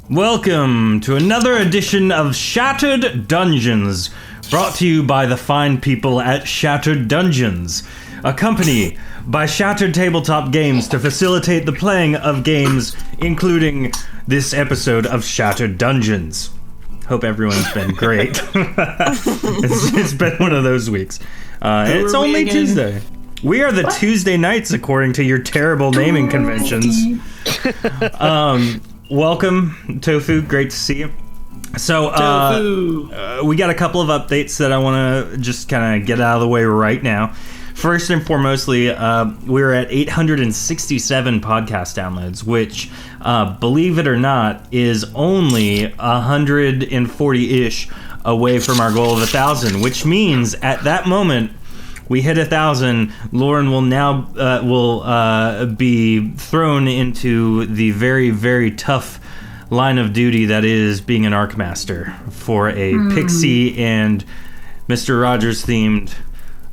Welcome to another edition of Shattered Dungeons, brought to you by the fine people at Shattered Dungeons, a company by Shattered Tabletop Games to facilitate the playing of games, including this episode of Shattered Dungeons. Hope everyone's been great. It's been one of those weeks. It's only Tuesday. We are the Toosdae Knights, according to your terrible naming conventions. Welcome, Tofu. Great to see you. So, we got a couple of updates that I want to just kind of get out of the way right now. First and foremostly, we're at 867 podcast downloads, which, believe it or not, is only 140-ish away from our goal of 1,000, which means at that moment we hit 1,000. Lauren will now be thrown into the very, very tough line of duty that is being an Arcmaster for a Pixie and Mr. Rogers themed.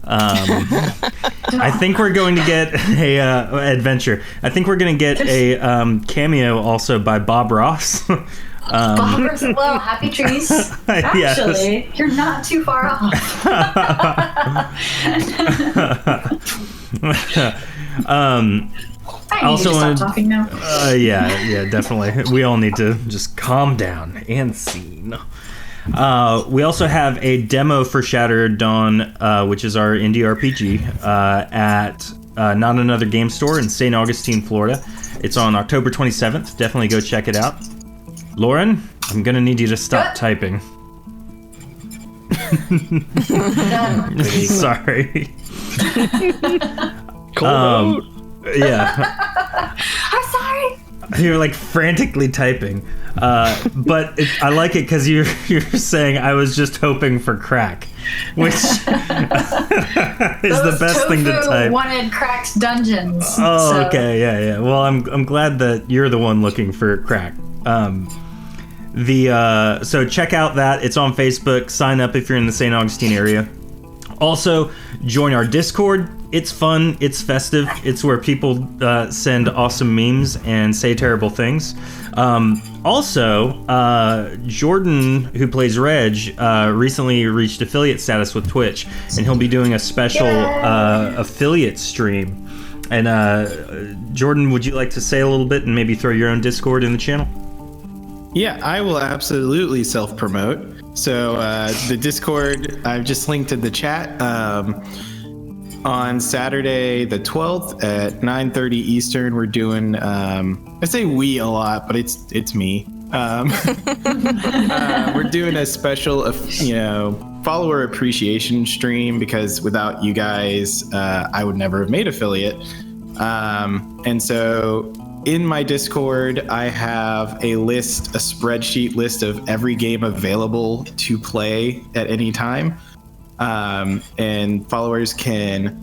I think we're going to get a adventure. I think we're going to get a cameo also by Bob Ross. Bob Ross, hello, happy trees. Actually, yes. You're not too far off. I need to stop talking now. Yeah, definitely. We all need to just calm down and scene. We also have a demo for Shattered Dawn, which is our indie RPG, at Not Another Game Store in St. Augustine, Florida. It's on October 27th. Definitely go check it out. Lauren, I'm going to need you to stop typing. Sorry. Yeah. I'm sorry. You're like frantically typing, but I like it because you're saying I was just hoping for crack, which is the best thing to type. Wanted cracked dungeons. Oh, so. Okay, yeah. Well, I'm glad that you're the one looking for crack. So check out that. It's on Facebook. Sign up if you're in the St. Augustine area. Also, join our Discord. It's fun. It's festive. It's where people send awesome memes and say terrible things. Also, Jordan, who plays Reg, recently reached affiliate status with Twitch, and he'll be doing a special affiliate stream. And Jordan, would you like to say a little bit and maybe throw your own Discord in the channel? Yeah, I will absolutely self-promote. So the Discord, I've just linked in the chat. On Saturday the 12th at 9:30 Eastern, we're doing, I say we a lot, but it's me. We're doing a special, follower appreciation stream, because without you guys, I would never have made affiliate. And so in my Discord, I have a spreadsheet list of every game available to play at any time. And followers can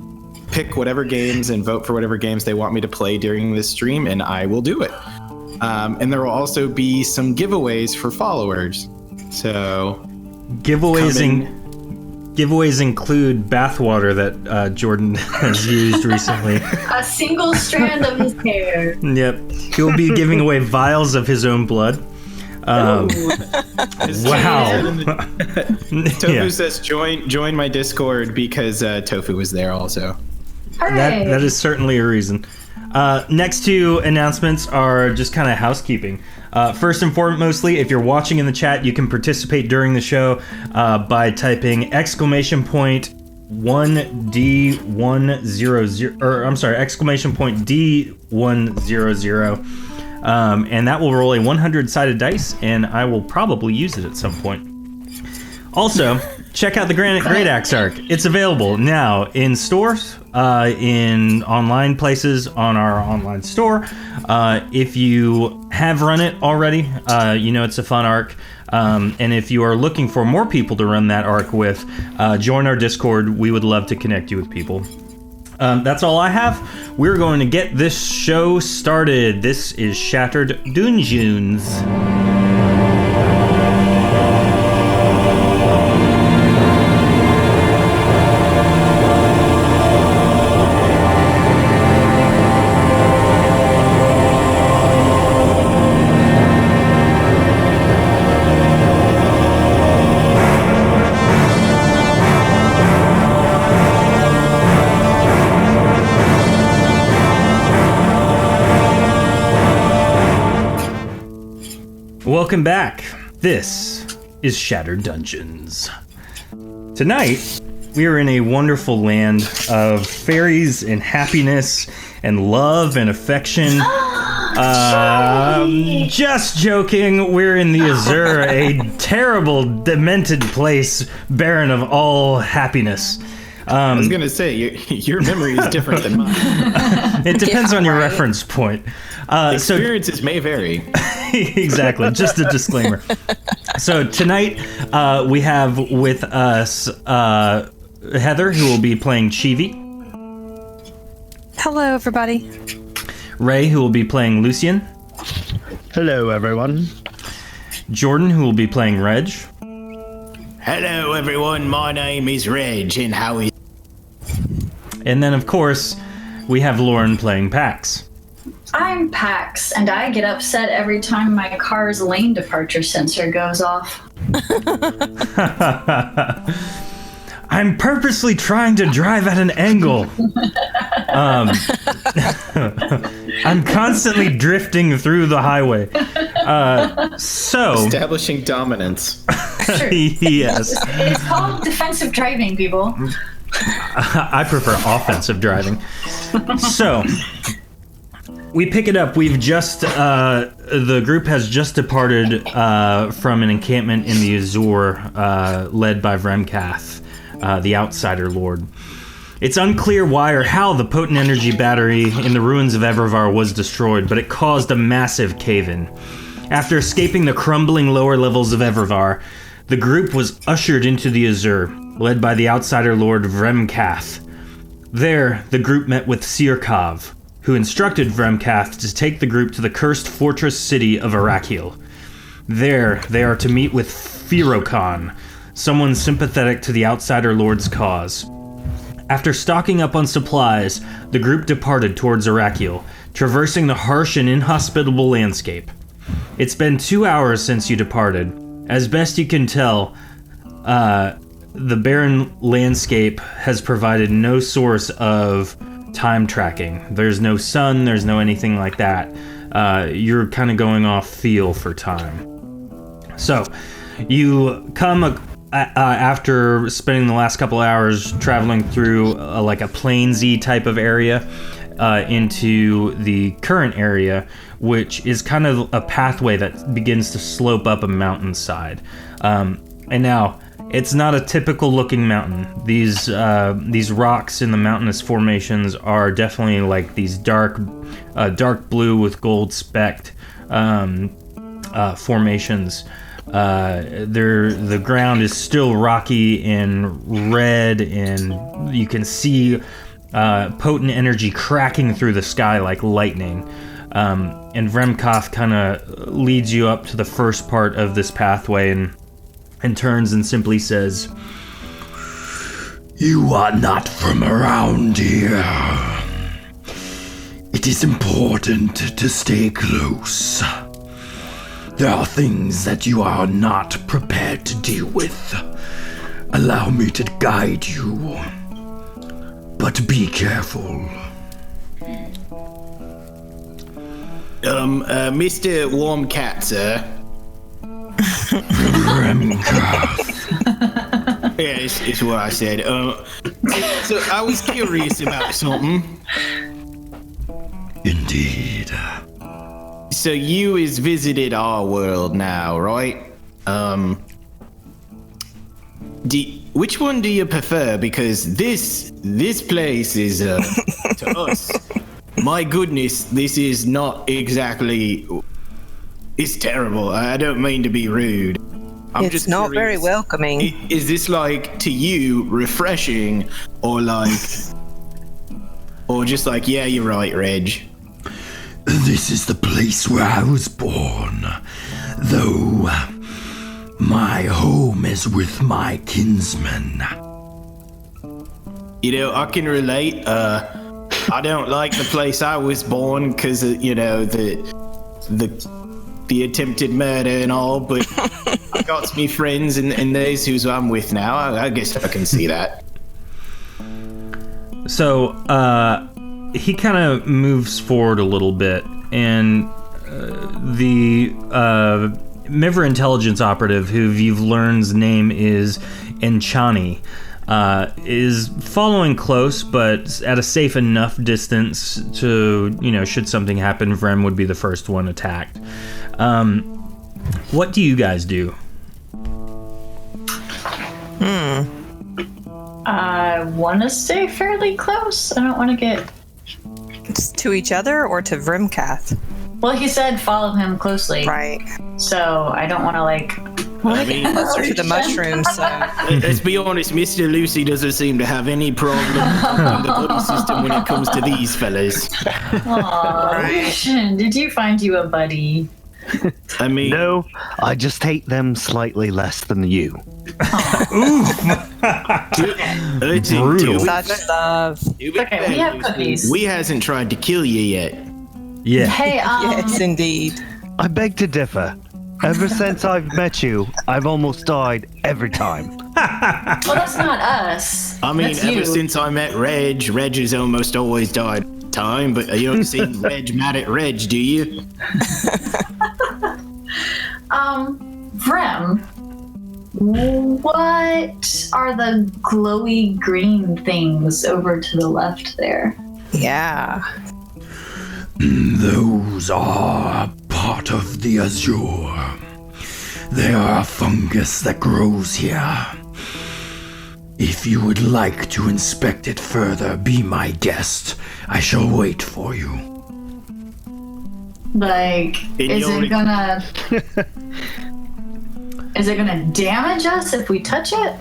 pick whatever games and vote for whatever games they want me to play during this stream, and I will do it. And there will also be some giveaways for followers. So giveaways include bathwater that Jordan has used recently. A single strand of his hair. Yep. He'll be giving away vials of his own blood. Wow. Tofu says join my Discord because Tofu was there also. That is certainly a reason. Next two announcements are just kind of housekeeping. First and foremostly, if you're watching in the chat, you can participate during the show by typing !D100, or I'm sorry, !D100. And that will roll a 100-sided dice, and I will probably use it at some point. Also, check out the Granite Great Axe arc. It's available now in stores, in online places, on our online store. If you have run it already, it's a fun arc. And if you are looking for more people to run that arc with, join our Discord. We would love to connect you with people. That's all I have. We're going to get this show started. This is Shattered Dungeons. welcome back. This is Shattered Dungeons. Tonight, we are in a wonderful land of fairies and happiness and love and affection. Just joking. We're in the Azure, a terrible, demented place, barren of all happiness. I was gonna say your memory is different than mine. It depends on your reference point. Experiences may vary. Exactly. Just a disclaimer. So tonight we have with us Heather, who will be playing Chivi. Hello, everybody. Ray, who will be playing Lucian. Hello, everyone. Jordan, who will be playing Reg. Hello, everyone. My name is Reg, and how is... And then, of course, we have Lauren playing Pax. I'm Pax, and I get upset every time my car's lane departure sensor goes off. I'm purposely trying to drive at an angle. I'm constantly drifting through the highway. Establishing dominance. Sure. Yes. It's called defensive driving, people. I prefer offensive driving. So, we pick it up. We've just, the group has just departed from an encampment in the Azure, led by Vremkath, the Outsider Lord. It's unclear why or how the potent energy battery in the ruins of Evervar was destroyed, but it caused a massive cave-in. After escaping the crumbling lower levels of Evervar, the group was ushered into the Azure, led by the Outsider Lord Vremkath. There, the group met with Sirkov, who instructed Vremkath to take the group to the cursed fortress city of Araqiel. There, they are to meet with Firokhan, someone sympathetic to the Outsider Lord's cause. After stocking up on supplies, the group departed towards Araqiel, traversing the harsh and inhospitable landscape. It's been 2 hours since you departed. As best you can tell, the barren landscape has provided no source of time tracking. There's no sun, there's no anything like that. You're kind of going off feel for time. So, you come after spending the last couple hours traveling through like a plainsy type of area into the current area, which is kind of a pathway that begins to slope up a mountainside. And now, it's not a typical looking mountain. These rocks in the mountainous formations are definitely like these dark blue with gold specked formations. The ground is still rocky and red, and you can see potent energy cracking through the sky like lightning. And Vremkath kind of leads you up to the first part of this pathway and turns and simply says, "You are not from around here. It is important to stay close. There are things that you are not prepared to deal with. Allow me to guide you, but be careful." Mr. Warm Cat, sir. Yeah, it's what I said. So I was curious about something. Indeed. So you has visited our world now, right? Which one do you prefer? Because this place is to us. My goodness, this is not exactly. It's terrible. I don't mean to be rude. I'm It's just not curious. very welcoming. Is this like to you refreshing, or just like, yeah, you're right, Reg? This is the place where I was born, though my home is with my kinsmen. You know, I can relate. I don't like the place I was born because you know the attempted murder and all, but I got me friends and those who I'm with now. I guess I can see that. So, he kind of moves forward a little bit, and the Miver intelligence operative, who you've learned's name is Enchani, is following close, but at a safe enough distance to, should something happen, Vrem would be the first one attacked. What do you guys do? I want to stay fairly close. I don't want to get... To each other or to Vrimkath? Well, he said follow him closely. Right. So I don't want to, I mean, Closer to the mushrooms, so... let's be honest, Mr. Lucy doesn't seem to have any problem with the body system when it comes to these fellas. Aw, Lucian, did you find you a buddy? I mean... No, I just hate them slightly less than you. Brutal. Such love. Okay, we have cookies. We hasn't tried to kill you yet. Yeah. Hey, Yes, indeed. I beg to differ. Ever since I've met you, I've almost died every time. well, that's not us. I mean, That's ever you. since I met Reg has almost always died time, but you don't see Reg mad at Reg, do you? Vrem, what are the glowy green things over to the left there? Yeah. Those are part of the Azure. They are a fungus that grows here. If you would like to inspect it further, be my guest. I shall wait for you. Is it gonna damage us if we touch it?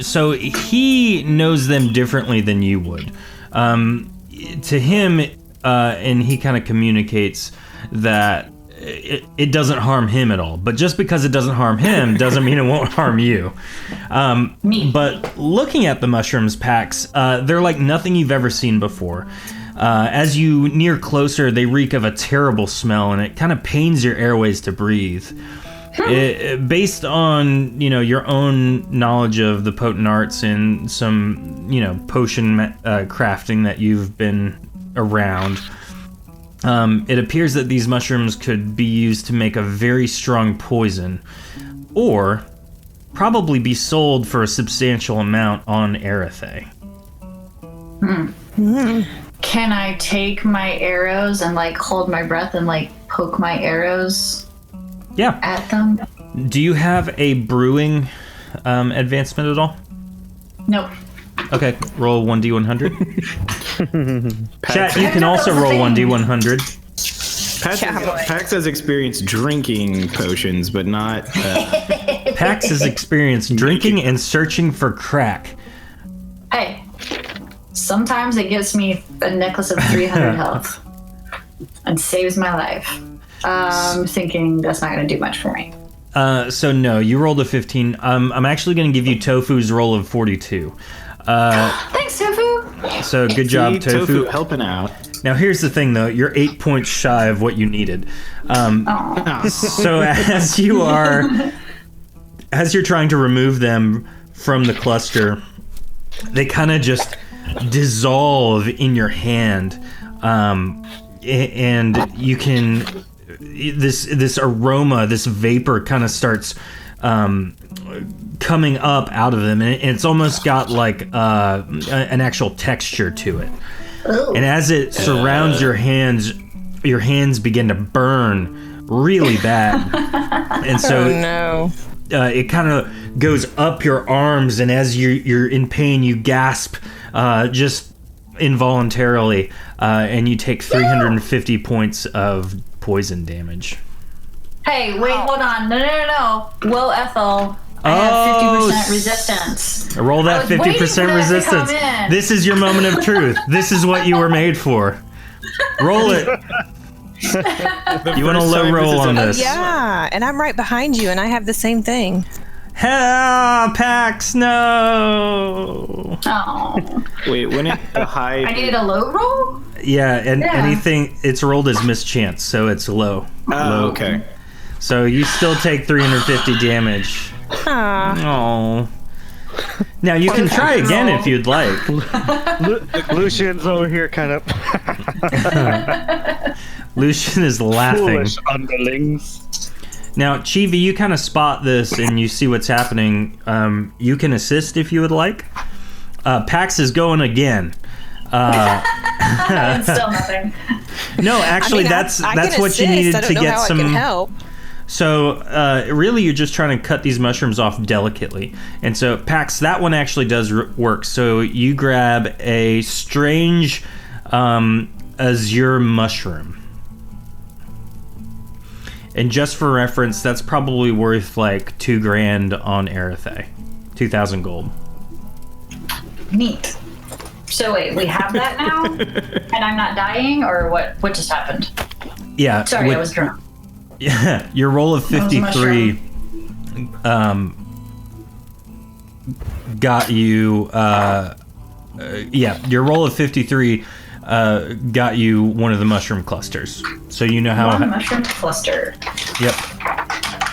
So he knows them differently than you would. To him, and he kind of communicates that it doesn't harm him at all. But just because it doesn't harm him doesn't mean it won't harm you. But looking at the mushrooms packs, they're like nothing you've ever seen before. As you near closer, they reek of a terrible smell, and it kind of pains your airways to breathe. Based on your own knowledge of the potent arts and some potion crafting that you've been around, it appears that these mushrooms could be used to make a very strong poison, or probably be sold for a substantial amount on Erethe. Can I take my arrows and hold my breath and poke my arrows at them? Do you have a brewing advancement at all? Nope. Okay, roll 1d100. Chat, you can also roll 1d100. Pax has experienced drinking potions, but not... Pax has experienced drinking and searching for crack. Hey, sometimes it gives me a necklace of 300 health and saves my life. I'm thinking that's not going to do much for me. So no, you rolled a 15. I'm actually going to give you Tofu's roll of 42. Thanks, Tofu. So good job, Tofu. helping out. Now here's the thing, though. You're 8 points shy of what you needed. So as you're trying to remove them from the cluster, they kind of just dissolve in your hand, and you can this aroma, this vapor kind of starts coming up out of them, and it's almost got an actual texture to it. Ooh. And as it surrounds your hands begin to burn really bad. And so it kind of goes up your arms, and as you're in pain, you gasp just involuntarily, and you take 350 points of poison damage. Hey, wait, hold on. No. Whoa, Ethel. I have 50% resistance. Roll that 50% resistance. This is your moment of truth. This is what you were made for. Roll it. You want a low roll on this? Yeah, and I'm right behind you, and I have the same thing. Pax, no. Oh. Wait, when it the high... I needed a low roll? Yeah, and anything, it's rolled as mischance, so it's low. Oh, okay. So you still take 350 damage. Oh. Now you can try again if you'd like. Lucian's over here kind of... Lucian is laughing. Foolish underlings. Now, Chivi, you kind of spot this and you see what's happening. You can assist if you would like. Pax is going again. It's still nothing. No, actually, that's what you needed to get some. I can help. So, really, you're just trying to cut these mushrooms off delicately. And so, Pax, that one actually does work. So, you grab a strange Azure mushroom. And just for reference, that's probably worth like $2,000 on Erethe. 2,000 gold. Neat. So wait, we have that now? And I'm not dying, or what? What just happened? Yeah. Sorry, I was drunk. Yeah, your roll of 53 got you your roll of 53 got you one of the mushroom clusters. So you know how One mushroom cluster. Yep.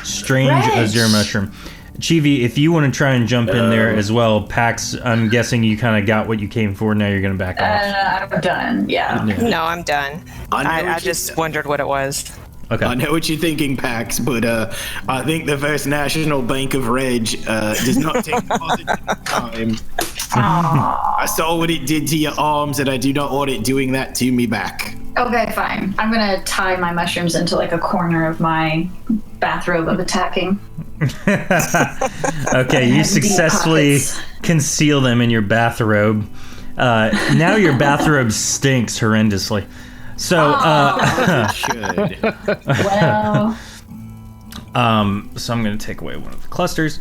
Strange Azure mushroom. Chivi, if you want to try and jump in there as well, Pax, I'm guessing you kind of got what you came for. Now you're going to back off. I'm done. Yeah. No, I'm done. I just wondered what it was. Okay. I know what you're thinking, Pax, but I think the First National Bank of Reg does not take deposit time. I saw what it did to your arms, and I do not want it doing that to me back. Okay, fine. I'm gonna tie my mushrooms into like a corner of my bathrobe of attacking. Okay, you successfully conceal them in your bathrobe. Now your bathrobe stinks horrendously. So, It should. Well, so I'm going to take away one of the clusters.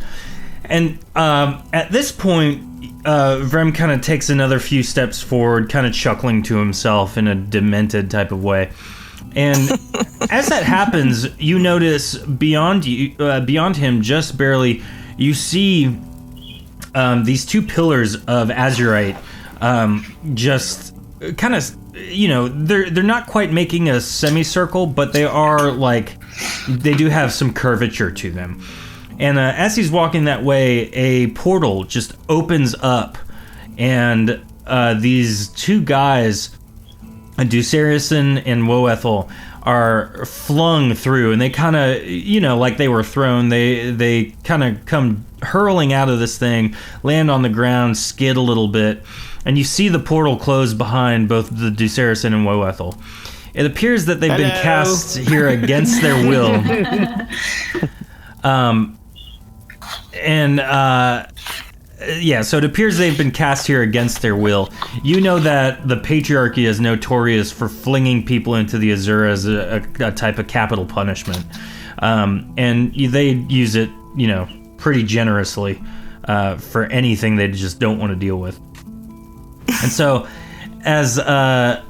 And at this point, Vrem kind of takes another few steps forward, kind of chuckling to himself in a demented type of way. And as that happens, you notice beyond him, just barely, you see these two pillars of azurite, just kind of, they're not quite making a semicircle, but they are they do have some curvature to them. And as he's walking that way, a portal just opens up, and these two guys, Ducerison and Woethel, are flung through, and they kind of, like they were thrown, they kind of come hurling out of this thing, land on the ground, skid a little bit, and you see the portal close behind both the Ducerison and Woethel. It appears that they've been cast here against their will. So it appears they've been cast here against their will. You know that the patriarchy is notorious for flinging people into the Azure as a type of capital punishment. And they use it, pretty generously for anything they just don't want to deal with. And so as that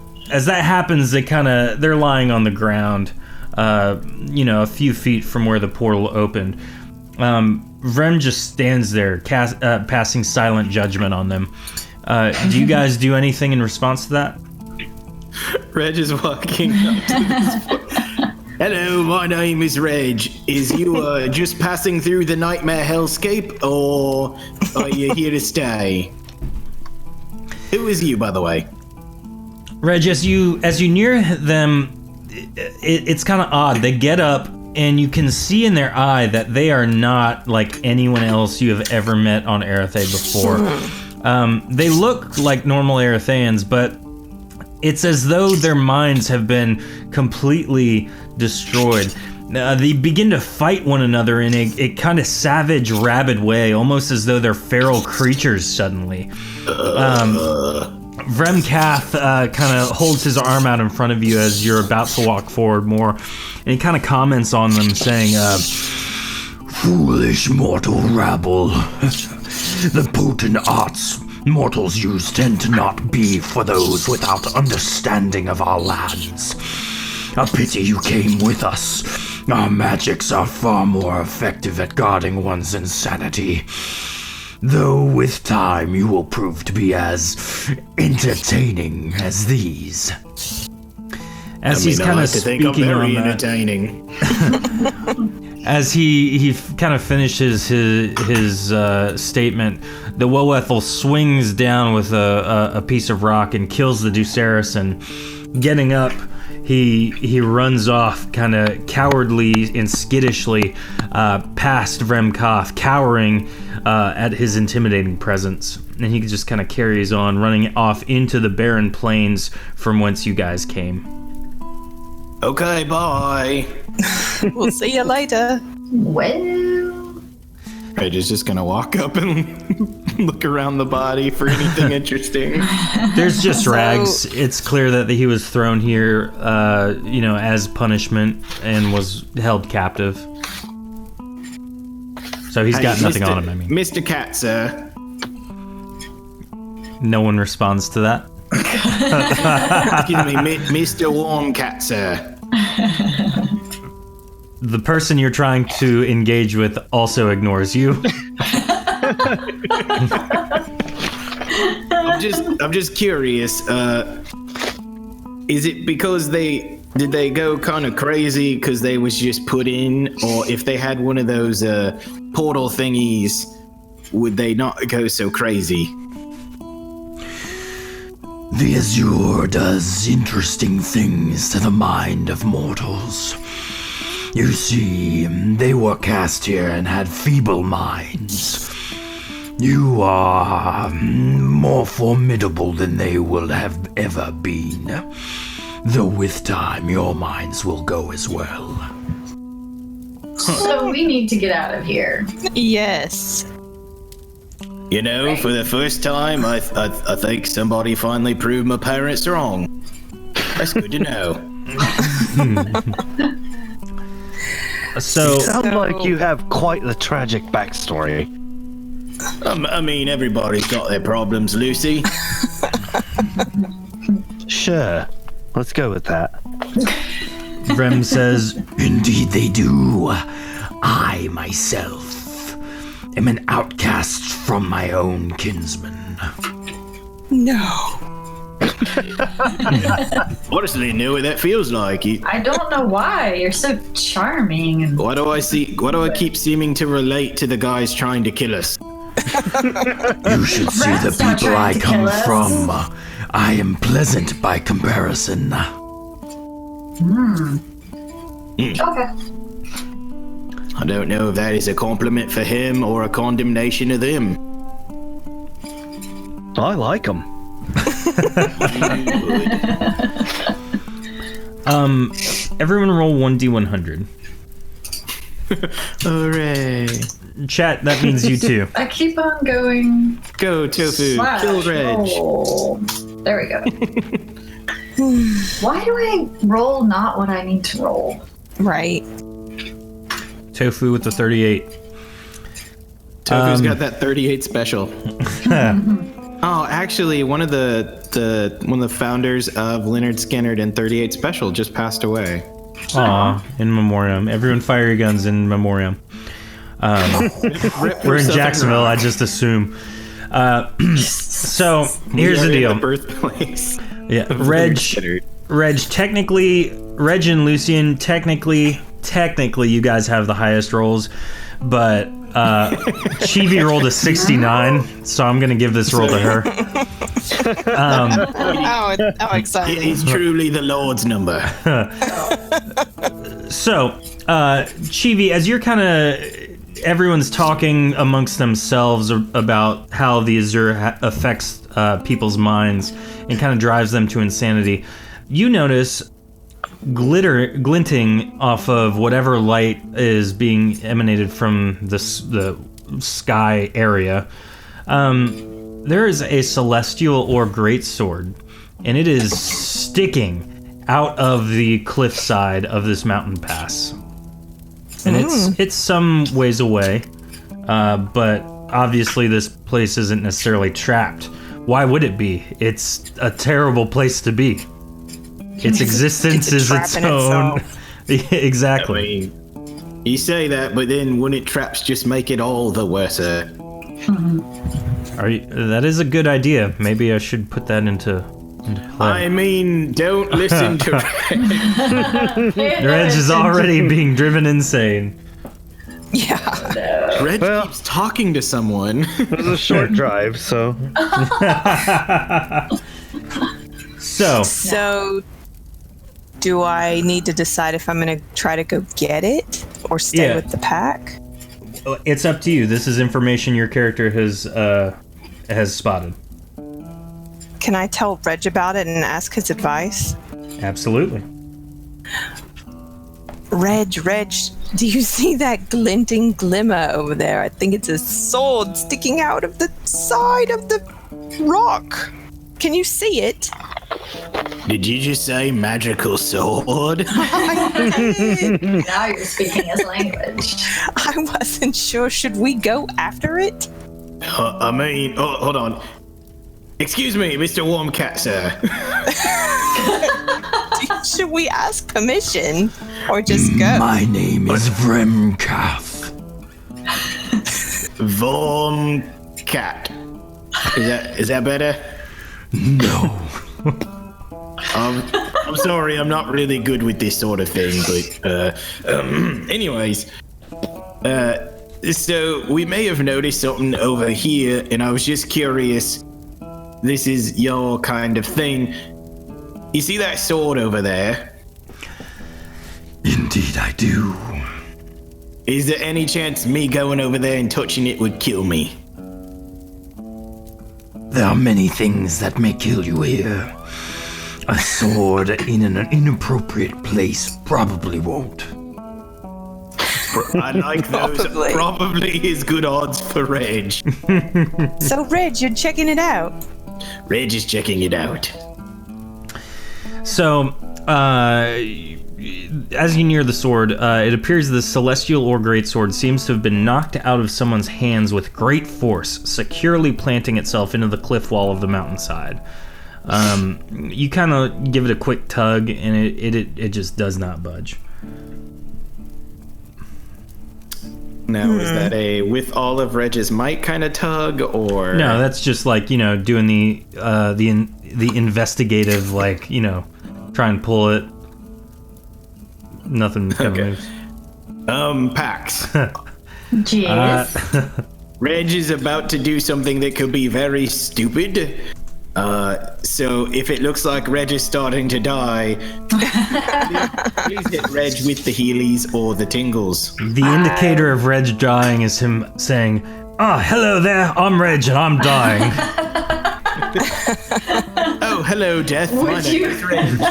happens, they're lying on the ground, a few feet from where the portal opened. Vrem just stands there, passing silent judgment on them. Do you guys do anything in response to that? Reg is walking up to this point. Hello, my name is Reg. Is you just passing through the nightmare hellscape, or are you here to stay? Who is you, by the way? Reg, as you near them, it's kind of odd. They get up, and you can see in their eye that they are not like anyone else you have ever met on Erethe before. They look like normal Eretheans, but it's as though their minds have been completely destroyed. They begin to fight one another in a kind of savage, rabid way, almost as though they're feral creatures suddenly. Vremcath kind of holds his arm out in front of you as you're about to walk forward more, and he kind of comments on them, saying, Foolish mortal rabble. The potent arts mortals use tend to not be for those without understanding of our lands. A pity you came with us. Our magics are far more effective at guarding one's insanity. Though with time you will prove to be as entertaining as these. As he's kind of speaking on that, entertaining. as he kind of finishes his statement, the Woethel swings down with a piece of rock and kills the Ducerison. Getting up, he runs off kind of cowardly and skittishly past Vremkoth, cowering at his intimidating presence. And he just kind of carries on, running off into the barren plains from whence you guys came. Okay, bye. We'll see you later. Well, Reg is just gonna walk up and look around the body for anything interesting. There's just rags. It's clear that he was thrown here, as punishment and was held captive. So he's got nothing on him, I mean. Mr. Cat, sir. No one responds to that. Excuse me, Mr. Warm Cat, sir. The person you're trying to engage with also ignores you. I'm just curious. Is it because did they go kind of crazy because they was just put in, or if they had one of those portal thingies, would they not go so crazy? The Azure does interesting things to the mind of mortals. You see, they were cast here and had feeble minds. You are more formidable than they will have ever been. Though with time, your minds will go as well. so we need to get out of here. Yes. You know, for the first time, I think somebody finally proved my parents wrong. That's good to know. So, Sounds like you have quite the tragic backstory. I mean, everybody's got their problems, Lucy. Sure. Let's go with that. Vrem says, Indeed they do. I myself am an outcast from my own kinsman. No. Honestly, knew what that feels like. I don't know why. You're so charming. And Why do I keep seeming to relate to the guys trying to kill us? You should see the Rat's not people I trying to come kill us. from. I am pleasant by comparison. okay. I don't know if that is a compliment for him or a condemnation of them. I like them. everyone roll 1d100. Hooray. Chat, that means you too. I keep on going. Go, Tofu. Slash Kill Reg. roll. There we go. Why do I roll not what I need to roll? Right. Tofu with the 38. Tofu's got that 38 special. Oh, actually, one of the founders of Leonard Skinnerd and 38 Special just passed away. Aw, in memoriam. Everyone fire your guns in memoriam. We're in Jacksonville, I just assume. So, here's the deal. The birthplace. Yeah, of Reg, Leonard Skinnerd. Reg and Lucian, technically, you guys have the highest rolls, but Chibi rolled a 69, so I'm gonna give this roll to her. How It exciting. is truly the Lord's number. So, Chibi, as you're kind of everyone's talking amongst themselves about how the Azure affects people's minds and kind of drives them to insanity, you notice glinting off of whatever light is being emanated from the sky area. There is a celestial or greatsword, and it is sticking out of the cliffside of this mountain pass. And it's some ways away, but obviously this place isn't necessarily trapped. Why would it be? It's a terrible place to be. Its existence is trap its in own. itself. Exactly. You say that, but then wouldn't traps just make it all the worse? That is a good idea. Maybe I should put that into play. I mean, don't listen to Reg is already being driven insane. Yeah. Reg Well- keeps talking to someone. It was a short drive, so So, So, Do I need to decide if I'm going to try to go get it or stay with the pack? It's up to you. This is information your character has spotted. Can I tell Reg about it and ask his advice? Absolutely. Reg, do you see that glinting glimmer over there? I think it's a sword sticking out of the side of the rock. Can you see it? Did you just say magical sword? Now you're speaking his language. I wasn't sure. Should we go after it? Hold on. Excuse me, Mr. Warm Cat, sir. Should we ask permission or just go? My name is Vremkath. Warm Cat. Is that better? No. I'm sorry, I'm not really good with this sort of thing, but anyways, so we may have noticed something over here, and I was just curious. This is your kind of thing. You see that sword over there? Indeed, I do. Is there any chance me going over there and touching it would kill me? There are many things that may kill you here. A sword in an inappropriate place probably won't. I like those. Probably is good odds for Reg. So, Reg, you're checking it out? Reg is checking it out. So, as you near the sword, it appears the celestial or greatsword seems to have been knocked out of someone's hands with great force, securely planting itself into the cliff wall of the mountainside. You kind of give it a quick tug, and it just does not budge. Now, is that a with all of Reg's might kind of tug, or No, that's just like, doing the investigative, like, try and pull it. Nothing kind of moves. Pax. Jeez. Reg is about to do something that could be very stupid. So if it looks like Reg is starting to die, please hit Reg with the healies or the tingles. The indicator of Reg dying is him saying, hello there, I'm Reg and I'm dying. Oh, hello, Death. My name is Reg.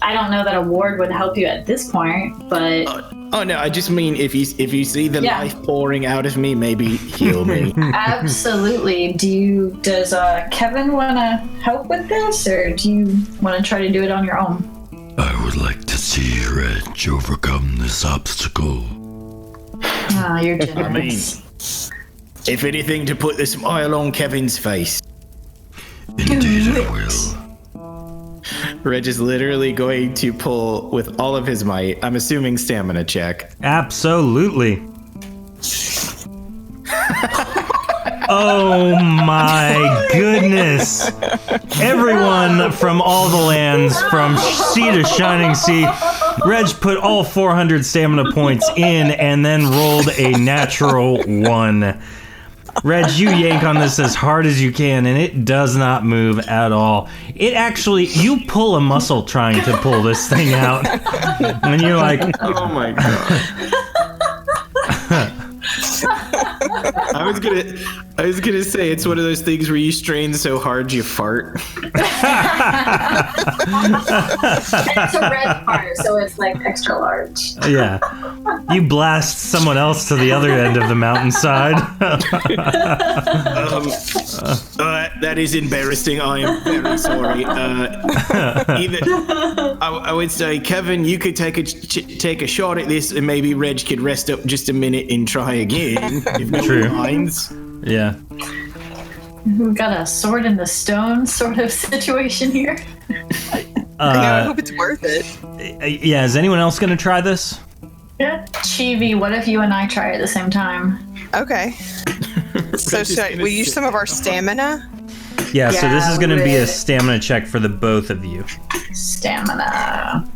I don't know that a ward would help you at this point, but Oh no, I just mean if you see the life pouring out of me, maybe heal me. absolutely. Does Kevin want to help with this, or do you want to try to do it on your own? I would like to see Reg overcome this obstacle. Oh, you're generous. If anything, to put the smile on Kevin's face. Indeed, I will. Reg is literally going to pull with all of his might. I'm assuming stamina check. Absolutely. Oh my goodness. Everyone from all the lands, from sea to shining sea, Reg put all 400 stamina points in and then rolled a natural 1. Reg, you yank on this as hard as you can, and it does not move at all. It actually, you pull a muscle trying to pull this thing out. And you're like, Oh my god. I was gonna say it's one of those things where you strain so hard you fart. It's a red part, so it's like extra large. yeah. You blast someone else to the other end of the mountainside. That is embarrassing. I am very sorry. I would say, Kevin, you could take a shot at this, and maybe Reg could rest up just a minute and try again. If no True. one minds. Yeah. We've got a sword in the stone sort of situation here. I hope it's worth it. Yeah, is anyone else going to try this? Yeah. Chibi, what if you and I try at the same time? Okay. So we use some of our stamina? Yeah, so this is going to be a with stamina check for the both of you. Stamina.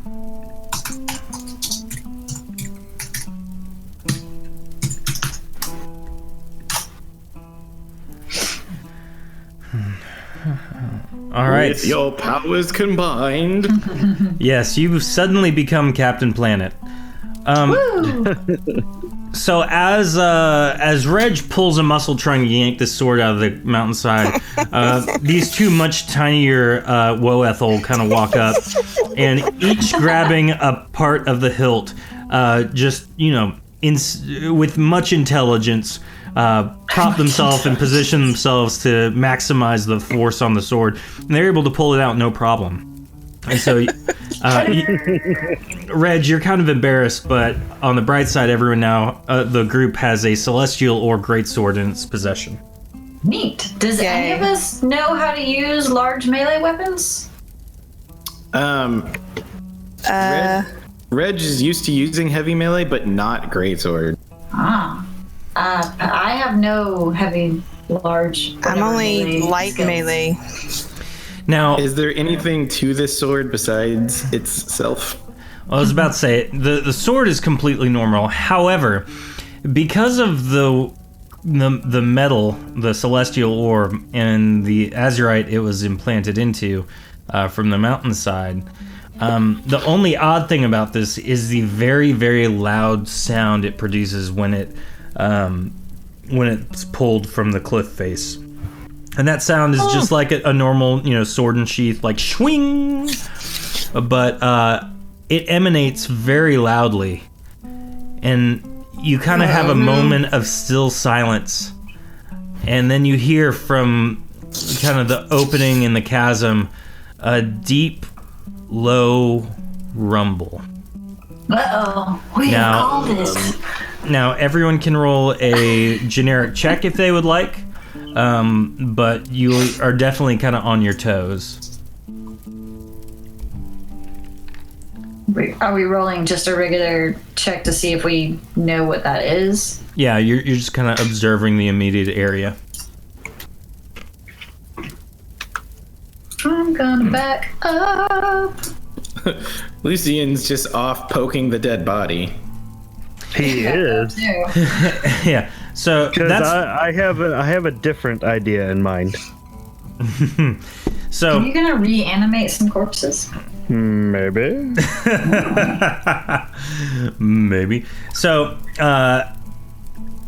All right. With your powers combined. Yes, you've suddenly become Captain Planet. So as Reg pulls a muscle trying to yank this sword out of the mountainside, these two much tinier Woethel kind of walk up, and each grabbing a part of the hilt, just with much intelligence, prop themselves and position themselves to maximize the force on the sword, and they're able to pull it out no problem. And so, Reg, you're kind of embarrassed, but on the bright side, everyone now, the group has a celestial or greatsword in its possession. Neat. Does any of us know how to use large melee weapons? Reg is used to using heavy melee, but not greatsword. I have no heavy, large. I'm only light skills. melee. Now, Is there anything to this sword besides itself? I was about to say, the sword is completely normal. However, because of the metal, the celestial orb, and the azurite it was implanted into from the mountainside, the only odd thing about this is the very, very loud sound it produces when it's pulled from the cliff face. And that sound is just like a normal, sword and sheath, like swing. But it emanates very loudly. And you kind of have a moment of still silence. And then you hear from kind of the opening in the chasm a deep, low rumble. Uh-oh. We called it. Now, everyone can roll a generic check if they would like. But you are definitely kind of on your toes. Are we rolling just a regular check to see if we know what that is? Yeah, you're just kind of observing the immediate area. I'm gonna back up. Lucian's just off poking the dead body. He is. Yeah. So Because that's I have a different idea in mind. Are so. you gonna reanimate some corpses? Maybe. Maybe. So,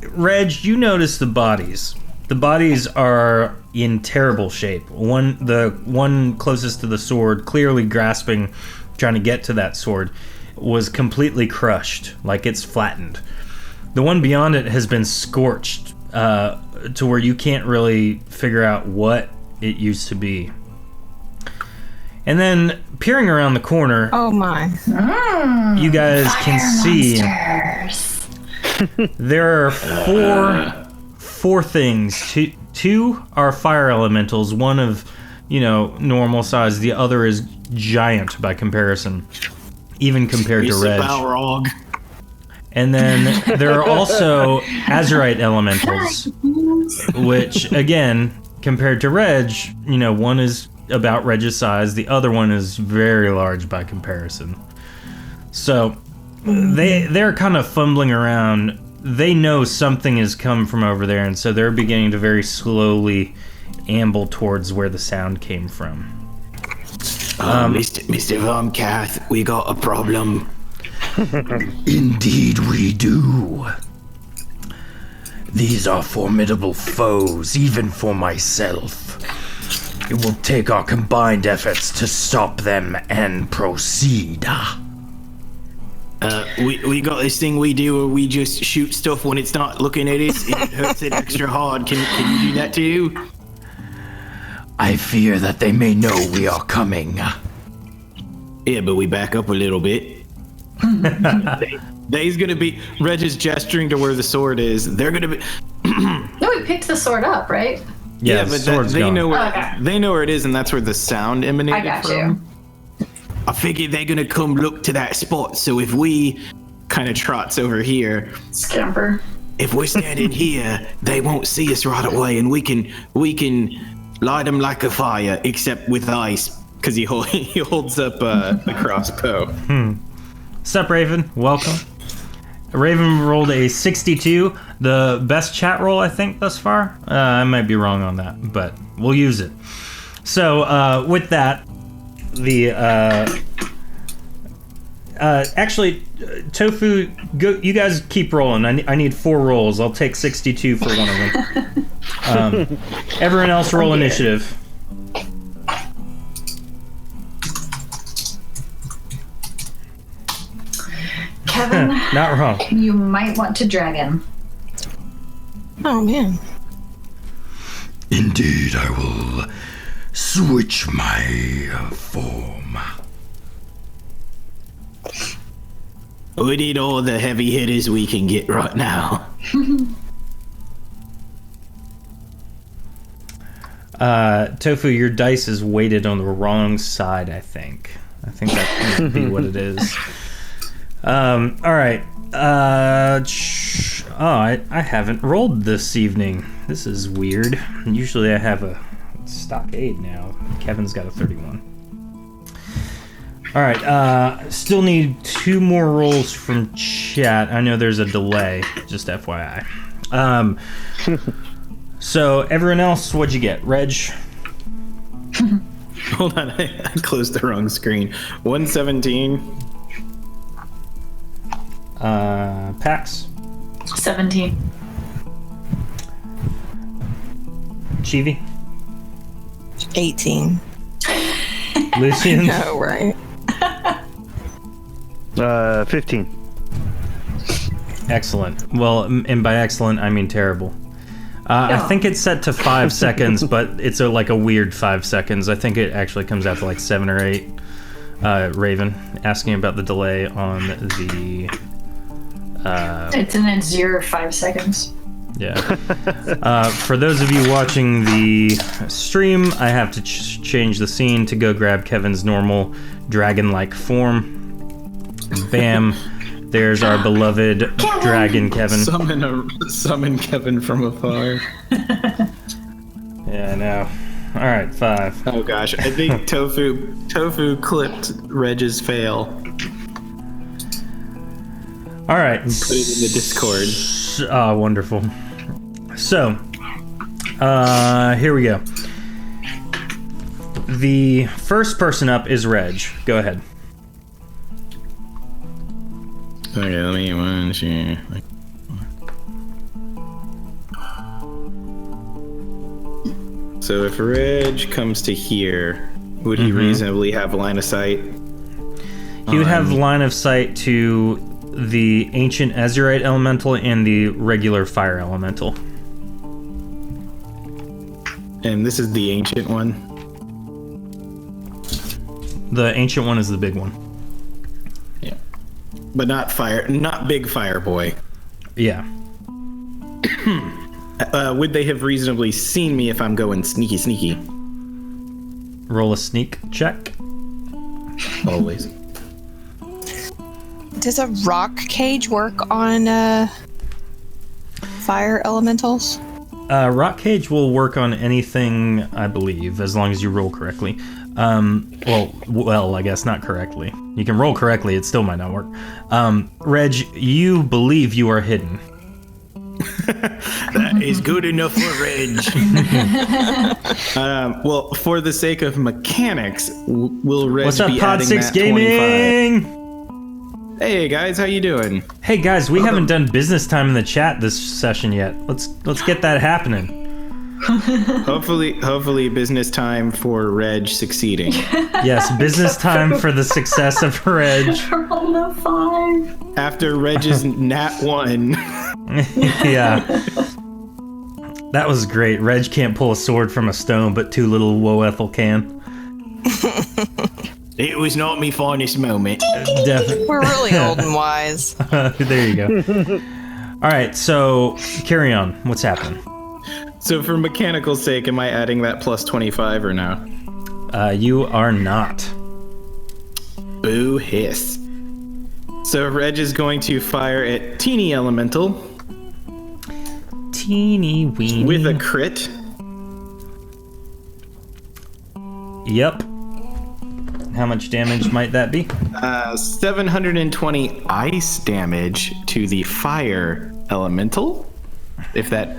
Reg, you notice the bodies. The bodies are in terrible shape. The one closest to the sword, clearly grasping, trying to get to that sword, was completely crushed, like it's flattened. The one beyond it has been scorched to where you can't really figure out what it used to be. And then, peering around the corner, Oh my. you guys can see Monsters. there are four things. Two are fire elementals. One of, normal size. The other is giant by comparison, even compared to Reg. Balrog. And then there are also Azurite elementals, which, again, compared to Reg, one is about Reg's size, the other one is very large by comparison. So they're kind of fumbling around. They know something has come from over there, and so they're beginning to very slowly amble towards where the sound came from. Mr. Von Kath, we got a problem. Indeed we do. These are formidable foes, even for myself. It will take our combined efforts to stop them and proceed. We got this thing we do where we just shoot stuff when it's not looking at us. It hurts it extra hard. Can you do that too? I fear that they may know we are coming. Yeah, but we back up a little bit. They's gonna be. Reg is gesturing to where the sword is. They're gonna be. No, we picked the sword up, right? Yeah, but the sword's they gone. know where Okay. they know where it is, and that's where the sound emanated I got from. you. I figured they're gonna come look to that spot. So if we kind of trots over here, Scamper. if we're standing here, they won't see us right away, and we can light them like a fire, except with ice, because he holds up a crossbow. Sup, Raven? Welcome. Raven rolled a 62, the best chat roll, I think, thus far. I might be wrong on that, but we'll use it. So with that, the actually, Tofu, go. You guys keep rolling. I need 4 rolls. I'll take 62 for one of them. Everyone else roll initiative. Kevin, Not wrong. you might want to dragon. Oh man. Indeed, I will switch my form. We need all the heavy hitters we can get right now. Tofu, your dice is weighted on the wrong side, I think. I think that might be what it is. All right. I haven't rolled this evening. This is weird. Usually I have a stockade now. Kevin's got a 31. All right. Still need 2 more rolls from chat. I know there's a delay, just FYI. So everyone else, what'd you get? Reg? Hold on, I closed the wrong screen. 117. Pax? 17. Chivi? 18. Lucian? Oh, right. 15. Excellent. Well, and by excellent, I mean terrible. I think it's set to 5 seconds, but it's like a weird 5 seconds. I think it actually comes out to like 7 or 8. Raven, asking about the delay on the... It's an Azure 5 seconds. Yeah. For those of you watching the stream, I have to change the scene to go grab Kevin's normal dragon-like form. Bam. There's our beloved dragon Kevin. Summon Kevin from afar. Yeah, I know. All right, 5. Oh gosh, I think Tofu clipped Reg's fail. All right. Put it in the Discord. Oh, wonderful. So, here we go. The first person up is Reg. Go ahead. Okay, let me So if Reg comes to here, would he reasonably have line of sight? He would have line of sight to the ancient Azurite elemental and the regular fire elemental. And this is the ancient one? The ancient one is the big one. Yeah. But not big fire boy. Yeah. Would they have reasonably seen me if I'm going sneaky? Roll a sneak check. Always. Does a rock cage work on fire elementals? Rock cage will work on anything, I believe, as long as you roll correctly. Well, I guess not correctly. You can roll correctly, it still might not work. Reg, you believe you are hidden. That is good enough for Reg. Well, for the sake of mechanics, will Reg What's up, be Pod adding 6 that Gaming? 25? Hey guys, how you doing? Hey guys, we haven't done business time in the chat this session yet. Let's get that happening. Hopefully business time for Reg succeeding. Yes, business time for the success of Reg. Roll a 5. After Reg's nat 1. Yeah. That was great. Reg can't pull a sword from a stone, but too little Woethel can. It was not me finest moment. Definitely. We're really old and wise. There you go. All right, so carry on. What's happening? So for mechanical sake, am I adding that plus 25 or no? You are not. Boo hiss. So Reg is going to fire at Teeny Elemental. Teeny weeny. With a crit. Yep. How much damage might that be? 720 ice damage to the fire elemental, if that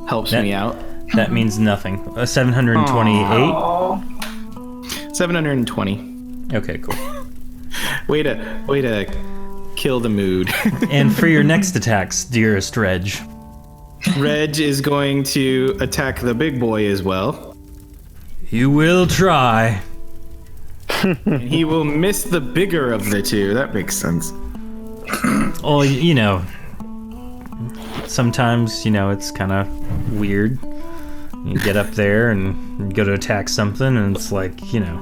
helps me out. That means nothing. 728. 720. Okay, cool. Way to kill the mood. And for your next attacks, dearest Reg. Reg is going to attack the big boy as well. You will try. And he will miss the bigger of the two. That makes sense. Well, you know, sometimes, you know, it's kind of weird. You get up there and you go to attack something, and it's like, you know,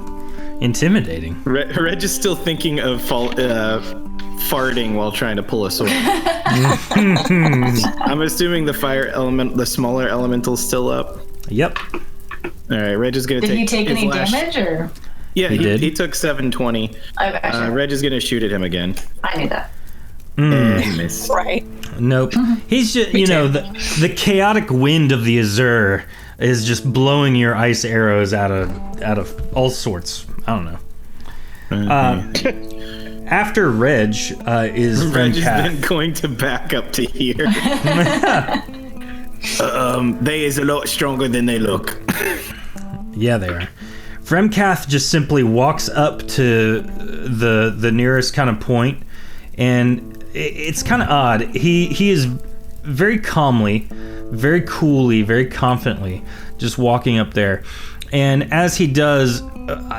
intimidating. Reg is still thinking of farting while trying to pull a sword. I'm assuming the fire element, the smaller elemental's still up. Yep. All right, Reg is going to Did take. he take his any last- damage, or? Yeah, He did. He took 720. Actually, Reg is going to shoot at him again. I knew that. And miss. Right. Nope. He's just, you know, the chaotic wind of the Azure is just blowing your ice arrows out of all sorts. I don't know. After Reg is Reg is Fremcath. then going to back up to here. They is a lot stronger than they look. Yeah, they are. Fremcath just simply walks up to the nearest kind of point, and it's kind of odd. He is very calmly, very coolly, very confidently just walking up there. And as he does,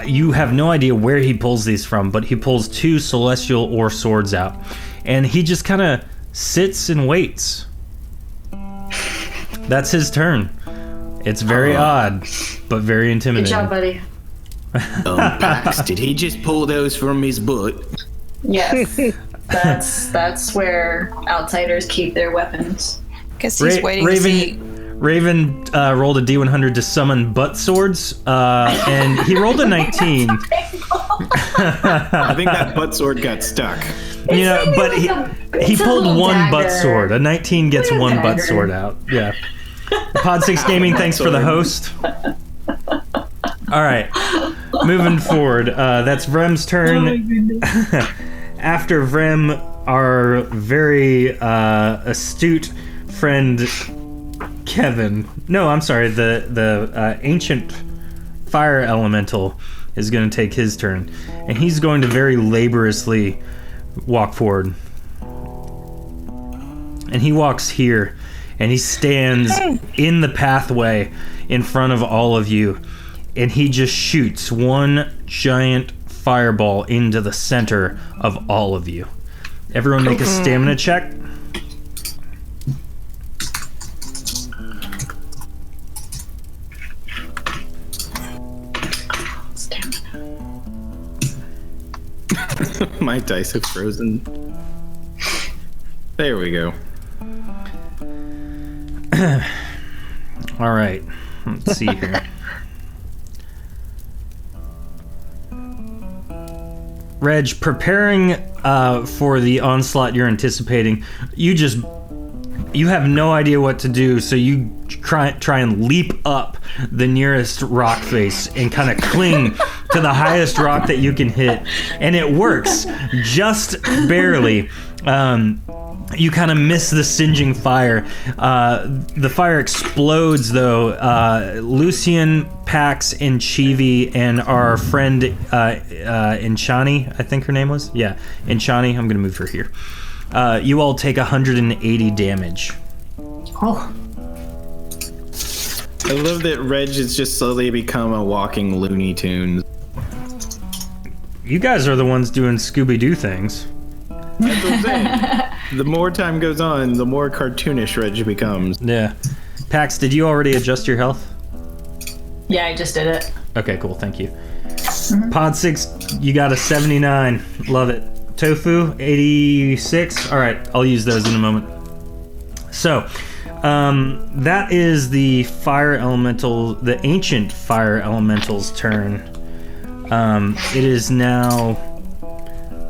you have no idea where he pulls these from, but he pulls 2 celestial ore swords out, and he just kind of sits and waits. That's his turn. It's very odd, but very Good intimidating. job, buddy. Pax, did he just pull those from his butt? Yes. That's where outsiders keep their weapons. Guess he's waiting to see. Raven rolled a D100 to summon butt swords, and he rolled a 19. I think that butt sword got stuck. You know, maybe but like he it's a pulled little one butt dagger. sword. A 19 gets Little one butt dagger. sword out. Yeah. Pod 6 Gaming, thanks for the host. All right, moving forward. That's Vrem's turn. After Vrem, our very astute friend Kevin. No, I'm sorry. The ancient fire elemental is going to take his turn, and he's going to very laboriously walk forward. And he walks here, and he stands in the pathway in front of all of you, and he just shoots one giant fireball into the center of all of you. Everyone make a stamina check. My dice have frozen. There we go. All right. Let's see here. Reg, preparing for the onslaught you're anticipating, you have no idea what to do, so you try and leap up the nearest rock face and kind of cling to the highest rock that you can hit, and it works just barely. You kind of miss the singeing fire. The fire explodes, though. Lucian, Pax, and Chivi, and our friend Enchani, I think her name was? Yeah, Enchani. I'm going to move her here. You all take 180 damage. Oh, I love that Reg has just slowly become a walking Looney Tunes. You guys are the ones doing Scooby-Doo things. That's what I'm saying. The more time goes on, the more cartoonish Reg becomes. Yeah. Pax, did you already adjust your health? yeah, I just did it. Okay, cool. Thank you. Pod 6, you got a 79. Love it. Tofu, 86. All right, I'll use those in a moment. So, that is the fire elemental, the ancient fire elemental's turn. It is now,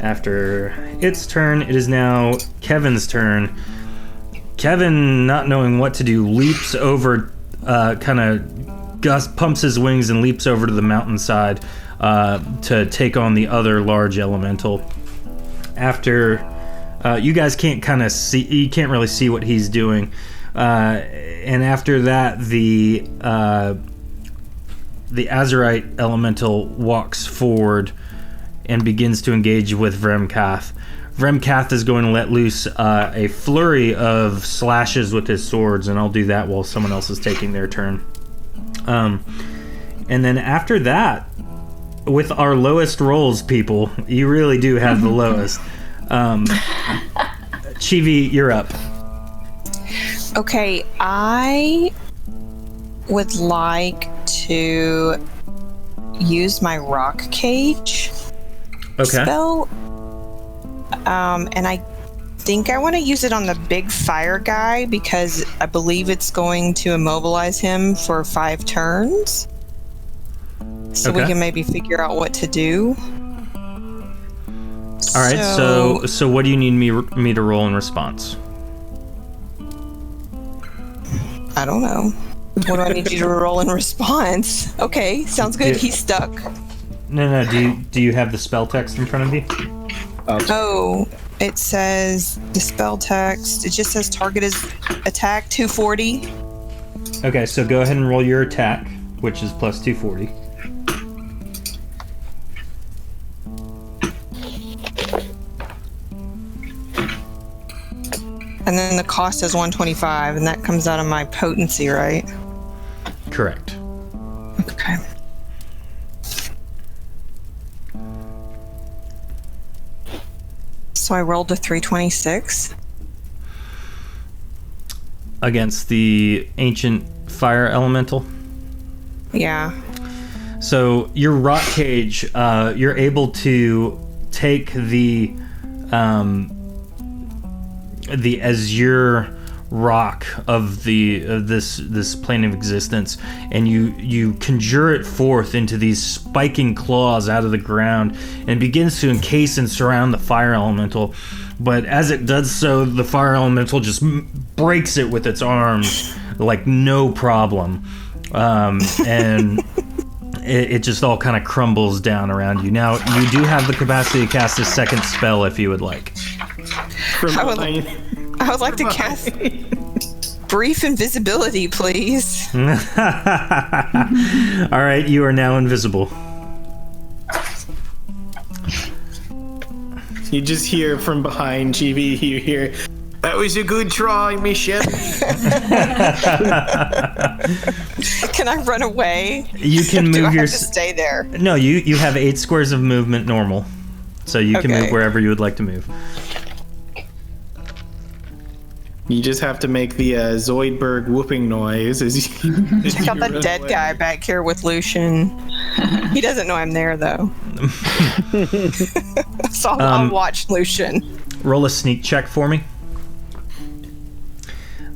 after its turn, it is now Kevin's turn. Kevin, not knowing what to do, leaps over, pumps his wings and leaps over to the mountainside to take on the other large elemental. After you guys can't kind of see, you can't really see what he's doing, and after that, the the Azurite elemental walks forward and begins to engage with Vremkath. Vremkath is going to let loose a flurry of slashes with his swords, and I'll do that while someone else is taking their turn. And then after that, with our lowest rolls, people, you really do have the lowest. Chivi, you're up. Okay, I would like to use my rock cage spell. And I think I want to use it on the big fire guy because I believe it's going to immobilize him for 5 turns. So we can maybe figure out what to do. All right, so what do you need me to roll in response? I don't know. What do I need you to roll in response? Okay, sounds good. He's stuck. No. Do you have the spell text in front of you? Oh, it says the spell text. It just says target is attack 240. Okay, so go ahead and roll your attack, which is plus 240. And then the cost is 125, and that comes out of my potency, right? Correct. Okay. So I rolled a 326. Against the ancient fire elemental? Yeah. So your rock cage, you're able to take the azure rock of this plane of existence, and you conjure it forth into these spiking claws out of the ground, and it begins to encase and surround the fire elemental. But as it does so, the fire elemental just breaks it with its arms like no problem, and it just all kind of crumbles down around you. Now you do have the capacity to cast a second spell if you would like. I would like to cast brief invisibility, please. All right, you are now invisible. You just hear from behind Chibi, you hear, "That was a good try, Michelle." Can I run away? You can Do move I your... have to stay there? No, you have 8 squares of movement normal. So you can move wherever you would like to move. You just have to make the Zoidberg whooping noise as you. Check out that dead guy back here with Lucian. He doesn't know I'm there, though. So I'll watch Lucian. Roll a sneak check for me.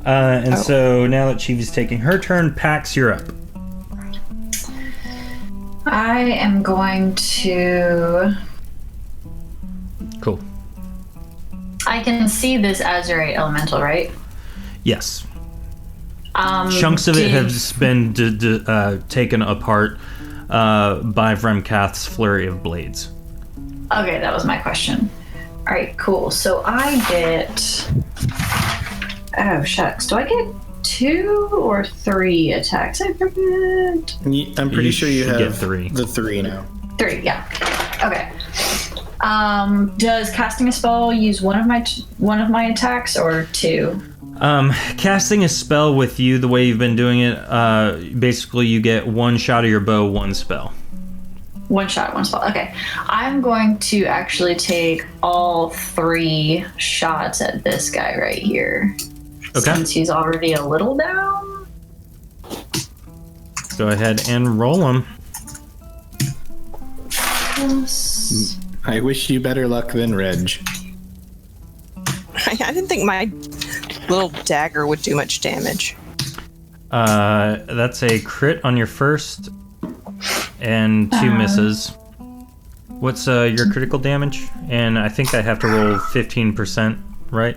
So now that Chivi's taking her turn, Pax, you're up. I am going to... Cool. I can see this Azurite elemental, right? Yes. Chunks of it have been taken apart by Vremkath's flurry of blades. Okay, that was my question. All right, cool. So I get... Oh, shucks. Do I get 2 or 3 attacks? I forget. I'm pretty sure you should have get 3. The 3 now. 3, yeah. Okay. Does casting a spell use one of my attacks or 2? Casting a spell with you the way you've been doing it, basically you get 1 shot of your bow, 1 spell. 1 shot, 1 spell. Okay. I'm going to actually take all 3 shots at this guy right here. Okay. Since he's already a little down. Go ahead and roll him. Yes. I wish you better luck than Reg. I didn't think my little dagger would do much damage. That's a crit on your first, and 2 misses. What's your critical damage? And I think I have to roll 15%, right?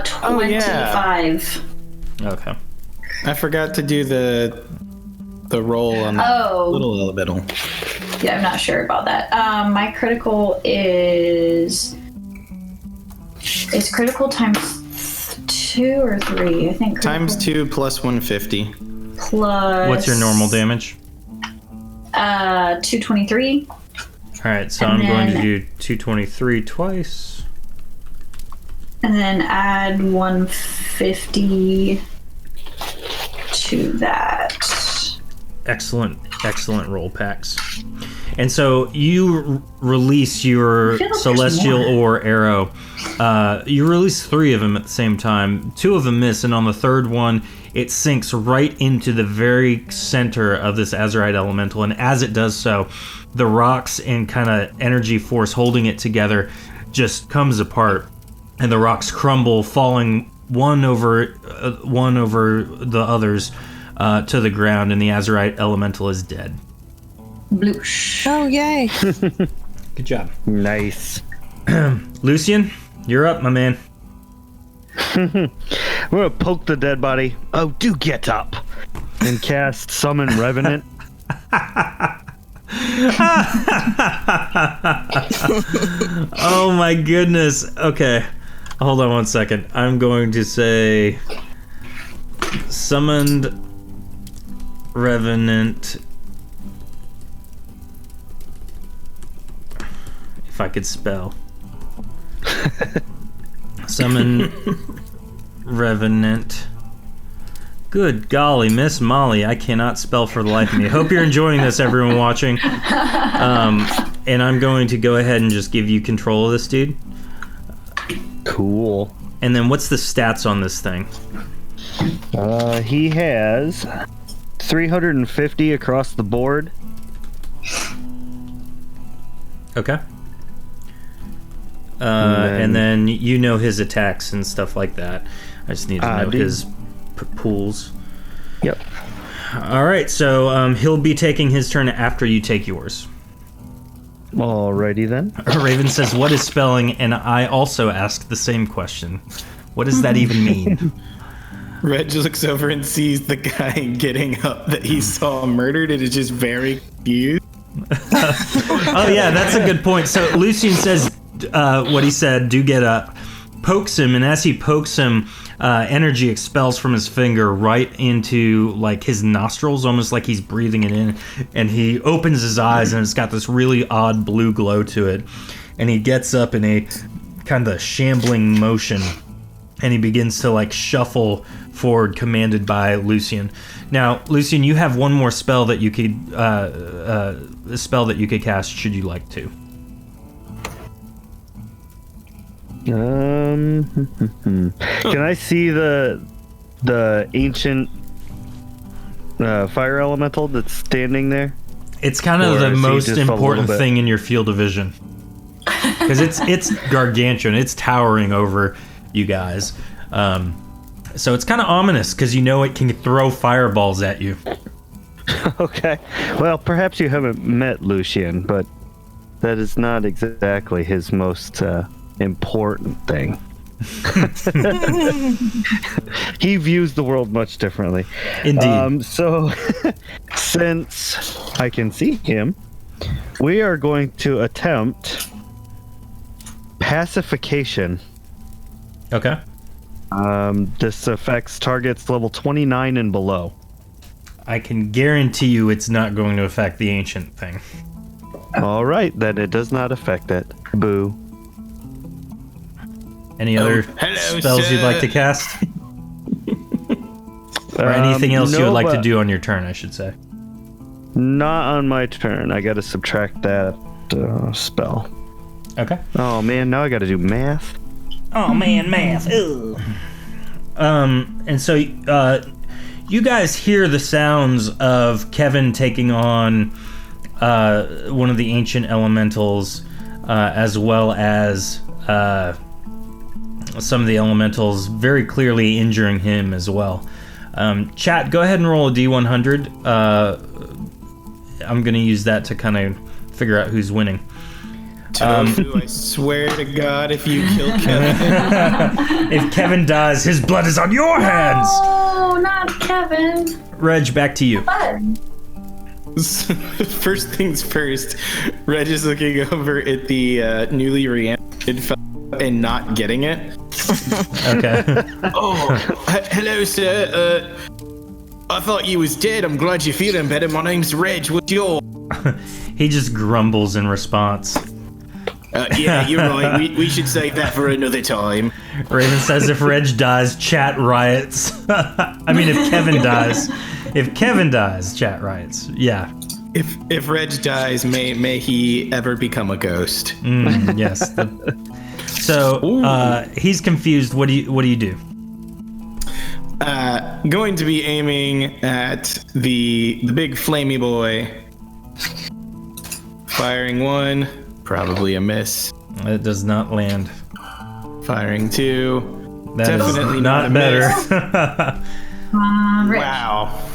25. Okay. I forgot to do the roll on the little elemental. Yeah, I'm not sure about that. My critical is critical times 2 or 3. I think Times 2 plus 150. plus. What's your normal damage? 223. All right, so And I'm going to then- do 223 twice. And then add 150 to that. Excellent roll, Pax. And so you release your I feel like there's celestial more. ore arrow. You release 3 of them at the same time. 2 of them miss, and on the third one, it sinks right into the very center of this Azurite elemental. And as it does so, the rocks and kind of energy force holding it together just comes apart, and the rocks crumble, falling one over the others to the ground, and the Azurite elemental is dead. Bloosh. Oh, yay. Good job. Nice. Lucian, you're up, my man. We're gonna poke the dead body. Oh, do get up. And cast Summon Revenant. Oh my goodness. Okay. Hold on one second. I'm going to say summoned Revenant. If I could spell. Summon Revenant. Good golly, Miss Molly, I cannot spell for the life of me. Hope you're enjoying this, everyone watching. And I'm going to go ahead and just give you control of this dude. Cool. And then what's the stats on this thing? He has 350 across the board. Okay. And then you know his attacks and stuff like that. I just need to know do. his pools. Yep. All right, so he'll be taking his turn after you take yours. Alrighty then. Raven says, "What is spelling?" And I also ask the same question. What does that even mean? Reg looks over and sees the guy getting up that he saw murdered and is just very confused. Oh yeah, that's a good point. So Lucian says what he said, do get up, pokes him, and as he pokes him, energy expels from his finger right into like his nostrils, almost like he's breathing it in, and he opens his eyes and it's got this really odd blue glow to it, and he gets up in a kind of shambling motion, and he begins to like shuffle forward, commanded by Lucian. Now, Lucian, you have one more spell that you could a spell that you could cast should you like to. Can I see the ancient fire elemental that's standing there? It's kind of Or the is he most just a important little bit- thing in your field of vision, because it's gargantuan. It's towering over you guys. So it's kind of ominous because you know it can throw fireballs at you. Okay. Well, perhaps you haven't met Lucian, but that is not exactly his most important thing. He views the world much differently. Indeed. So, since I can see him, we are going to attempt pacification. Okay. This affects targets level 29 and below. I can guarantee you it's not going to affect the ancient thing. All right, then it does not affect it. Boo. Any other hello, spells sir. you'd like to cast? Or anything else you would like to do on your turn, I should say. Not on my turn. I got to subtract that spell. Okay. Oh man, now I got to do math. Oh man, math. Ugh. And so you guys hear the sounds of Kevin taking on one of the ancient elementals, as well as some of the elementals very clearly injuring him as well. Chat, go ahead and roll a D100. I'm going to use that to kind of figure out who's winning. Tofu, I swear to God, if you kill Kevin. If Kevin dies, his blood is on your hands. Oh, not Kevin. Reg, back to you. Bud. First things first, Reg is looking over at the newly reanimated fellow and not getting it. Okay. Oh, hello, sir. I thought you was dead. I'm glad you're feeling better. My name's Reg. What's your? He just grumbles in response. Yeah, you're right. We should save that for another time. Raven says if Reg dies, chat riots. I mean, if Kevin dies. If Kevin dies, chat riots. Yeah. If Reg dies, may he ever become a ghost. Yes. So he's confused. What do you do? Going to be aiming at the big flamey boy. Firing 1, probably a miss. It does not land. Firing 2, That is definitely not a better. miss. Rich. Wow.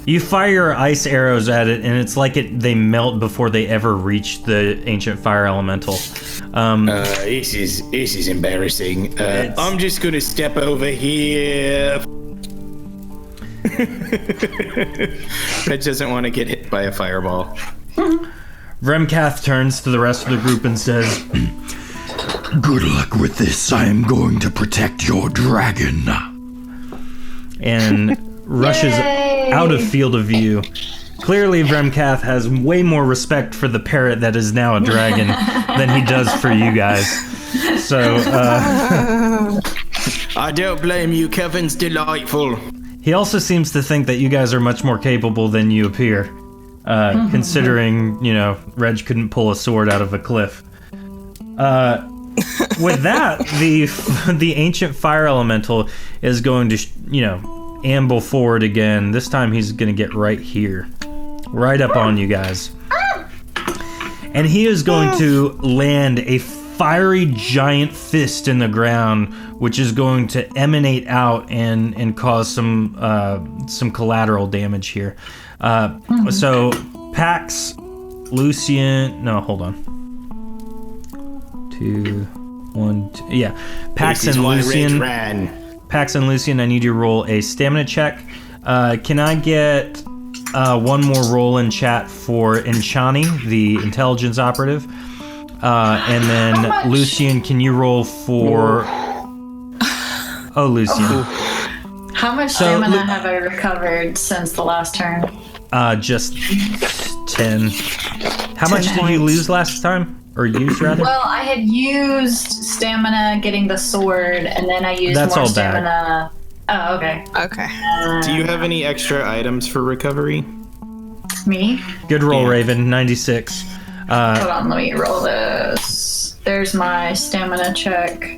You fire your ice arrows at it, and it's like they melt before they ever reach the ancient fire elemental. This is embarrassing. I'm just gonna step over here. Reg doesn't want to get hit by a fireball. Vremkath turns to the rest of the group and says, Good luck with this. I am going to protect your dragon. and rushes Yay! out of field of view. Clearly, Vremkath has way more respect for the parrot that is now a dragon than he does for you guys. So, I don't blame you. Kevin's delightful. he also seems to think that you guys are much more capable than you appear. Considering, Reg couldn't pull a sword out of a cliff. With that, the ancient fire elemental is going to, amble forward again. This time he's going to get right here. Right up on you guys. And he is going to land a fiery giant fist in the ground, which is going to emanate out and cause some collateral damage here. So Pax, Lucian, no, hold on. 2, 1, 2, yeah. Pax and Lucian. Pax and Lucian, I need you to roll a stamina check. Can I get one more roll in chat for Enchani, the intelligence operative? And then Lucian, can you roll for... Oh, Lucian. How much stamina have I recovered since the last turn? Just 10. How much did you lose last time? Or use, rather? Well, I had used stamina getting the sword, and then I used That's more all bad. stamina. Oh, okay. Okay. Do you have any extra items for recovery? Me? Good roll, Yeah. Raven. 96. Hold on, let me roll this. There's my stamina check.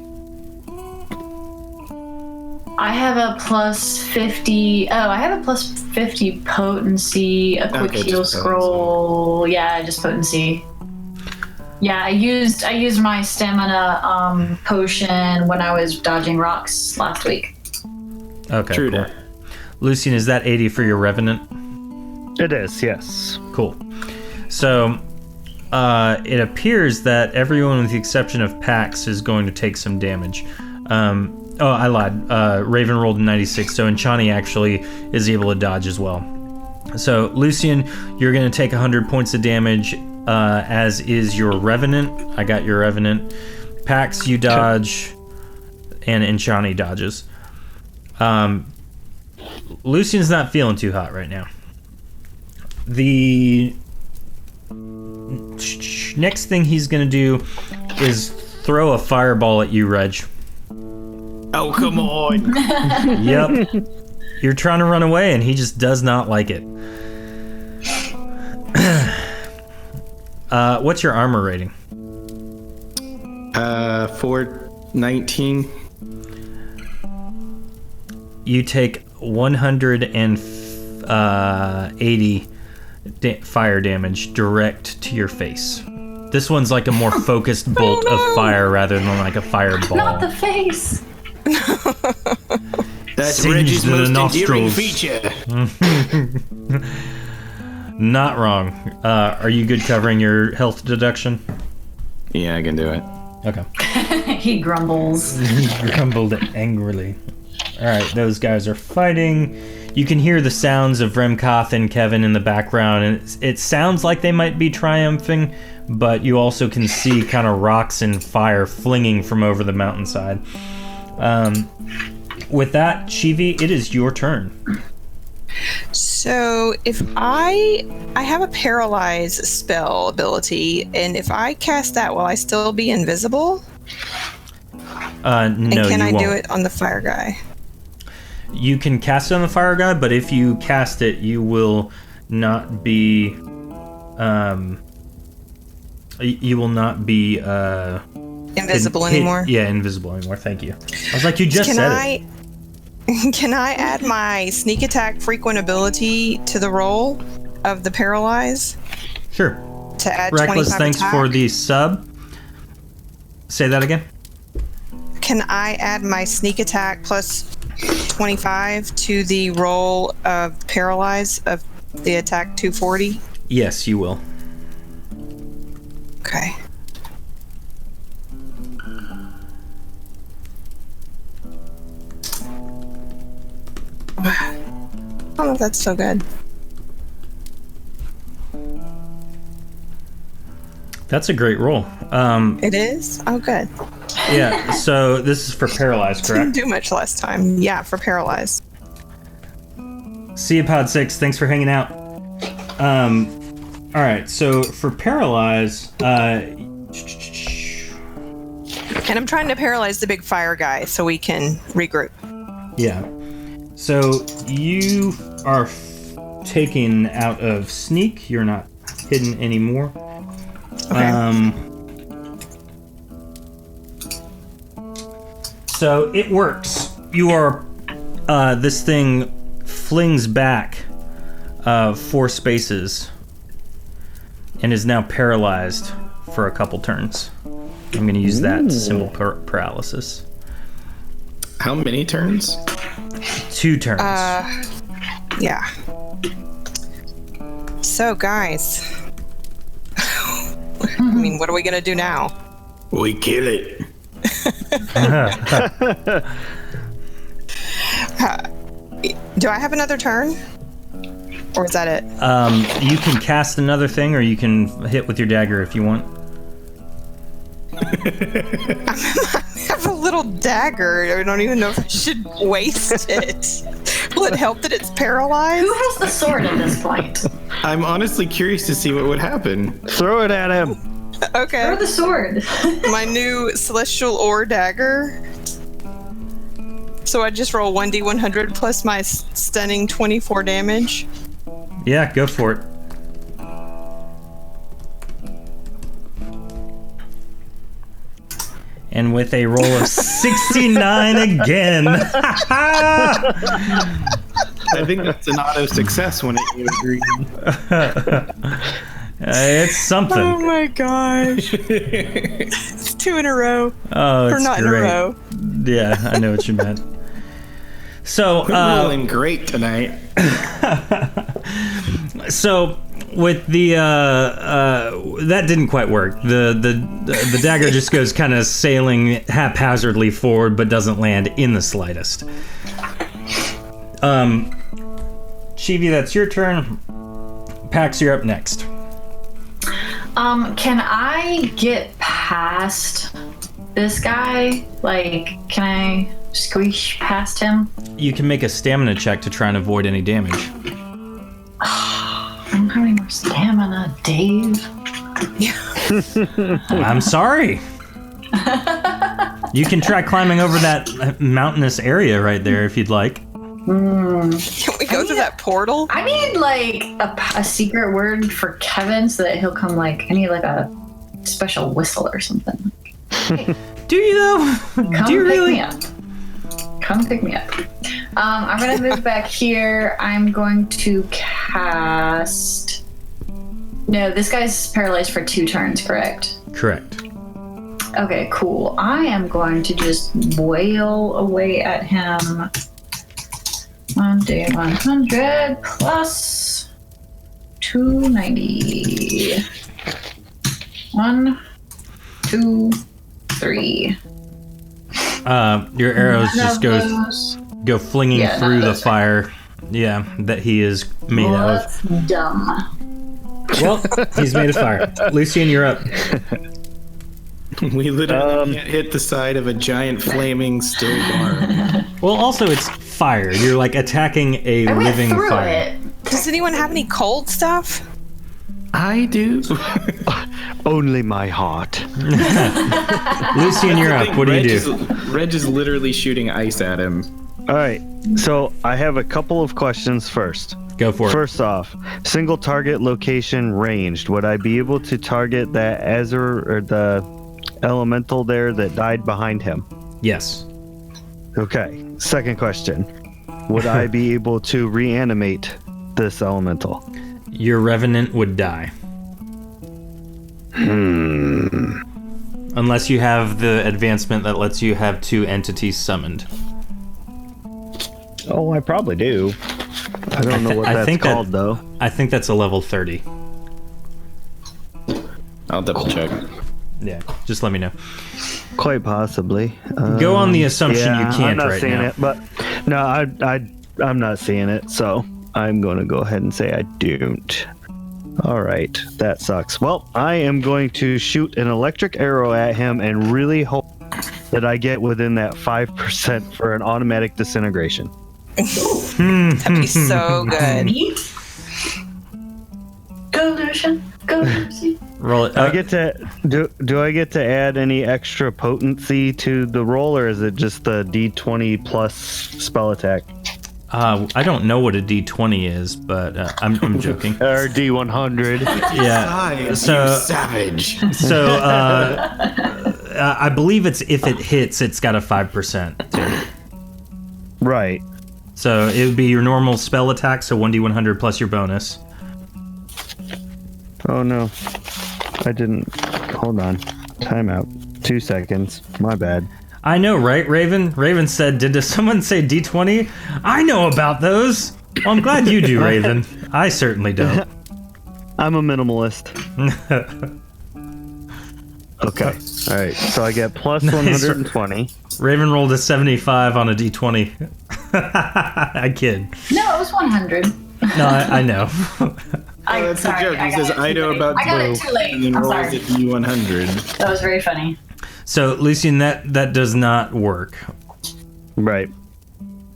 I have a plus 50. Oh, I have a plus 50 potency, a quick Okay, heal just scroll. Yeah, just potency. Yeah, I used my stamina potion when I was dodging rocks last week. Okay, True cool. that. Lucian, is that 80 for your Revenant? It is, yes. Cool. So, it appears that everyone with the exception of Pax is going to take some damage. Oh, I lied. Raven rolled a 96, so Enchani actually is able to dodge as well. So, Lucian, you're going to take 100 points of damage, as is your Revenant. I got your Revenant. Pax, you dodge, and Enchani dodges. Lucian's not feeling too hot right now. The next thing he's going to do is throw a fireball at you, Reg. Oh, come on. Yep. You're trying to run away, and he just does not like it. What's your armor rating? 419. You take 180 fire damage direct to your face. This one's like a more focused bolt of fire rather than like a fireball. Not the face. That's Singed Reg's the most endearing nostrils. feature. Not wrong. Are you good covering your health deduction? Yeah, I can do it. Okay. He grumbles. He grumbled angrily. Alright, those guys are fighting. You can hear the sounds of Vremkath and Kevin in the background, and it sounds like they might be triumphing, but you also can see kind of rocks and fire flinging from over the mountainside. With that, Shivi, it is your turn. So if I have a paralyze spell ability, and if I cast that, will I still be invisible? No, And can I you do won't. it on the fire guy? You can cast it on the fire guy, but if you cast it, you will not be. You will not be Invisible anymore? Yeah, invisible anymore. Thank you. I was like, you just said it. Can I add my sneak attack frequent ability to the roll of the paralyze Sure. to add Reckless, 25 thanks attack? for the sub. Say that again. Can I add my sneak attack plus 25 to the roll of paralyze of the attack 240? Yes, you will. Okay. I don't know if that's so good. That's a great roll. It is? Oh, good. Yeah, so this is for paralyzed, Didn't correct? do much last time. Yeah, for paralyze. See you, Pod 6. Thanks for hanging out. All right, so for paralyze, And I'm trying to paralyze the big fire guy so we can regroup. yeah. So you are taken out of sneak. You're not hidden anymore. Okay. So it works. You are. This thing flings back 4 spaces and is now paralyzed for a couple turns. I'm going to use that symbol paralysis. How many turns? 2 turns. Yeah. So, guys. I mean, what are we going to do now? We kill it. Do I have another turn? Or is that it? You can cast another thing, or you can hit with your dagger if you want. I have a little dagger. I don't even know if I should waste it. Will it help that it's paralyzed? Who has the sword at this point? I'm honestly curious to see what would happen. Throw it at him. Okay. Throw the sword. My new celestial ore dagger. So I just roll 1d100 plus my stunning 24 damage. Yeah, go for it. And with a roll of 69 again. I think that's an auto success when you agree. It's something. Oh my gosh. It's 2 in a row. Oh, it's Or not great. in a row. Yeah, I know what you meant. So, We're rolling great tonight. so with the that didn't quite work. The dagger just goes kind of sailing haphazardly forward, but doesn't land in the slightest. Chibi, that's your turn. Pax, you're up next. Can I get past this guy? Like, can I squeeze past him? You can make a stamina check to try and avoid any damage. I don't have any more stamina, Dave. I'm sorry. You can try climbing over that mountainous area right there if you'd like. Can we go through that portal? I need like a secret word for Kevin so that he'll come. Like, I need like a special whistle or something. Do you though? Come Do you pick really? me up. Come pick me up. I'm gonna move back here. I'm going to cast. No, this guy's paralyzed for 2 turns, correct? Correct. Okay, cool. I am going to just wail away at him. 1d100 plus 290. 1, 2, 3. Your arrows just go flinging Yeah, through the that's right. fire. Yeah, that he is made out of. That's dumb. Well, he's made of fire. Lucian, you're up. We literally can't hit the side of a giant flaming still bar. Well, also it's fire. You're like attacking a I went living through fire. it, Does anyone have any cold stuff? I do. Only my heart. Lucian, you're up. What do you do? Reg is literally shooting ice at him. All right. So I have a couple of questions first. Go for it. First off, single target location ranged. Would I be able to target that Azure or the elemental there that died behind him? Yes. Okay. Second question. Would I be able to reanimate this elemental? Your revenant would die. Unless you have the advancement that lets you have 2 entities summoned. Oh, I probably do. I don't know what that's called, though. I think that's a level 30. I'll double check. Yeah, just let me know. Quite possibly. Go on the assumption you I'm can't not right seeing now. it, but no, I'm not seeing it, so I'm going to go ahead and say I don't. All right, that sucks. Well, I am going to shoot an electric arrow at him and really hope that I get within that 5% for an automatic disintegration. That'd be so good. Neat. Go, Lucian. Go, Lucian. Roll it. I get to do I get to add any extra potency to the roll, or is it just the D20 plus spell attack? I don't know what a D20 is, but I'm joking. Or D100. Yeah. You savage. So I believe it's if it hits, it's got a 5% too. Right. So it would be your normal spell attack, so 1d100 plus your bonus. Oh no. I didn't. Hold on. Timeout. 2 seconds. My bad. I know, right, Raven? Raven said, did someone say D20? I know about those. Well, I'm glad you do, Raven. I certainly don't. I'm a minimalist. Okay. All right. So I get plus 120. Raven rolled a 75 on a D20. I kid. No, it was 100. No, I know. That's the joke. He says, I know about I got it too late. and then I'm rolls sorry. it D100. That was very funny. So, Lucian, that does not work. Right.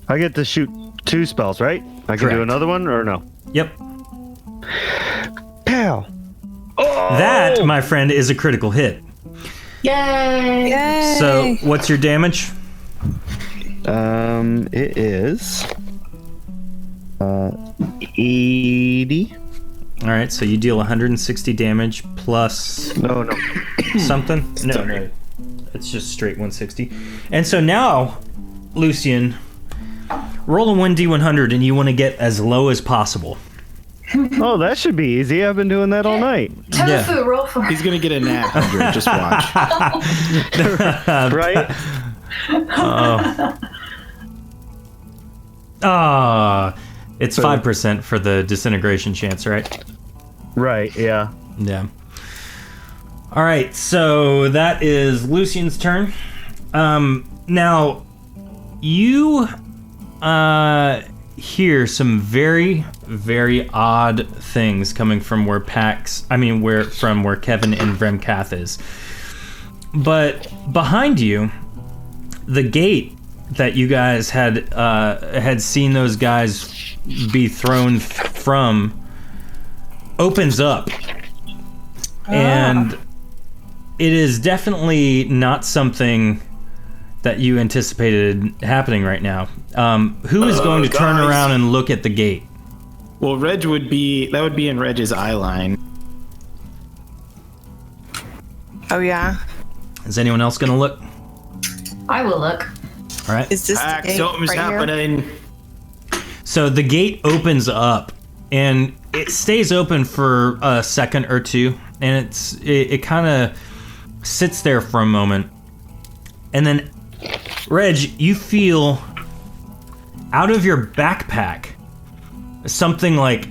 I get to shoot 2 spells, right? I can Correct. do another one or no? Yep. Pow. That, my friend, is a critical hit. Yay! Yay! So, what's your damage? It is 80. All right, so you deal 160 damage plus No. something. No, it's just straight 160. And so now, Lucian, roll a 1d100, and you want to get as low as possible. Oh, that should be easy. I've been doing that all night. Tofu, roll for He's going to get a nat 100. Just watch. Right? It's 5% for the disintegration chance, right? Right, yeah. Yeah. All right, so that is Lucian's turn. Now, you hear some very, very odd things coming from where where Kevin and Vremkath is. But behind you, the gate that you guys had seen those guys be thrown from opens up. And it is definitely not something that you anticipated happening right now. Who is going to turn guys. around and look at the gate? Well, Reg would be in Reg's eye line. Oh yeah. Is anyone else going to look? I will look. All right. Is this the gate Something's right here? happening. So the gate opens up, and it stays open for a second or two, and it kind of sits there for a moment, and then, Reg, you feel out of your backpack something like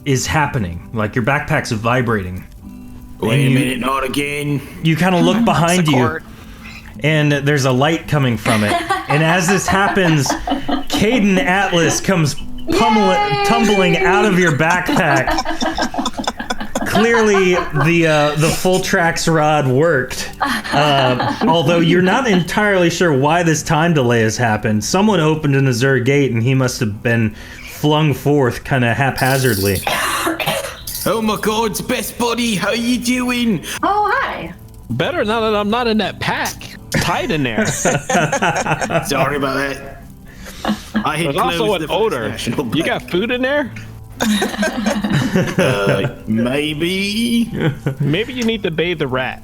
is happening, like your backpack's vibrating. Wait a minute, not again. You kind of look behind It's a you, cord. and there's a light coming from it. And as this happens, Caden Atlas comes tumbling out of your backpack. Clearly, the full tracks rod worked. Although you're not entirely sure why this time delay has happened. Someone opened an Azure gate, and he must have been flung forth kind of haphazardly. Oh my God, best buddy, how you doing? Oh, hi. Better now that I'm not in that pack. Tight in there. Sorry about that. I had There's also closed an the odor. national You pack. got food in there? Maybe. Maybe you need to bathe the rat.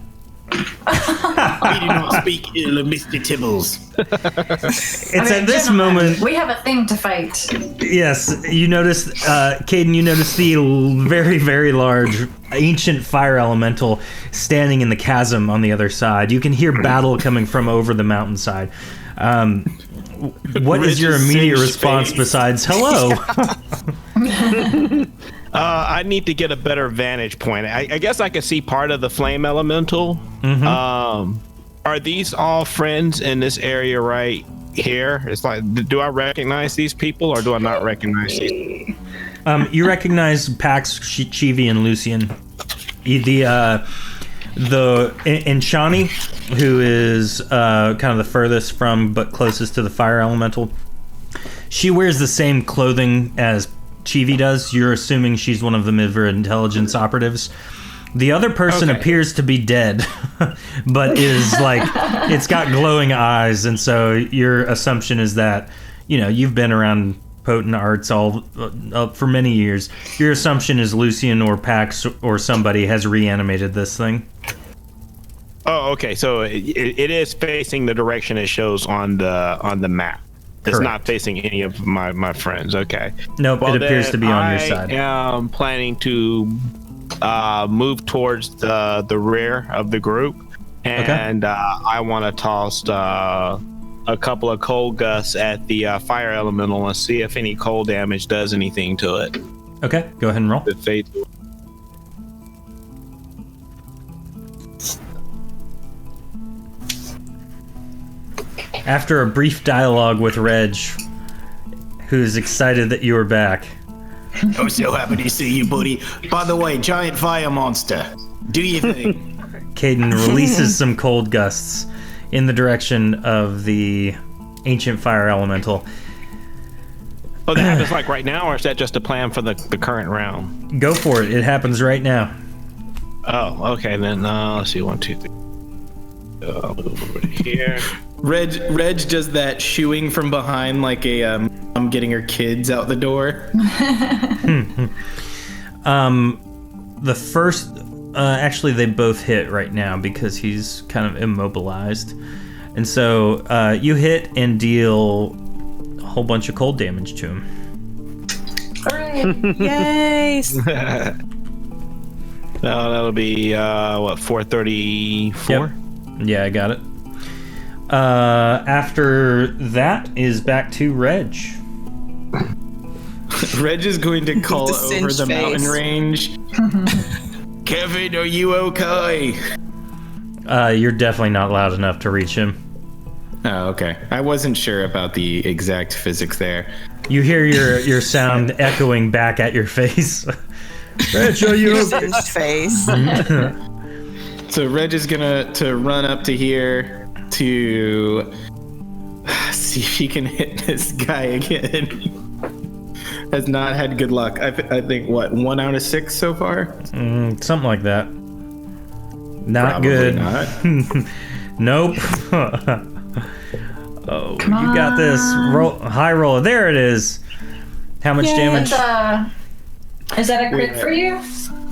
We do not speak ill of Mr. Tibbles. It's at this moment. We have a thing to fight. Yes, you notice, Caden, you notice the very, very large ancient fire elemental standing in the chasm on the other side. You can hear battle coming from over the mountainside. What is your Rich's immediate singed response face. besides hello? I need to get a better vantage point. I guess I could see part of the flame elemental. Are these all friends in this area right here? It's like, do I recognize these people or do I not recognize these? You recognize Pax, Chivi, and Lucian. The Enchani, who is kind of the furthest from but closest to the fire elemental, she wears the same clothing as Chivi does. You're assuming she's one of the Midver intelligence operatives. The other person appears to be dead, but is like, it's got glowing eyes, and so your assumption is that, you've been around potent arts all for many years. Your assumption is Lucian or Pax or somebody has reanimated this thing. Oh, okay. So it is facing the direction it shows on the map. It's Correct. not facing any of my friends. Okay. Nope, Well, it appears then to be on your side. I am planning to move towards the rear of the group, and I want to toss a couple of cold gusts at the fire elemental and see if any cold damage does anything to it. Okay, go ahead and roll. If they do. After a brief dialogue with Reg, who's excited that you are back. I'm so happy to see you, buddy. By the way, giant fire monster. Do you think? Caden releases some cold gusts in the direction of the ancient fire elemental. Oh, that happens like right now, or is that just a plan for the current round? Go for it. It happens right now. Oh, okay. Then let's see. 1, 2, 3. I'll move over here. Reg does that shooing from behind like a I'm getting her kids out the door. The first, actually, they both hit right now because he's kind of immobilized, and so you hit and deal a whole bunch of cold damage to him. Hooray. Yay! That'll be 434. Yep. Yeah, I got it. After that is back to Reg. Reg is going to call The over singed the face. mountain range. Kevin, are you okay? You're definitely not loud enough to reach him. Oh, okay. I wasn't sure about the exact physics there. You hear your sound echoing back at your face. Reg, are you okay? Singed face. So Reg is gonna run up to here to see if he can hit this guy again. Has not had good luck. I think, what, 1 out of 6 so far? Something like that. Not Probably good. not. Nope. Oh, you got this. Roll, high roll. There it is. How much damage? Is that a crit for you?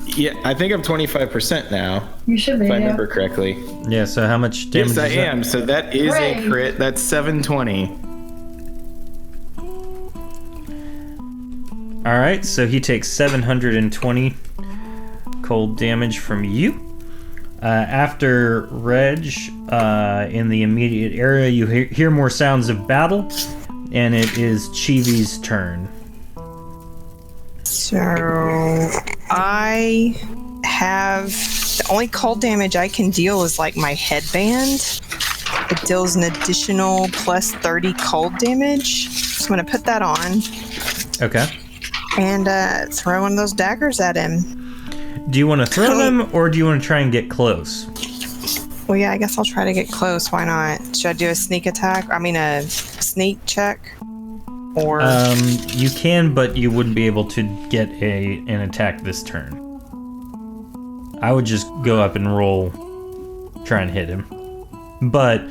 Yeah, I think I'm 25% now, You should be. if I Yeah. remember correctly. Yeah, so how much damage Yes, I is that? am. So that is Hooray. a crit. That's 720. All right, so he takes 720 cold damage from you. After Reg, in the immediate area, you hear more sounds of battle, and it is Chivi's turn. So I have the only cold damage I can deal is like my headband. It deals an additional plus 30 cold damage. So I'm gonna put that on Okay. and throw one of those daggers at him. Do you want to throw them, or do you want to try and get close? Well, yeah, I guess I'll try to get close. Why not? Should I do a sneak attack? I mean, a sneak check? Or You can, but you wouldn't be able to get an attack this turn. I would just go up and roll, try and hit him. But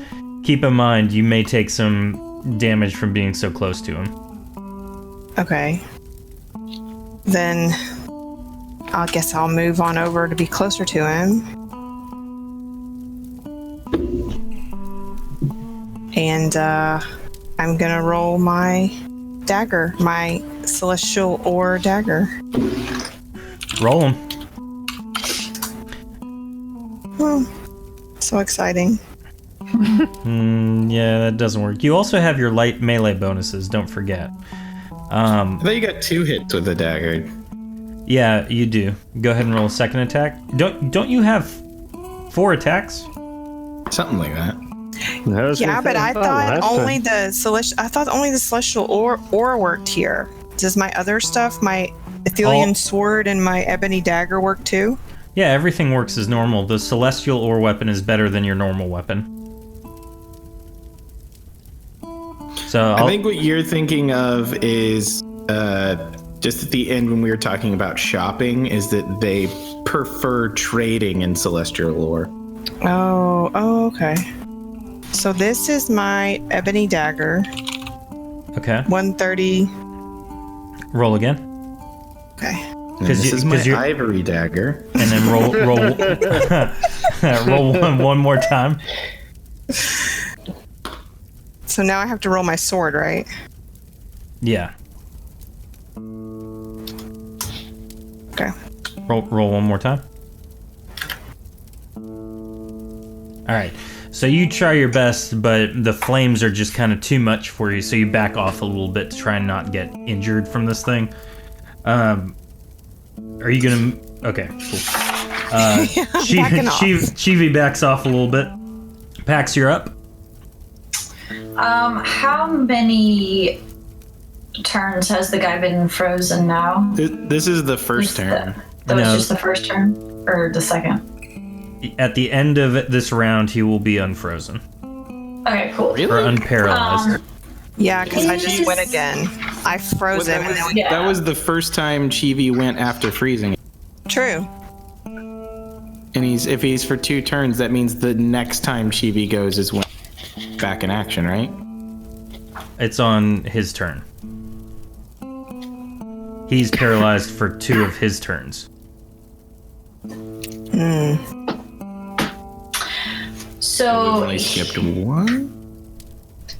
keep in mind, you may take some damage from being so close to him. okay. Then I guess I'll move on over to be closer to him. And I'm gonna roll my dagger, my celestial ore dagger. Roll him. Oh, so exciting. Yeah, that doesn't work. You also have your light melee bonuses, don't forget. I thought you got 2 hits with the dagger. Yeah, you do. Go ahead and roll a second attack. Don't you have 4 attacks? Something like that. Yeah, but I thought only the celestial ore worked here. Does my other stuff, my Athelian sword and my ebony dagger, work too? Yeah, everything works as normal. The celestial ore weapon is better than your normal weapon. So I think what you're thinking of is just at the end when we were talking about shopping, is that they prefer trading in celestial ore. Oh, okay. So this is my ebony dagger. Okay. 130. Roll again. Okay. And this is my ivory dagger. And then roll roll one more time. So now I have to roll my sword, right? Yeah. Okay. Roll one more time. All right. So you try your best, but the flames are just kind of too much for you, so you back off a little bit to try and not get injured from this thing. Are you gonna? Okay, cool. Chivi backs off a little bit. Pax, you're up. How many turns has the guy been frozen now? This is the first turn. That was just the first turn? Or the second? At the end of this round, he will be unfrozen. Okay, cool. Or unparalyzed. Yeah, because I just went again. I froze him. That was the first time Chivi went after freezing. True. And if he's for 2 turns, that means the next time Chivi goes is when back in action, right? It's on his turn. He's paralyzed for 2 of his turns. So I skipped 1.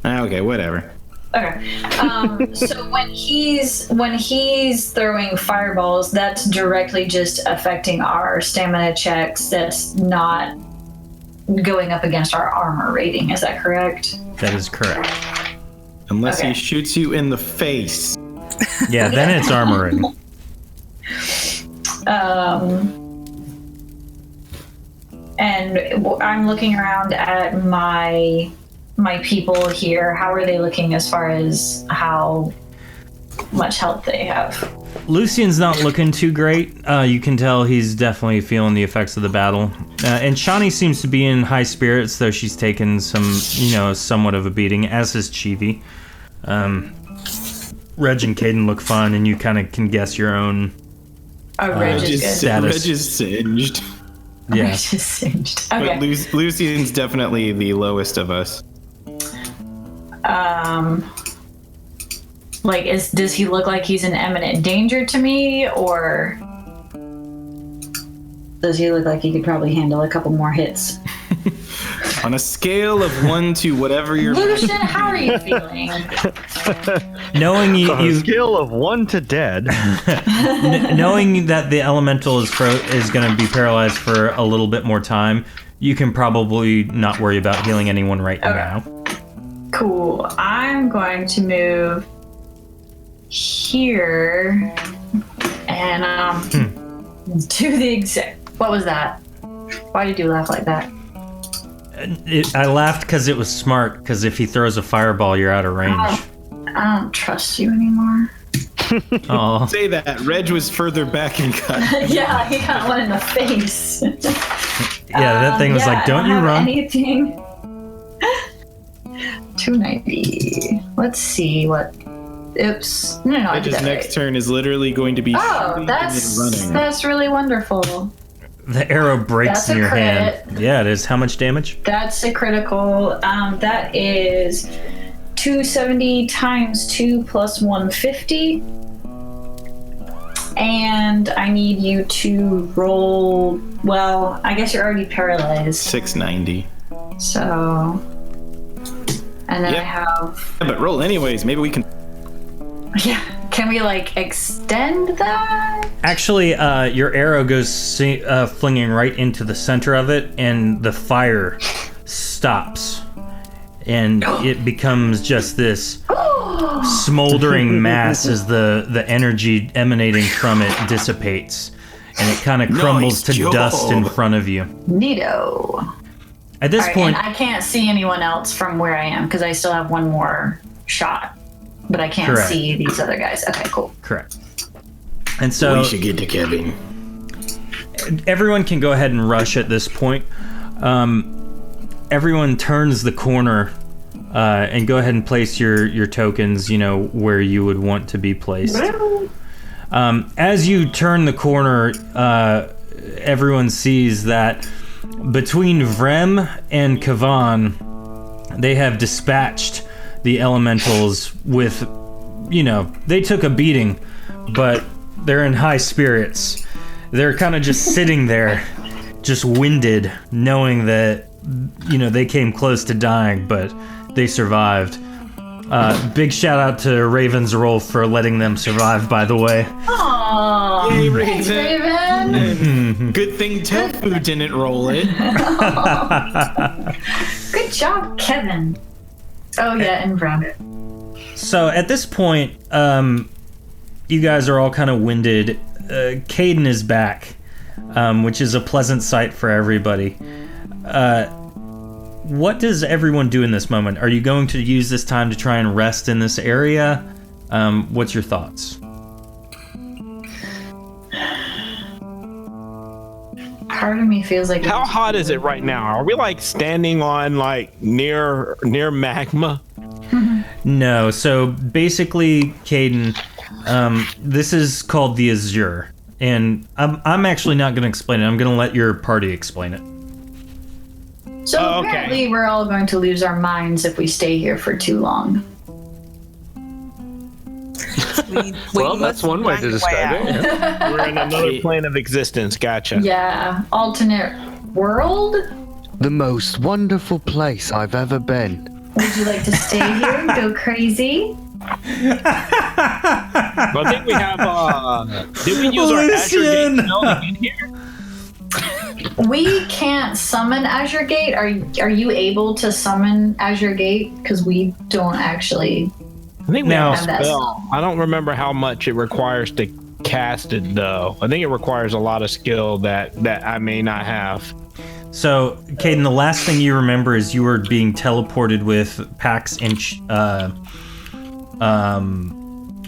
Okay, whatever. Okay. So when he's throwing fireballs, that's directly just affecting our stamina checks. That's not going up against our armor rating. Is that correct? That is correct. Unless he shoots you in the face. Yeah, then it's armor rating. And I'm looking around at my people here. How are they looking as far as how much health they have? Lucian's not looking too great. You can tell he's definitely feeling the effects of the battle. And Shani seems to be in high spirits, though she's taken some, somewhat of a beating, as is Chivi. Reg and Caden look fine, and you kind of can guess your own Reg is good. status. Reg is singed. Yeah. Reg is singed. Okay. But Lucian's definitely the lowest of us. Does he look like he's in imminent danger to me, or does he look like he could probably handle a couple more hits? On a scale of 1 to whatever you're... Lucian, how are you feeling? Knowing On a scale of 1 to dead. knowing that the elemental is going to be paralyzed for a little bit more time, you can probably not worry about healing anyone right now. Cool. I'm going to move here and do the exact. What was that? Why did you laugh like that? I laughed because it was smart, because if he throws a fireball, you're out of range. I don't trust you anymore. Oh. Say that. Reg was further back and cut. Yeah, he got one in the face. Yeah, that thing was like, don't you run. Anything. 290. Let's see what Oops. No, I did His that next right. turn is literally going to be Oh, shooting and then running. that's really wonderful. The arrow breaks That's in a your hand. crit. Yeah, it is. How much damage? That's a critical. That is 270 times 2 plus 150. And I need you to roll. Well, I guess you're already paralyzed. 690. So. And then Yep. I have. Yeah, but roll anyways. Maybe we can. Yeah. Can we, like, extend that? Actually, your arrow goes flinging right into the center of it, and the fire stops. And it becomes just this smoldering mass as the energy emanating from it dissipates. And it kind of crumbles to job. dust in front of you. Neato. At this All right, point, and I can't see anyone else from where I am because I still have one more shot, but I can't Correct. see these other guys. Okay, cool. correct. And so get to Kevin. everyone can go ahead and rush at this point. Everyone turns the corner and go ahead and place your tokens, where you would want to be placed. As you turn the corner, everyone sees that between Vrem and Kavan, they have dispatched the elementals with, they took a beating, but they're in high spirits. They're kind of just sitting there, just winded, knowing that, they came close to dying, but they survived. Big shout out to Raven's Roll for letting them survive, by the way. Aww. Yay, Thanks, Raven. Raven. Good thing Tofu didn't roll it. Good job, Kevin. Oh, yeah, and Brown. So at this point, you guys are all kind of winded. Caden is back, which is a pleasant sight for everybody. What does everyone do in this moment? Are you going to use this time to try and rest in this area? What's your thoughts? Part of me feels like How hot is it right now? Are we like standing on like near magma? No. So basically, Caden, this is called the Azure, and I'm actually not going to explain it. I'm going to let your party explain it. So Oh, okay. apparently we're all going to lose our minds if we stay here for too long. Well, that's one way to describe it. Yeah. We're in another plane of existence. Gotcha. Yeah, alternate world? The most wonderful place I've ever been. Would you like to stay here and go crazy? But I think we have. Did we use our Azure Gate spell to get here? We can't summon Azure Gate. Are you able to summon Azure Gate? Because we don't actually. I think we Now- have a spell. I don't remember how much it requires to cast it, though. I think it requires a lot of skill that I may not have. So, Caden, the last thing you remember is you were being teleported with Pax and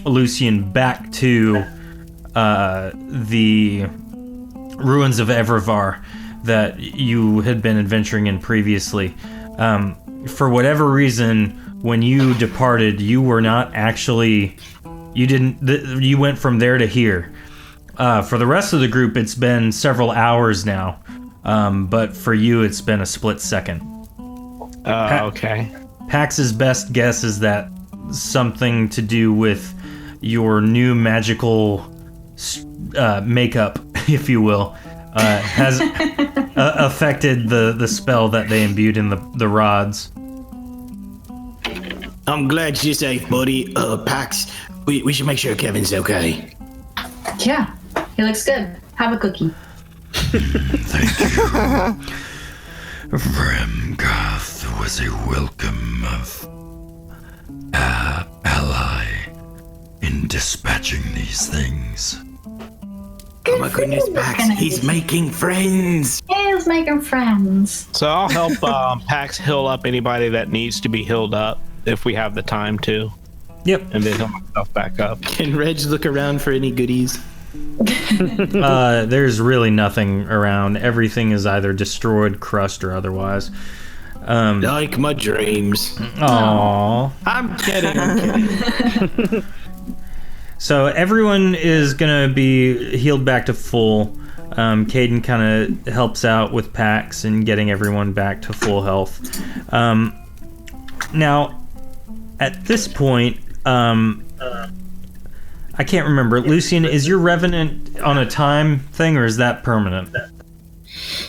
Lucian back to the ruins of Evervar that you had been adventuring in previously. For whatever reason, when you departed, you were not actually. You went from there to here. For the rest of the group, it's been several hours now. But for you, it's been a split second. Okay. Pax's best guess is that something to do with your new magical makeup, if you will, has affected the spell that they imbued in the rods. I'm glad you're safe, buddy. Pax, we should make sure Kevin's okay. Yeah, he looks good. Have a cookie. Thank you. Vremgarth was a welcome ally in dispatching these things. Oh my goodness, Pax, he's making friends. He is making friends. So I'll help Pax heal up anybody that needs to be healed up if we have the time to. Yep. And then heal myself back up. Can Reg look around for any goodies? There's really nothing around. Everything is either destroyed, crushed, or otherwise. Like my dreams. Aww. I'm kidding. So everyone is gonna be healed back to full. Caden kind of helps out with packs and getting everyone back to full health. Now, at this point, I can't remember. Lucian, is your Revenant on a time thing, or is that permanent?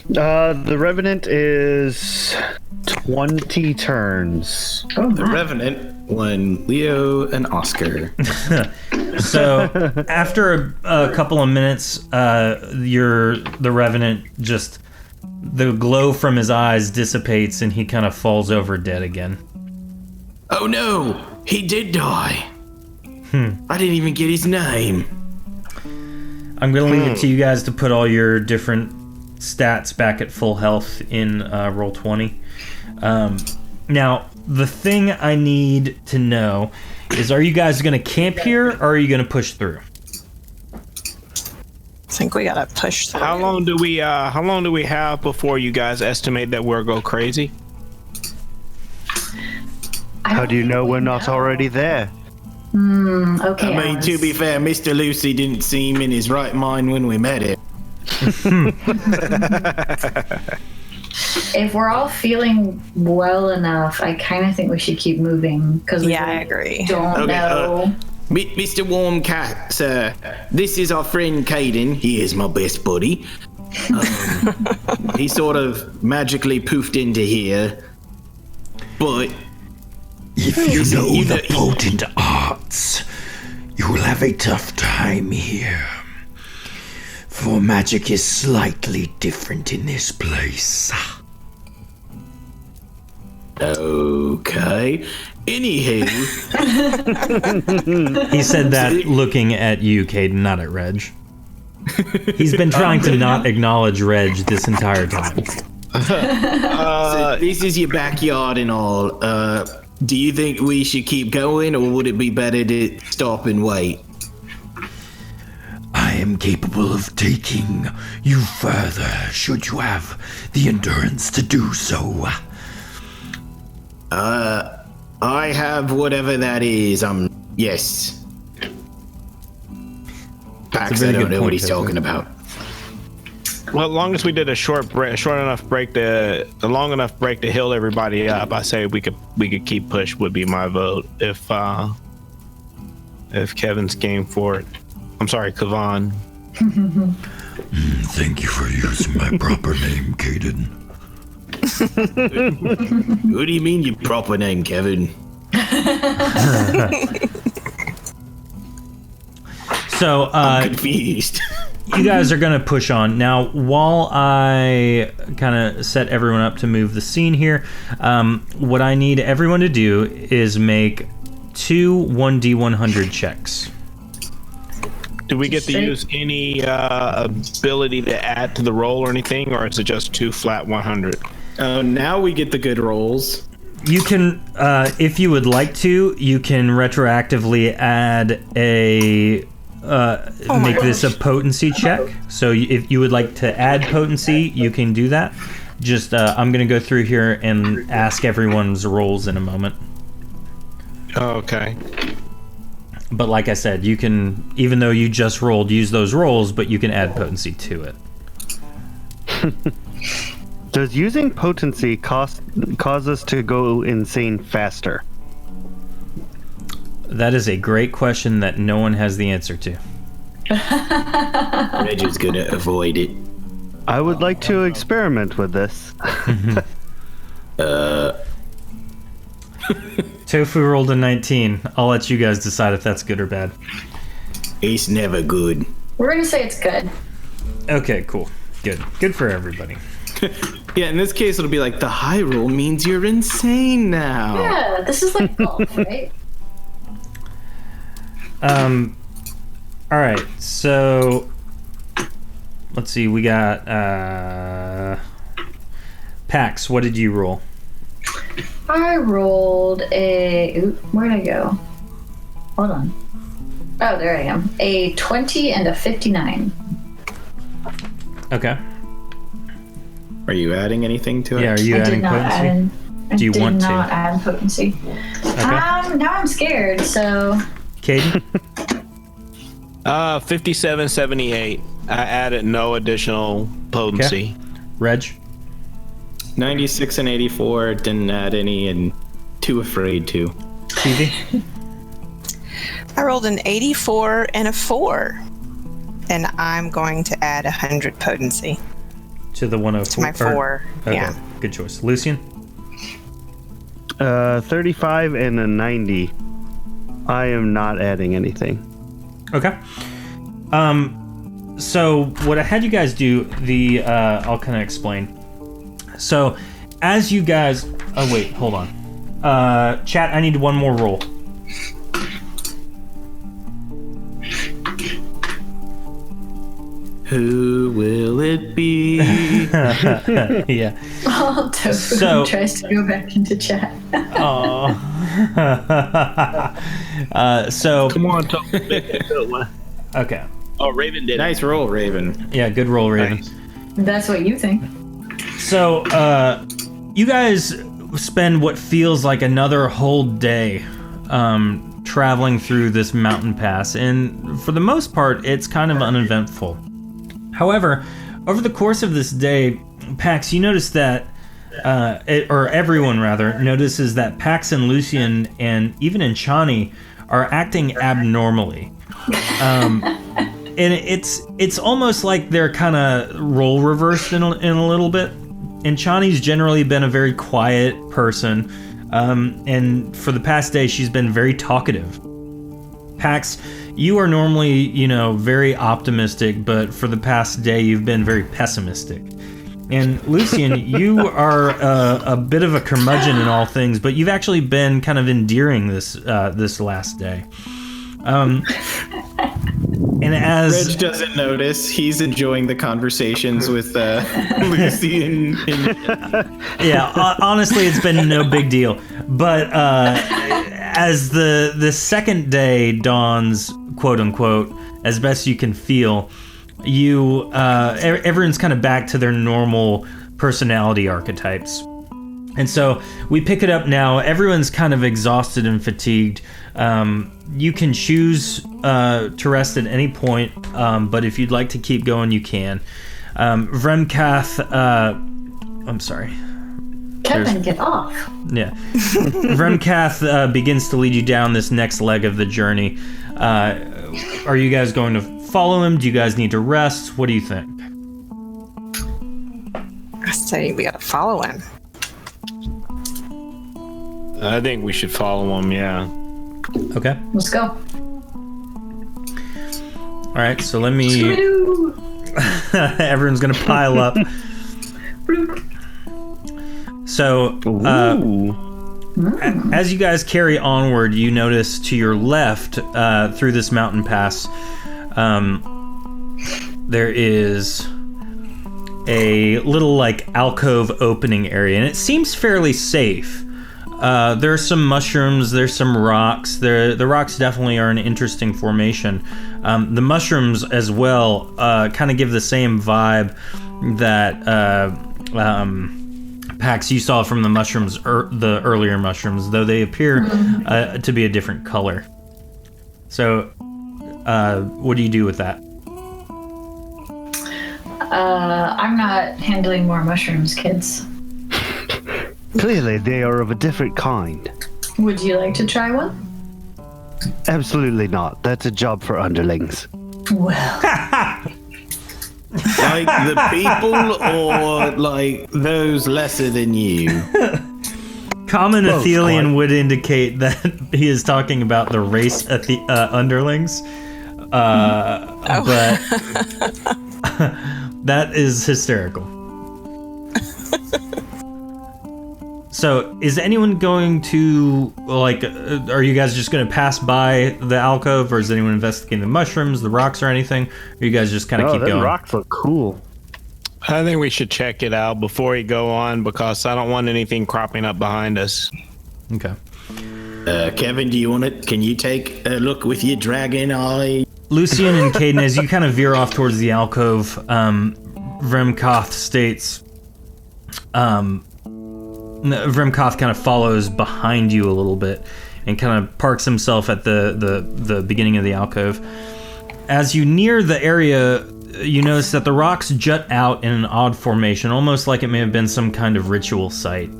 The Revenant is 20 turns. Oh, The my. Revenant won Leo and Oscar. So after a couple of minutes, the Revenant just, the glow from his eyes dissipates and he kind of falls over dead again. Oh no, he did die. I didn't even get his name. I'm gonna leave it to you guys to put all your different stats back at full health in Roll20. Now, the thing I need to know is, are you guys gonna camp here or are you gonna push through? I think we gotta push through. How long do we have before you guys estimate that we'll go crazy? How do you know we're not already there? Okay. I mean, to be fair, Mr. Lucy didn't seem in his right mind when we met him. If we're all feeling well enough, I kind of think we should keep moving because we I agree. don't know. Mr. Warm Cat, sir, this is our friend Caden. He is my best buddy. He sort of magically poofed into here, but If you know the potent arts, you will have a tough time here. For magic is slightly different in this place. okay. Anywho, He said that looking at you, Caden, not at Reg. He's been trying to not acknowledge Reg this entire time. so this is your backyard and all. Do you think we should keep going, or would it be better to stop and wait? I am capable of taking you further should you have the endurance to do so. I have whatever that is. Yes. Pax, I don't know what he's talking about. Well, as long as we did a long enough break to heal everybody up, I say we could keep push would be my vote if Kevin's game for it. I'm sorry, Kavan. Thank you for using my proper name, Caden. What do you mean your proper name, Kevin? So, I'm confused. you guys are going to push on. Now, while I kind of set everyone up to move the scene here, what I need everyone to do is make 2 1d100 checks. Do we get to use any ability to add to the roll or anything, or is it just 2 flat 100? Now we get the good rolls. You can, if you would like to, you can retroactively add a make this a potency check. So if you would like to add potency, you can do that. Just I'm going to go through here and ask everyone's rolls in a moment. Okay. But like I said, you can, even though you just rolled, use those rolls, but you can add potency to it. Does using potency cause us to go insane faster? That is a great question that no one has the answer to. Reggie's gonna avoid it. I would like to experiment with this. Tofu rolled a 19. I'll let you guys decide if that's good or bad. It's never good. We're gonna say it's good. Okay, cool. Good. Good for everybody. Yeah, in this case, it'll be like the high roll means you're insane now. Yeah, this is like golf, right? All right, so let's see. We got Pax. What did you roll? I rolled a. Where'd I go? Hold on. Oh, there I am. A 20 and a 59. Okay. Are you adding anything to it? Yeah, are you I adding did not potency? add in. Do you want to? Did not add potency. Okay. Now I'm scared. So. Caden? 5778. I added no additional potency. Okay. Reg? 96 and 84, didn't add any, and too afraid to. Stevie? I rolled an 84 and a 4. And I'm going to add 100 potency. To the 104? To my 4, Okay, yeah. good choice. Lucian? 35 and a 90. I am not adding anything. Okay. So what I had you guys do, I'll kind of explain. So as you guys, oh wait, hold on. Chat, I need one more roll. Who will it be? Yeah. Oh, Tofu So- tries to go back into chat. Oh. So Come on, talk. okay. Oh, Raven did it. Nice roll, Raven. Yeah, good roll, Raven. That's what you think. So, you guys spend what feels like another whole day traveling through this mountain pass, and for the most part, it's kind of uneventful. However, over the course of this day, Pax, you notice that, or everyone rather, notices that Pax and Lucian and even Enchani are acting abnormally. And it's almost like they're kind of role reversed in a little bit. And Chani's generally been a very quiet person, and for the past day she's been very talkative. Pax, you are normally, very optimistic, but for the past day you've been very pessimistic. And Lucian, you are a bit of a curmudgeon in all things, but you've actually been kind of endearing this last day. And as Reg doesn't notice, he's enjoying the conversations with Lucy and yeah, honestly, it's been no big deal. But as the second day dawns, quote unquote, as best you can feel, everyone's kind of back to their normal personality archetypes. And so we pick it up now. Everyone's kind of exhausted and fatigued. You can choose to rest at any point, but if you'd like to keep going, you can. Vremkath, I'm sorry. Kevin, get off. Yeah. Vremkath begins to lead you down this next leg of the journey. Are you guys going to follow him? Do you guys need to rest? What do you think? I say we gotta follow him. I think we should follow him, yeah. Okay. Let's go. All right, so let me... Scooby-Doo. Everyone's going to pile up. So, as you guys carry onward, you notice to your left, through this mountain pass, there is a little, alcove opening area, and it seems fairly safe. There's some mushrooms, there's some rocks. The rocks definitely are an interesting formation. The mushrooms as well kind of give the same vibe that Pax, you saw from the mushrooms, the earlier mushrooms, though they appear to be a different color. So, what do you do with that? I'm not handling more mushrooms, kids. Clearly, they are of a different kind. Would you like to try one? Absolutely not. That's a job for underlings. Well, like the people or like those lesser than you. Common Both, Athelian quite. would indicate that he is talking about the race underlings. But that is hysterical. So, is anyone going to, are you guys just going to pass by the alcove, or is anyone investigating the mushrooms, the rocks, or anything? Or you guys just kind of keep those going? rocks look cool. I think we should check it out before we go on, because I don't want anything cropping up behind us. Okay. Kevin, do you want it? Can you take a look with your dragon eye? Lucian and Caden, as you kind of veer off towards the alcove, Vremkath states, Vremkath kind of follows behind you a little bit and kind of parks himself at the beginning of the alcove. as you near the area, you notice that the rocks jut out in an odd formation, almost like it may have been some kind of ritual site.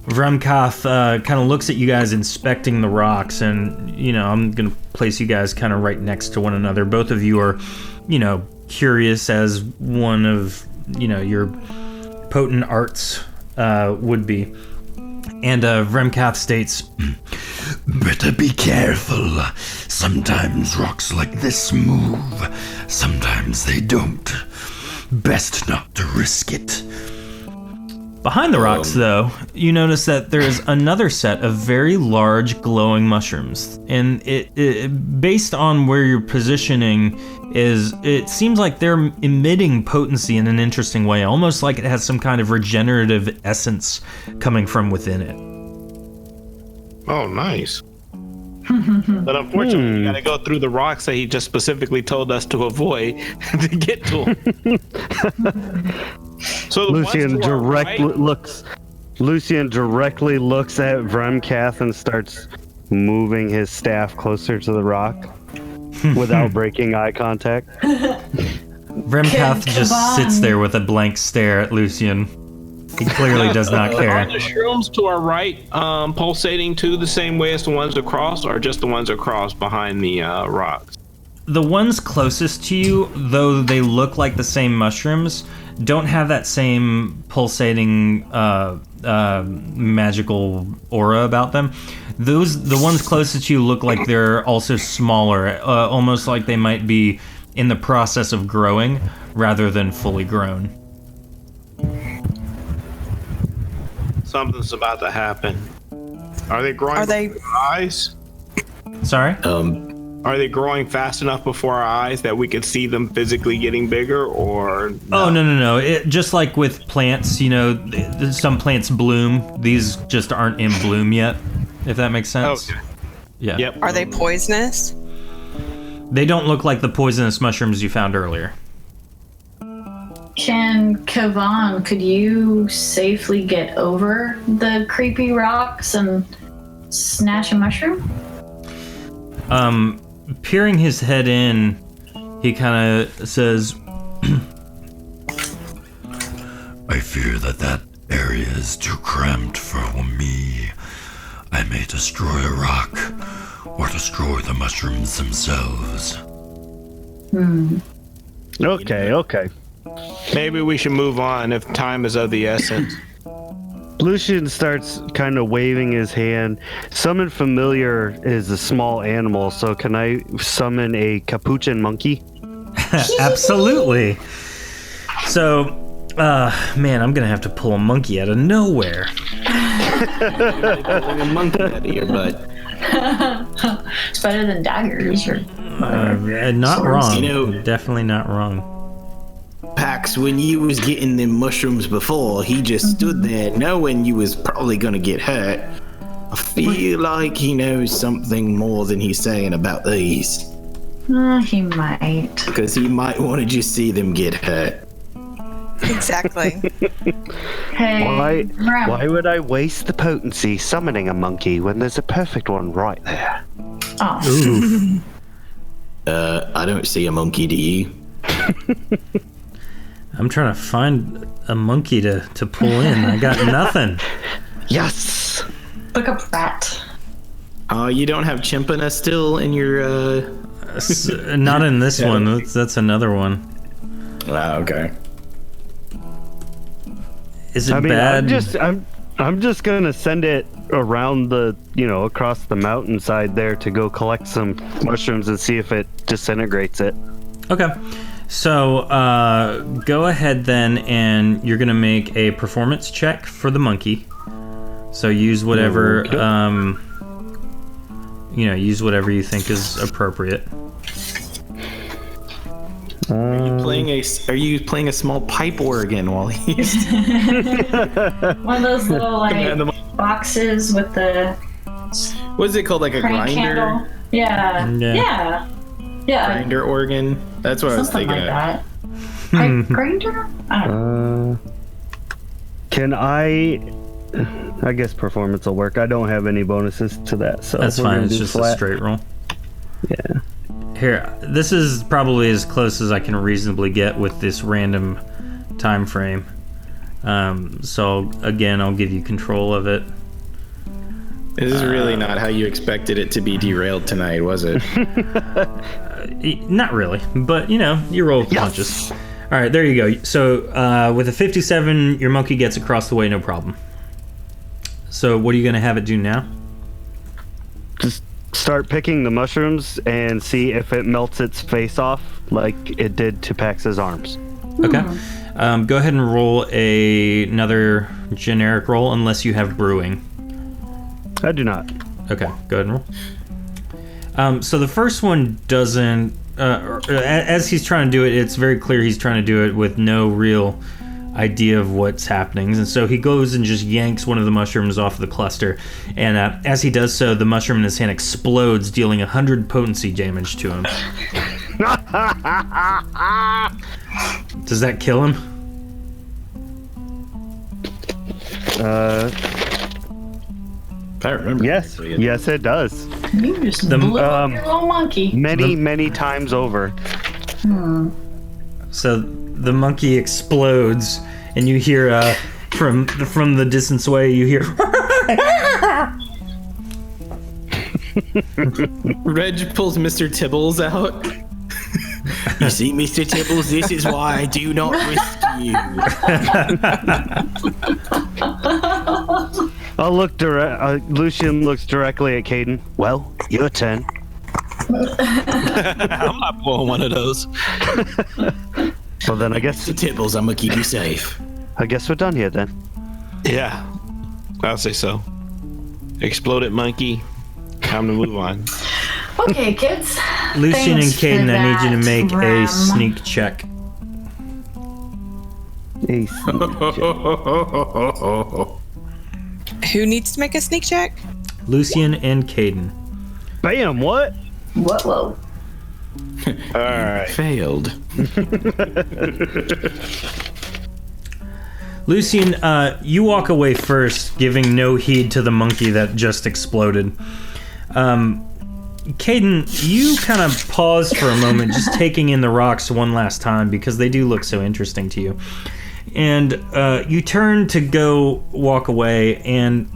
Vremkath kind of looks at you guys inspecting the rocks, and, I'm going to place you guys kind of right next to one another. Both of you are, curious as one of, your potent arts would be. And Vremkath states, "Better be careful. Sometimes rocks like this move. Sometimes they don't. Best not to risk it." Behind the rocks, though, you notice that there's another set of very large glowing mushrooms. And it based on where you're positioning, it seems like they're emitting potency in an interesting way, almost like it has some kind of regenerative essence coming from within it. Oh, nice. But unfortunately, you gotta go through the rocks that he just specifically told us to avoid to get to him. So Lucian directly looks at Vremkath and starts moving his staff closer to the rock without breaking eye contact. Vremkath just sits there with a blank stare at Lucian. He clearly does not care. Are the shrooms to our right pulsating too the same way as the ones across, or just the ones across behind the rocks? The ones closest to you, though they look like the same mushrooms, don't have that same pulsating magical aura about them. The ones closest to you look like they're also smaller, almost like they might be in the process of growing rather than fully grown. Something's about to happen. Are they growing before our eyes? Sorry? Are they growing fast enough before our eyes that we could see them physically getting bigger, or no? Oh, no. Just like with plants, some plants bloom. These just aren't in bloom yet, if that makes sense. Okay. Yeah. Yep. Are they poisonous? They don't look like the poisonous mushrooms you found earlier. Kavan, could you safely get over the creepy rocks and snatch a mushroom? Peering his head in, he kind of says, "I fear that area is too cramped for me. I may destroy a rock or destroy the mushrooms themselves." Okay. Maybe we should move on if time is of the essence. Lucian starts kind of waving his hand. Summon familiar is a small animal, so can I summon a capuchin monkey? Absolutely. So, man, I'm gonna have to pull a monkey out of nowhere. Pulling a monkey out of your butt. It's better than daggers. Not swords. wrong. Definitely not wrong. Pax, when you was getting them mushrooms before, he just stood there knowing you was probably gonna get hurt. I feel like he knows something more than he's saying about these. He might. Because he might want to just see them get hurt. Exactly. Hey, Why would I waste the potency summoning a monkey when there's a perfect one right there? Oh. I don't see a monkey, do you? I'm trying to find a monkey to pull in. I got nothing. Yes! Look up rat. You don't have Chimpana still in your, Not in this one. That's another one. okay. Is it bad? I'm just gonna send it around the, across the mountainside there to go collect some mushrooms and see if it disintegrates it. Okay. So, go ahead then, and you're gonna make a performance check for the monkey. So use whatever, use whatever you think is appropriate. Are you playing a small pipe organ while he's One of those little boxes with the what is it called, like a crank grinder? handle? Yeah. Grinder organ? That's what Something I was thinking like of. that. Pipe grinder? I don't know. Can I guess performance will work. I don't have any bonuses to that, so That's we're fine. gonna It's do just flat. a straight roll. Yeah. Here, this is probably as close as I can reasonably get with this random time frame. So again, I'll give you control of it. This is really not how you expected it to be derailed tonight, was it? Not really, but you roll with punches. All right, there you go. So with a 57, your monkey gets across the way, no problem. So what are you going to have it do now? Just start picking the mushrooms and see if it melts its face off like it did to Pax's arms. Okay. Go ahead and roll another generic roll unless you have brewing. I do not. Okay, go ahead and roll. So the first one doesn't... as he's trying to do it, it's very clear he's trying to do it with no real idea of what's happening. And so he goes and just yanks one of the mushrooms off the cluster. And as he does so, the mushroom in his hand explodes, dealing 100 potency damage to him. Does that kill him? If I remember. Yes, yes, it does. You just blew up your little monkey. Many times over. So the monkey explodes, and you hear from the distance away, you hear. Reg pulls Mr. Tibbles out. You see, Mr. Tibbles, this is why I do not risk you. I'll look Lucian looks directly at Caden. Well, your turn. I'm not pulling one of those. Well, then I guess Mr. Tibbles, I'm gonna keep you safe. I guess we're done here then. Yeah, I'll say so. Exploded monkey. Time to move on. Okay, kids. Lucian and Thanks for Caden, I need you to that, make a Ram. sneak check. Who needs to make a sneak check? Lucian and Caden. Bam! What? Whoa. All right. Failed. Lucian, you walk away first, giving no heed to the monkey that just exploded. Caden, you kind of pause for a moment, just taking in the rocks one last time because they do look so interesting to you. And you turn to go walk away, and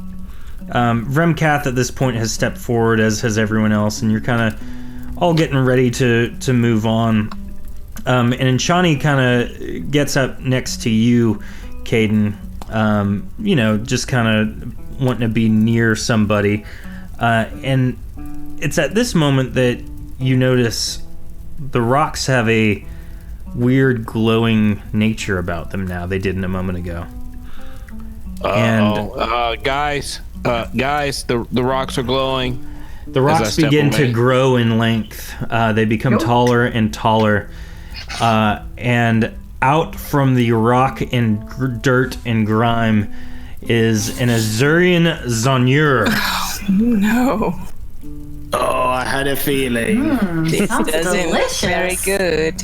Vremkath at this point has stepped forward, as has everyone else, and you're kind of all getting ready to move on. And Shani kind of gets up next to you, Caden, just kind of wanting to be near somebody. And it's at this moment that you notice the rocks have a weird glowing nature about them now. They didn't a moment ago. And guys, the rocks are glowing. the rocks begin to grow in length. They become taller and taller. And out from the rock and dirt and grime is an Azurian Zonur. No. Oh, I had a feeling. This Sounds doesn't look delicious. very good.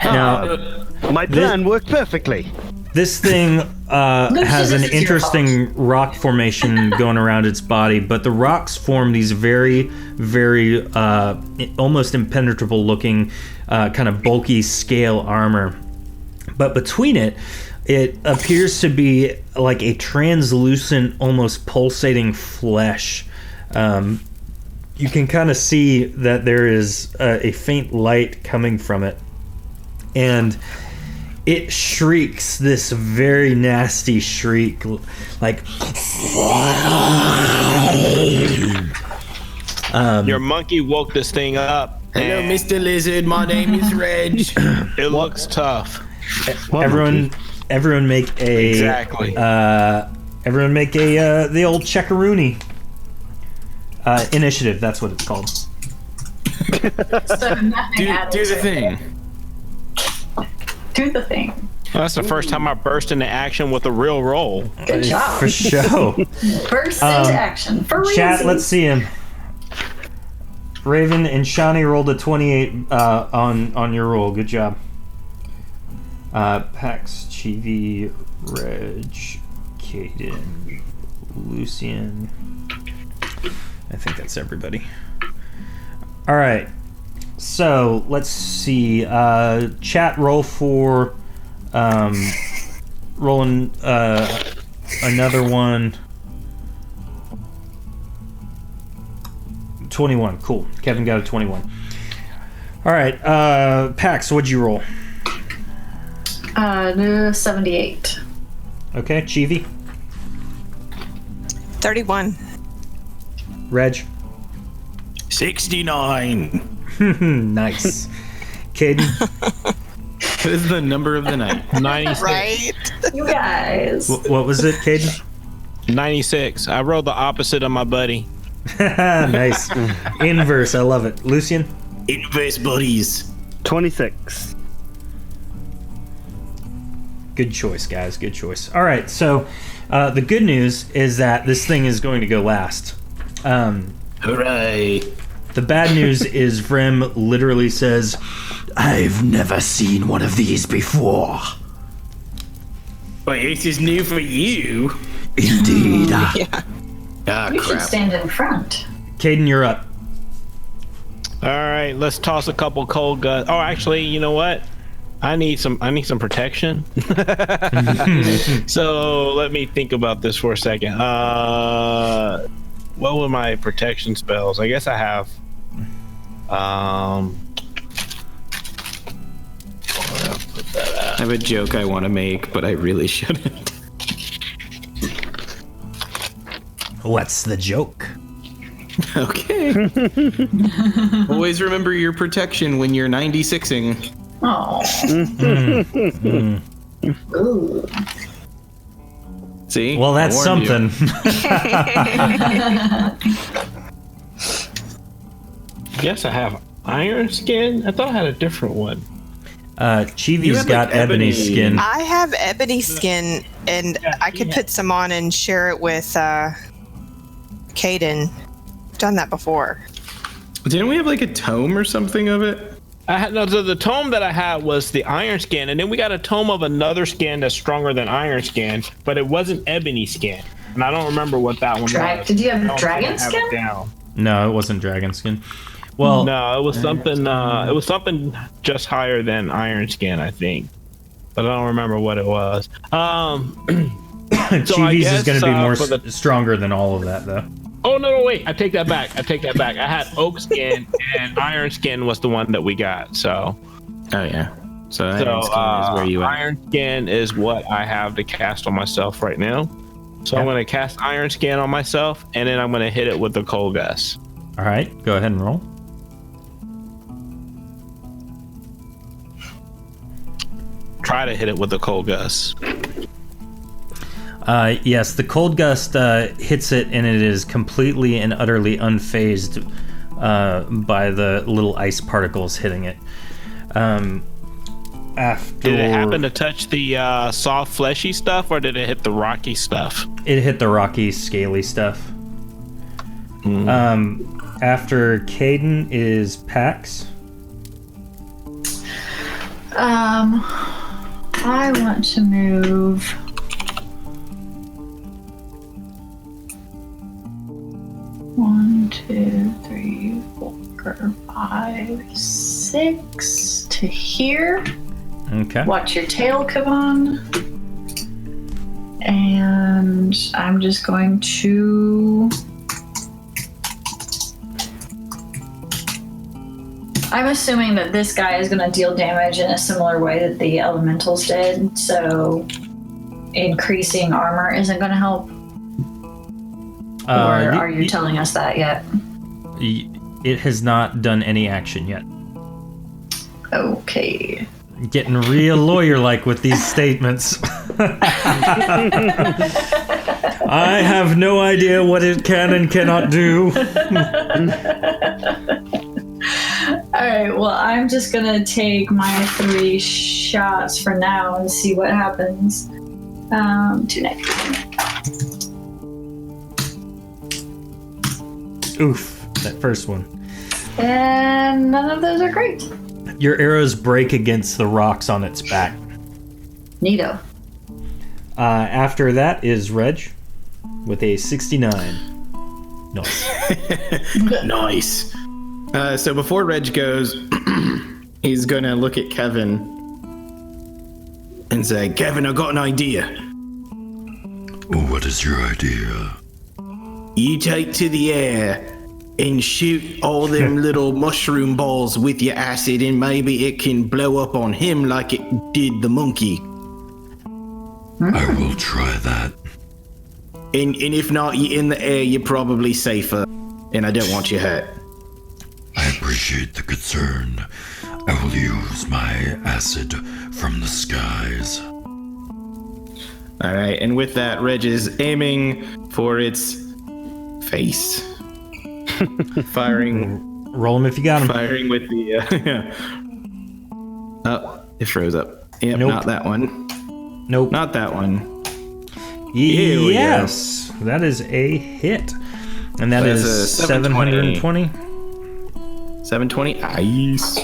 Now, My plan worked perfectly. this thing has an this is your interesting rock formation going around its body, but the rocks form these very, very almost impenetrable looking kind of bulky scale armor. But between it appears to be like a translucent, almost pulsating flesh. You can kind of see that there is a faint light coming from it. And it shrieks this very nasty shriek, like... Your monkey woke this thing up. Hello, Mr. Lizard. My name is Reg. It looks tough. Everyone make a... Exactly. Everyone make a the old checkaroony. Initiative, that's what it's called. So nothing added Do the to thing. it. Do the thing. Well, that's the first time I burst into action with a real roll. Good job. For show. Burst into action. For real. Chat, let's see him. Raven and Shani rolled a 28 on your roll. Good job. Pax, Chivi, Reg, Caden, Lucian. I think that's everybody. All right. So let's see. Chat roll for rolling another one. 21. Cool. Kevin got a 21. All right. Pax, what'd you roll? 78. Okay. Chivi. 31. Reg. 69. Nice. Caden. What is the number of the night? 96. Right? You guys. What was it, Caden? 96. I rolled the opposite of my buddy. Nice. Inverse. I love it. Lucian. Inverse buddies. 26. Good choice, guys. Good choice. All right. So the good news is that this thing is going to go last. Hooray. The bad news is Vrem literally says, I've never seen one of these before. Wait, this is new for you. Indeed. Yeah. Ah, You should crap. stand in front. Caden, you're up. All right, let's toss a couple cold guns. Oh, actually, you know what? I need some protection. So let me think about this for a second. What were my protection spells? I guess I have. I have a joke I want to make, but I really shouldn't. What's the joke? Okay. Always remember your protection when you're 96ing. Oh. Ooh. See? Well, that's I warned you. something. Yes, I have iron skin. I thought I had a different one. Chivi's You have, got like, ebony ebony. skin. I have ebony skin, and I could put some on and share it with Caden. Done that before. Didn't we have like a tome or something of it? I had no. The tome that I had was the iron skin, and then we got a tome of another skin that's stronger than iron skin, but it wasn't ebony skin, and I don't remember what that one was. Did you I have don't dragon think I have it skin? down. No, it wasn't dragon skin. Well, No, it was something. It was something just higher than iron skin, I think, but I don't remember what it was. Chivi's is going to be more for the- stronger than all of that, though. Oh no, wait! I take that back. I had oak skin, and iron skin was the one that we got. So, Oh yeah. So iron so skin is where you at. iron skin is what I have to cast on myself right now. So I'm going to cast iron skin on myself, and then I'm going to hit it with the cold gust. All right, go ahead and roll. Try to hit it with the cold gust. Yes, the cold gust hits it, and it is completely and utterly unfazed by the little ice particles hitting it. After Did it happen to touch the soft, fleshy stuff, or did it hit the rocky stuff? it hit the rocky, scaly stuff. After Caden is Pax. I want to move. One, 2, 3, 4, 5, 6 to here. Okay. Watch your tail come on. And I'm just going to. I'm assuming that this guy is going to deal damage in a similar way that the elementals did, so increasing armor isn't going to help. Or are you telling us that yet? It has not done any action yet. Okay. Getting real lawyer-like with these statements. I have no idea what it can and cannot do. Alright, well, I'm just gonna take my 3 shots for now and see what happens. 2 negative. Oof, that first one. And none of those are great. Your arrows break against the rocks on its back. Neato. After that is Reg with a 69. Nice. Nice. So before Reg goes, he's gonna look at Kevin and say, Kevin, I got an idea. What is your idea? You take to the air and shoot all them little mushroom balls with your acid, and maybe it can blow up on him like it did the monkey. I will try that. And if not, you in the air, you're probably safer. And I don't want you hurt. I appreciate the concern. I will use my acid from the skies. All right, and with that, Reg is aiming for its face. Firing. Roll him if you got him. Firing with the... Oh, it froze up. Yep, Nope. not that one. Nope. Not that one. Here we Yes, that is a hit. And that That's is a 720. 720. 720 ice.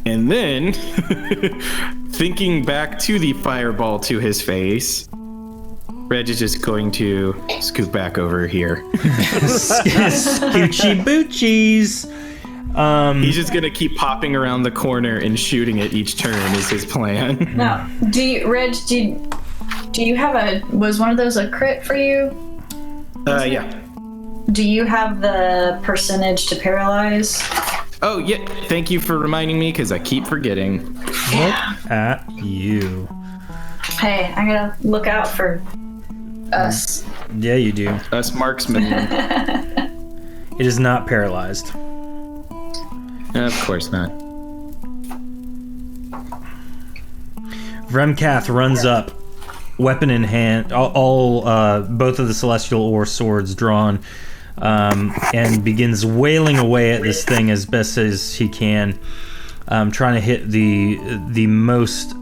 And then, thinking back to the fireball to his face, Reg is just going to scoot back over here. Scoochie boochies. He's just gonna keep popping around the corner and shooting it each turn is his plan. Now, do you, Reg? Do you have was one of those a crit for you? Yeah. Do you have the percentage to paralyze? Oh, yeah. Thank you for reminding me, because I keep forgetting. Look at you. Hey, I gotta look out for us. Yeah, you do. Us marksmen. It is not paralyzed. Of course not. Vremkath runs up, weapon in hand, both of the celestial ore swords drawn, and begins wailing away at this thing as best as he can, trying to hit the most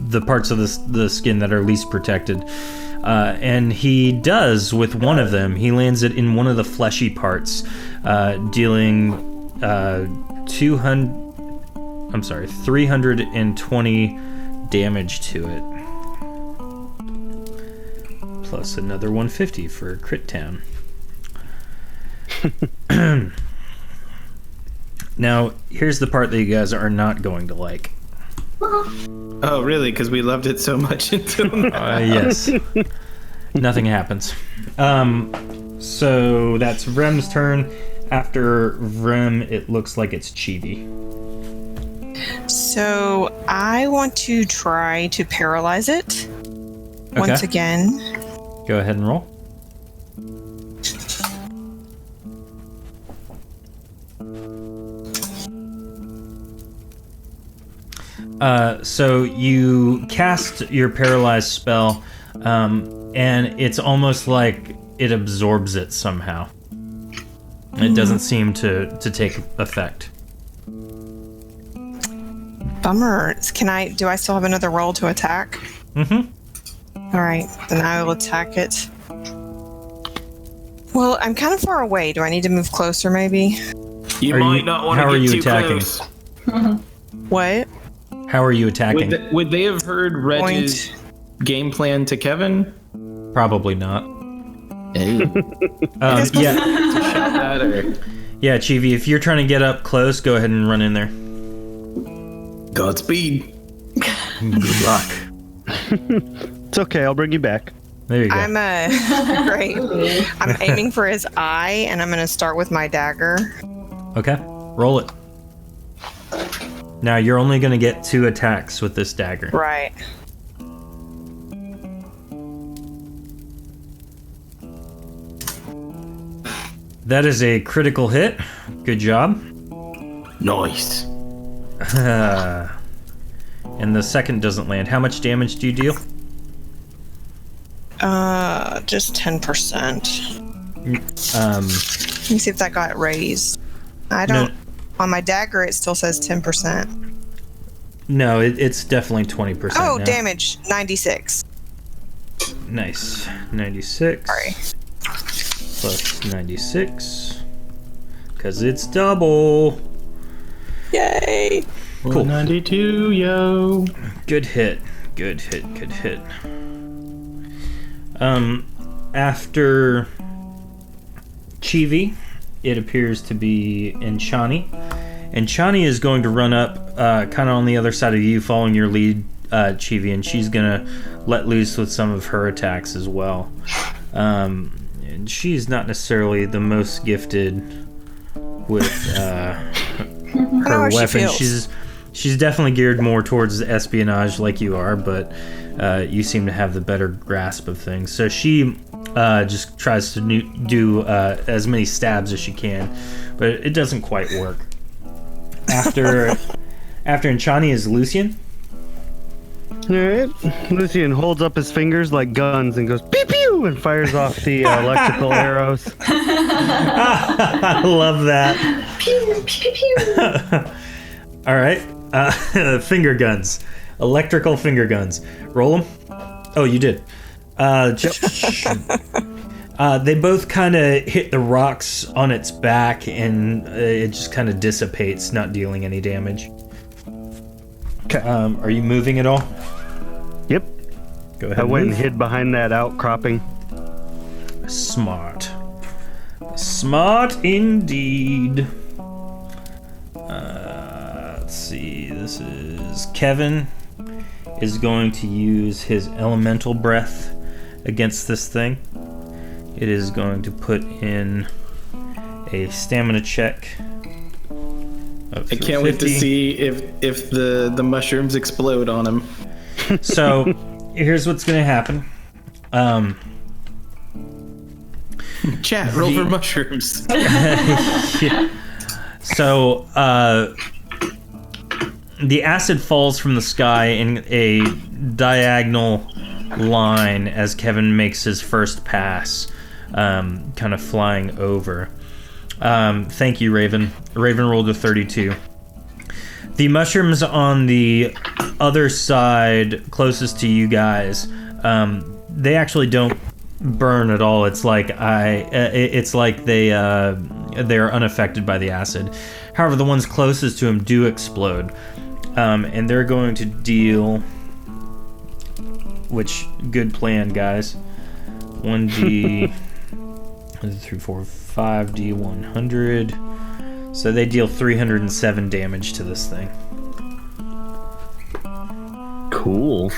the parts of the skin that are least protected. And he does with one of them. He lands it in one of the fleshy parts, dealing 320 damage to it. Plus another 150 for Crit Town. Now, here's the part that you guys are not going to like. Oh, really? Because we loved it so much until now. Yes. Nothing happens. So that's Vrem's turn. After Vrem, it looks like it's Chibi. So I want to try to paralyze it once again. Go ahead and roll. So you cast your paralyzed spell, and it's almost like it absorbs it somehow. It doesn't seem to take effect. Bummer. Do I still have another roll to attack? Mm-hmm. All right, then I will attack it. Well, I'm kind of far away. Do I need to move closer, maybe? You might not want to get too close. What? How are you attacking? Would they have heard Reg's game plan to Kevin? Probably not. Hey. Yeah. Yeah, Chivi, if you're trying to get up close, go ahead and run in there. Godspeed. Good luck. It's okay, I'll bring you back. There you go. I'm great. I'm aiming for his eye, and I'm going to start with my dagger. Okay, roll it. Now you're only going to get 2 attacks with this dagger. Right. That is a critical hit. Good job. Nice. And the second doesn't land. How much damage do you deal? Just 10%. Let me see if that got raised. I don't. No. On my dagger, it still says 10%. No, it's definitely 20%. Oh, now. damage 96. Nice. 96. Sorry. Plus 96. Because it's double. Yay! Cool. 92, yo. Good hit. Good hit. Good hit. After Chivi, it appears to be Enchani. Enchani is going to run up kind of on the other side of you, following your lead, Chivi, and she's going to let loose with some of her attacks as well. And she's not necessarily the most gifted with her weapons. She's definitely geared more towards espionage like you are, but you seem to have the better grasp of things. So she just tries to do as many stabs as she can, but it doesn't quite work. After Enchani is Lucian. All right. Lucian holds up his fingers like guns and goes pew pew and fires off the electrical arrows. I love that. Pew, pew, pew. All right. Finger guns. Electrical finger guns. Roll them. Oh, you did. They both kind of hit the rocks on its back, and it just kind of dissipates, not dealing any damage. Okay. Are you moving at all? Yep. Go ahead. I went and hid behind that outcropping. Smart. Smart indeed. Let's see. This is Kevin is going to use his elemental breath against this thing. It is going to put in a stamina check. I can't wait to see if the mushrooms explode on him. So, here's what's going to happen. Chat, roll for mushrooms. Yeah. So, the acid falls from the sky in a diagonal line as Kevin makes his first pass, kind of flying over. Thank you, Raven. Raven rolled a 32. The mushrooms on the other side, closest to you guys, they actually don't burn at all. It's like they are unaffected by the acid. However, the ones closest to him do explode, and they're going to deal. Which good plan, guys. 1d, 3, 4, 5d, 100. So they deal 307 damage to this thing. Cool.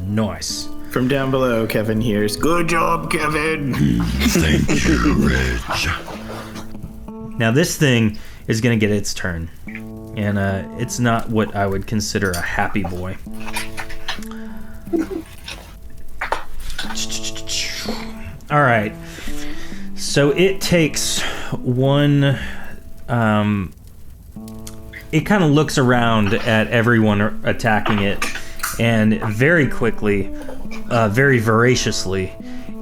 Nice. From down below, Kevin hears, "Good job, Kevin." Thank you, Reg. Now this thing is going to get its turn. And it's not what I would consider a happy boy. All right. So it takes one... it kind of looks around at everyone attacking it, and very quickly, very voraciously,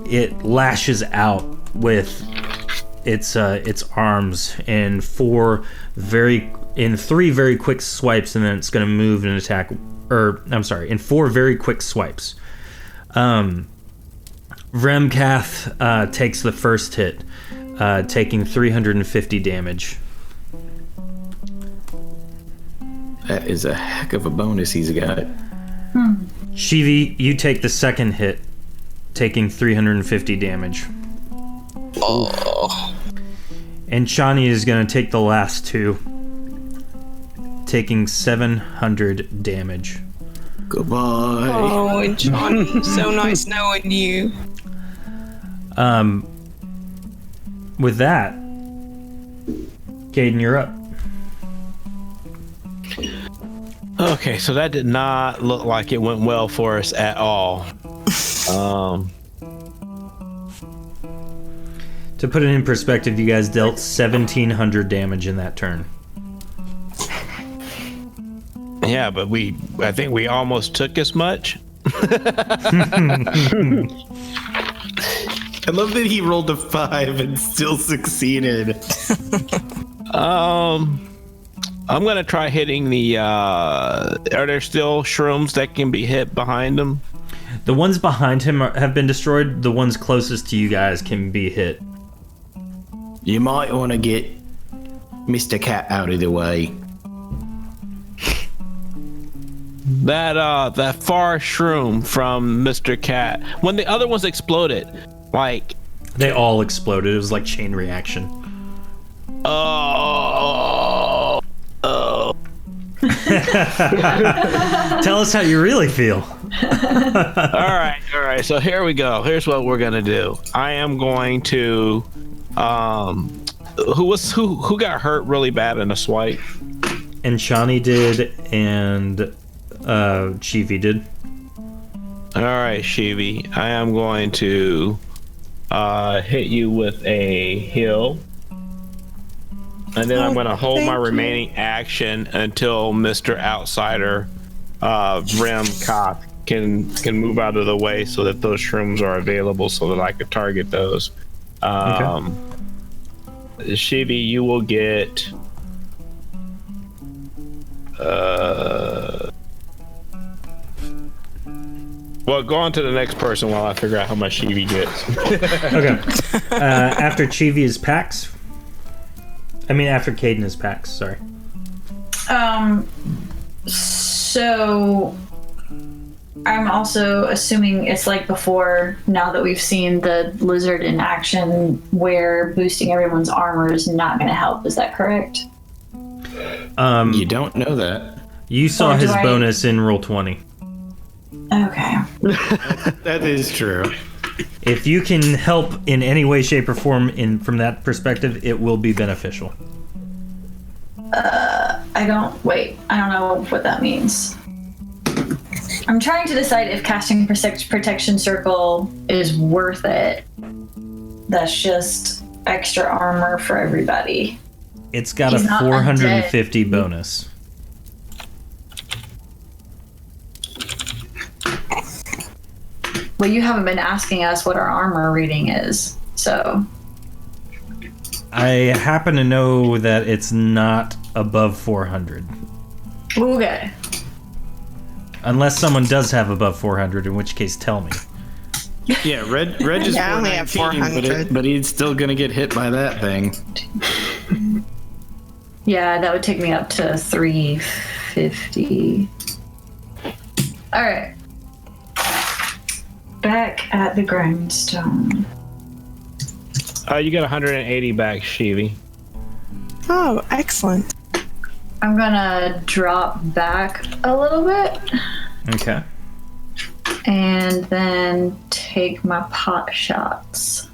it lashes out with its arms in three very quick swipes, and then it's going to move and attack. In 4 very quick swipes. Vremkath takes the first hit, taking 350 damage. That is a heck of a bonus he's got. Shivi, you take the second hit, taking 350 damage. Oh. And Shani is going to take the last 2, taking 700 damage. Goodbye. Oh, and John, so nice knowing you. With that, Caden, you're up. Okay, so that did not look like it went well for us at all. To put it in perspective, you guys dealt 1,700 damage in that turn. Yeah, but I think we almost took as much. I love that he rolled a 5 and still succeeded. I'm gonna try hitting the. Are there still shrooms that can be hit behind him? The ones behind him have been destroyed. The ones closest to you guys can be hit. You might want to get Mr. Cat out of the way. That far shroom from Mr. Cat. When the other ones exploded, like they all exploded. It was like chain reaction. Oh. Tell us how you really feel. All right. So here we go. Here's what we're gonna do. I am going to, who got hurt really bad in a swipe? And Shawnee did, and Chivi did. All right, Shivi. I am going to hit you with a heal. And then I'm going to hold my remaining action until Mr. Outsider Rem Koth can move out of the way so that those shrooms are available so that I could target those. Shivi, you will get well, go on to the next person while I figure out how much Chivi gets. Okay. After Chivi is Pax. After Caden is Pax, sorry. So I'm also assuming it's like before, now that we've seen the lizard in action, where boosting everyone's armor is not going to help. Is that correct? You don't know that. You saw his bonus in Roll20. Okay. That is true. If you can help in any way, shape, or form from that perspective, it will be beneficial. I don't know what that means. I'm trying to decide if casting Protection Circle is worth it. That's just extra armor for everybody. It's got a 450 bonus. Well, you haven't been asking us what our armor reading is, so... I happen to know that it's not above 400. Okay. Unless someone does have above 400, in which case tell me. Yeah, Reg is I only have 400. but he's still gonna get hit by that thing. Yeah, that would take me up to 350. Alright. Back at the grindstone. You get 180 back, Shivi. Oh, excellent. I'm gonna drop back a little bit. Okay. And then take my pot shots.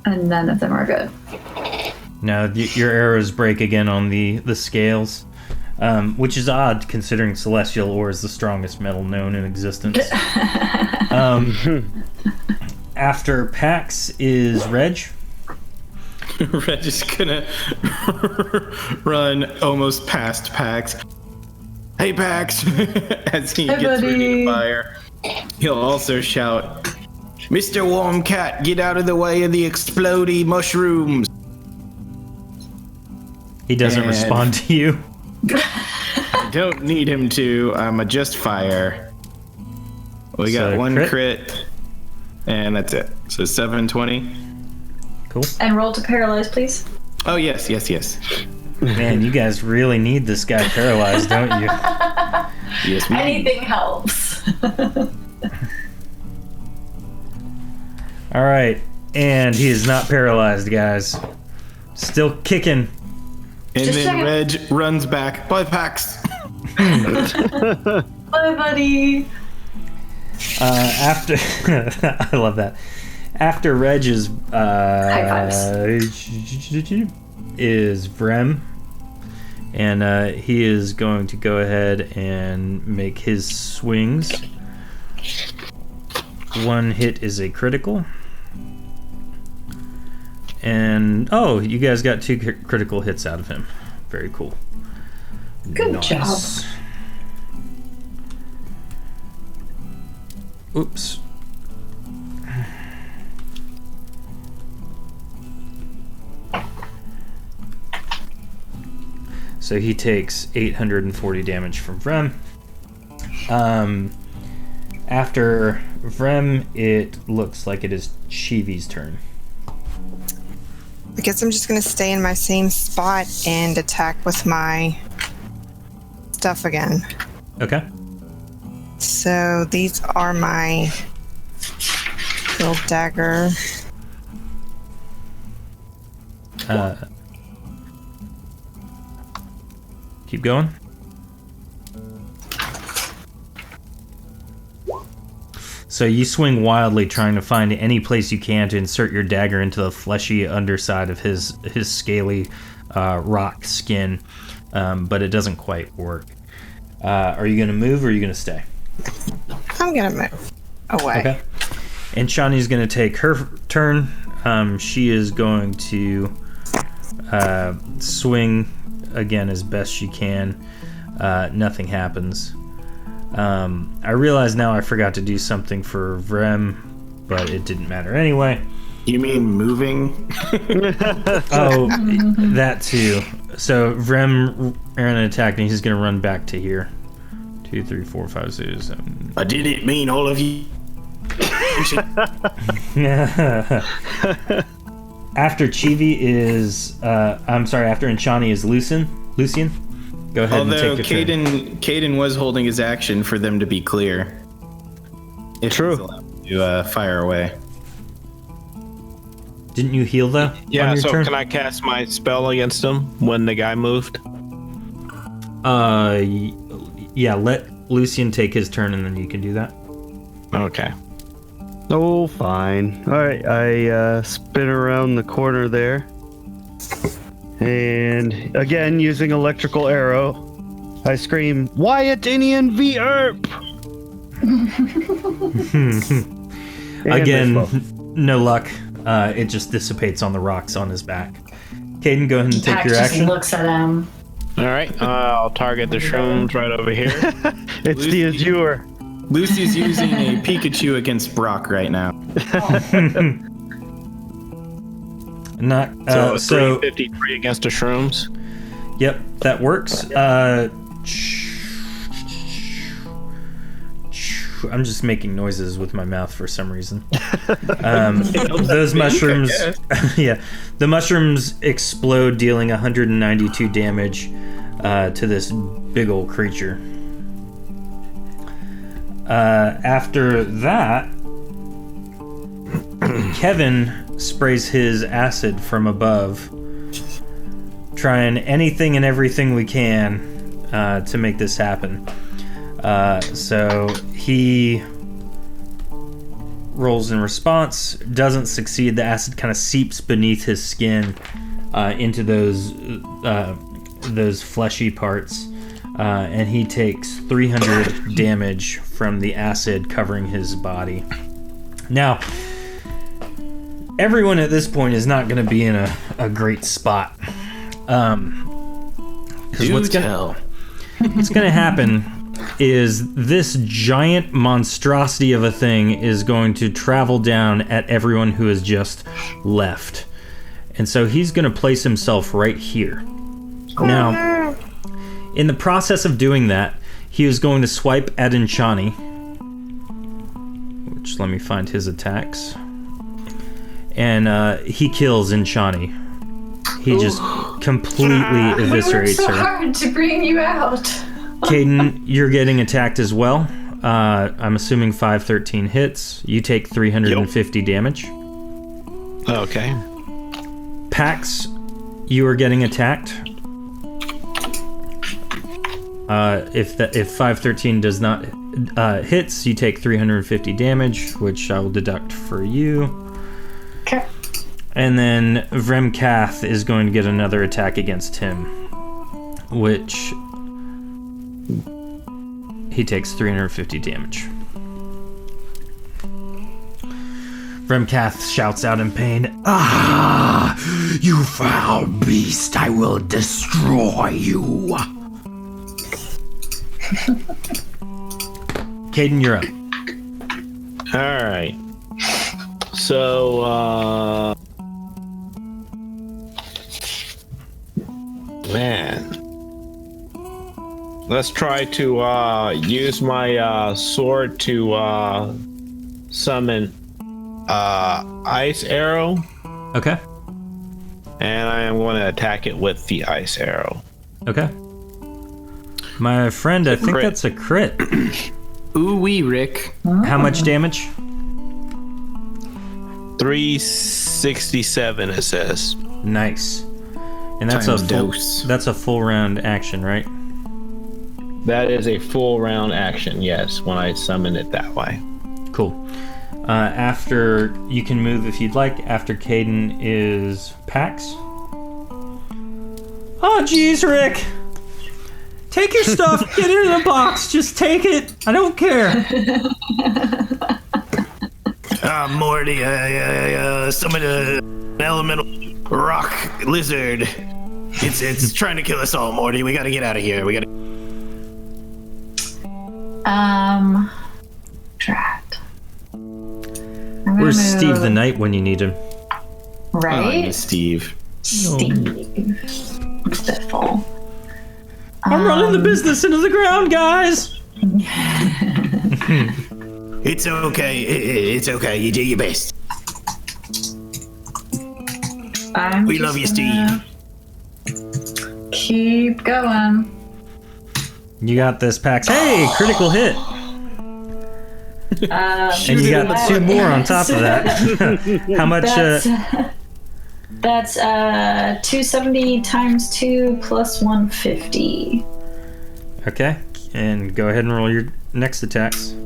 And none of them are good. Now, your arrows break again on the scales. Which is odd, considering celestial ore is the strongest metal known in existence. After Pax is Reg. Reg is gonna run almost past Pax. Hey, Pax! As he gets ready to fire. He'll also shout, Mr. Warm Cat, get out of the way of the explodey mushrooms! He doesn't respond to you. I don't need him to. I'm a just fire. We got one crit, and that's it. So 720. Cool. And roll to paralyze, please. Oh, yes. Man, you guys really need this guy paralyzed, don't you? Yes, ma'am. Anything helps. All right. And he is not paralyzed, guys. Still kicking. And then Reg runs back. Bye, Pax. Bye, buddy. After I love that. After Reg is High fives. Is Vrem, and he is going to go ahead and make his swings. One hit is a critical. And you guys got 2 critical hits out of him. Very cool. Good job. Oops. So he takes 840 damage from Vrem. After Vrem, it looks like it is Chivi's turn. I guess I'm just going to stay in my same spot and attack with my stuff again. Okay. So these are my Little dagger. Keep going. So you swing wildly, trying to find any place you can to insert your dagger into the fleshy underside of his scaly rock skin, but it doesn't quite work. Are you going to move or are you going to stay? I'm going to move away. Okay. And Shani's going to take her turn. She is going to swing again as best she can. Nothing happens. I realize now I forgot to do something for Vrem, but it didn't matter anyway. You mean moving? Oh, that too. So Vrem ran an attack and he's going to run back to here. 2, 3, 4, 5, 6, 7. I didn't mean all of you. After Chivi is, after Enchani is Lucian. Go ahead and take a turn. Caden was holding his action for them to be clear. If True. he's allowed to fire away. Didn't you heal though? Yeah, on your so turn? can I cast my spell against him when the guy moved? Yeah, let Lucian take his turn and then you can do that. Okay. Oh, fine. All right, I spin around the corner there. And again, using electrical arrow, I scream, Wyatinian v Erp! Again, no luck. It just dissipates on the rocks on his back. Caden, go ahead and take Pac your just action. looks at him. All right, I'll target the shrooms right over here. It's the Azure. Lucy's using a Pikachu against Brock right now. Not So so. 353 against the shrooms. Yep, that works. I'm just making noises with my mouth for some reason. Those mushrooms, yeah, the mushrooms explode, dealing 192 damage to this big old creature. After that, Kevin sprays his acid from above, trying anything and everything we can to make this happen. So he rolls in response, doesn't succeed. The acid kind of seeps beneath his skin into those fleshy parts, and he takes 300 damage from the acid covering his body. Now, everyone at this point is not going to be in a great spot. What's going to happen is this giant monstrosity of a thing is going to travel down at everyone who has just left. And so he's going to place himself right here. Now, in the process of doing that, he is going to swipe at Enchani, which, let me find his attacks. And he kills Enchani. He just completely eviscerates We worked so her. hard to bring you out. Caden, you're getting attacked as well. I'm assuming 513 hits. You take 350 damage. Okay. Pax, you are getting attacked. If 513 does not hits, you take 350 damage, which I will deduct for you. Okay. And then Vremkath is going to get another attack against him, which he takes 350 damage. Vremkath shouts out in pain, Ah, you foul beast, I will destroy you. Caden, you're up. All right. So, man, let's try to use my sword to summon ice arrow, Okay. and I am going to attack it with the ice arrow. Okay. My friend, I think crit. that's a crit. Ooh wee, Rick. How much damage? 367, it says. Nice. And that's Times a dose. that's a full round action, right? That is a full round action, yes, when I summon it that way. Cool. After you can move if you'd like. After Caden is Pax. Oh, jeez, Rick. Take your stuff. Get it in the box. Just take it. I don't care. Morty, summon an elemental rock lizard. It's trying to kill us all, Morty. We gotta get out of here. Drat. Where's Steve the Knight when you need him? Right? Steve. Steve. Biffle. I'm running the business into the ground, guys. It's okay. It's okay. You do your best. We love you, Steve. Keep going. You got this, Pax. Hey, critical hit. And you got 2 more on top of that. How much? That's 270 times 2 plus 150. Okay, and go ahead and roll your next attacks.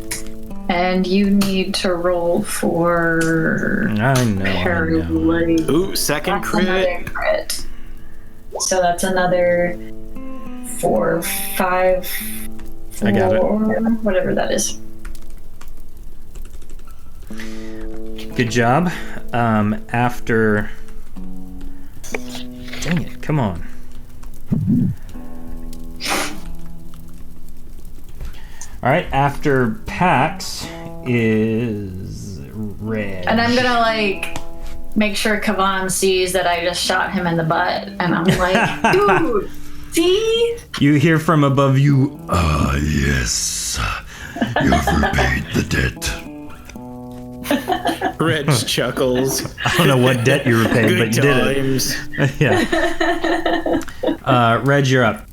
And you need to roll for I know. paralysis. Ooh, second That's another crit. So that's another 4, 5, 4, I got it. Whatever that is. Good job. After... Dang it, come on. Alright, after Pax is Red. And I'm gonna make sure Kavan sees that I just shot him in the butt, and I'm like, dude, see? You hear from above you, Yes. You've repaid the debt. Reg chuckles. I don't know what debt you repaid, but you did it. Yeah. Reg, you're up.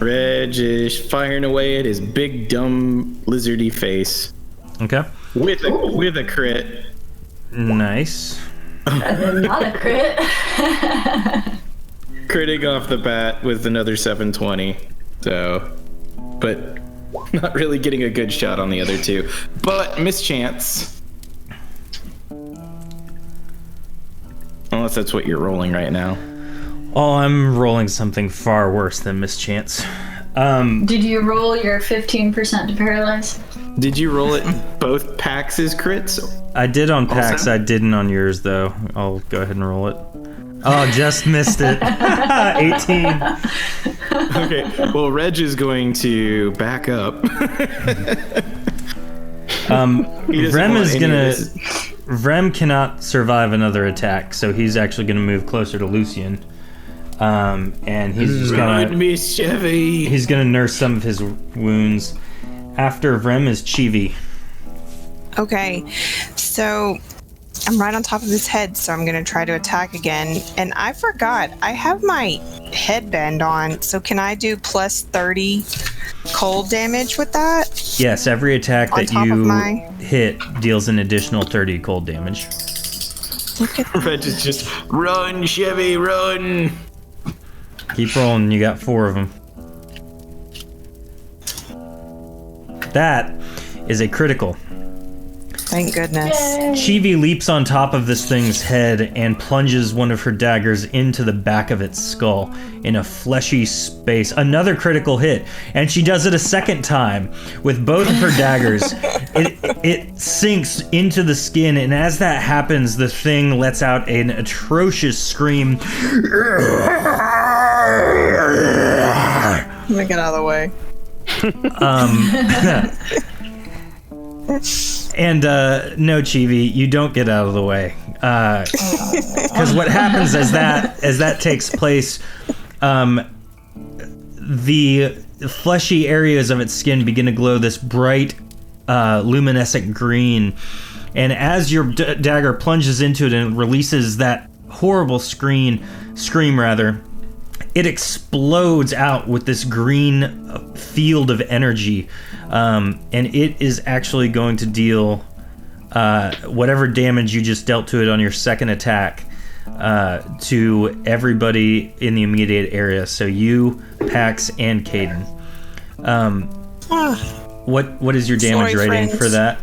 Reg is firing away at his big, dumb, lizardy face. Okay. With a crit. Nice. Not a crit. Critting off the bat with another 720. So, but not really getting a good shot on the other two. But mischance. Unless that's what you're rolling right now. Oh, I'm rolling something far worse than mischance. Did you roll your 15% to paralyze? Did you roll it both Pax's crits? I did on Pax, Also? I didn't on yours, though. I'll go ahead and roll it. Oh, just missed it. 18. Okay, well, Reg is going to back up. Vrem is gonna... Vrem cannot survive another attack, so he's actually gonna move closer to Lucian. And he's just gonna... Miss Chevy. He's gonna nurse some of his wounds. After Vrem is Chivi. Okay, so I'm right on top of his head, so I'm gonna try to attack again. And I forgot, I have my headband on, so can I do plus 30 cold damage with that? Yes, every attack On that top you of my- hit deals an additional 30 cold damage. Look at Reg is just, run, Chevy, run. Keep rolling, you got 4 of them. That is a critical. Thank goodness. Chivi leaps on top of this thing's head and plunges one of her daggers into the back of its skull in a fleshy space. Another critical hit, and she does it a second time with both of her daggers. It sinks into the skin, and as that happens, the thing lets out an atrocious scream. Let me get out of the way. And no, Chivi, you don't get out of the way. Because what happens as that takes place, the fleshy areas of its skin begin to glow this bright, luminescent green. And as your dagger plunges into it and releases that horrible scream, it explodes out with this green field of energy. And it is actually going to deal whatever damage you just dealt to it on your second attack to everybody in the immediate area. So you, Pax, and Caden. What is your damage rating for that?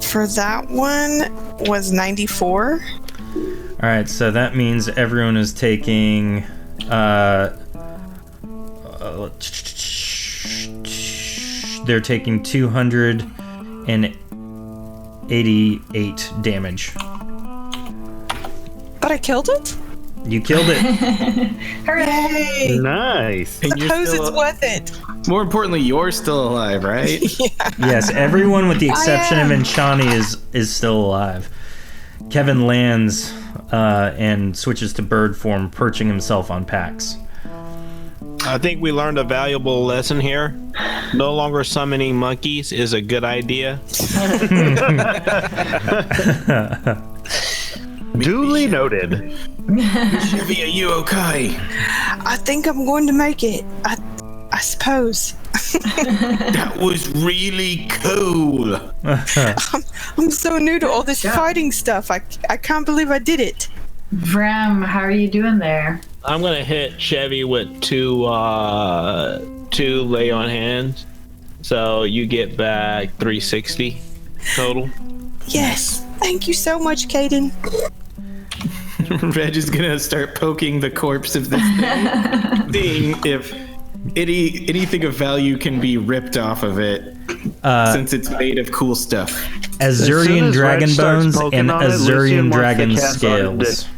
For that one was 94. All right, so that means everyone is taking they're taking 288 damage. But I killed it? You killed it. Hooray! Nice. And you're Suppose still- it's worth it. More importantly, you're still alive, right? Yes, everyone with the exception of Enshani is still alive. Kevin lands and switches to bird form, perching himself on Pax. I think we learned a valuable lesson here. No longer summoning monkeys is a good idea. Duly noted. Chevy, are you okay? I think I'm going to make it. I suppose. That was really cool. I'm so new to all this fighting stuff. I can't believe I did it. Vrem, how are you doing there? I'm gonna hit Chevy with two lay on hands, so you get back 360 total. Yes. Thank you so much, Caden. Reg is gonna start poking the corpse of this thing, seeing if anything of value can be ripped off of it, since it's made of cool stuff. Azurian as dragon Reg starts bones poking and on it, Lucian Azurian wants to dragon cast on it. scales.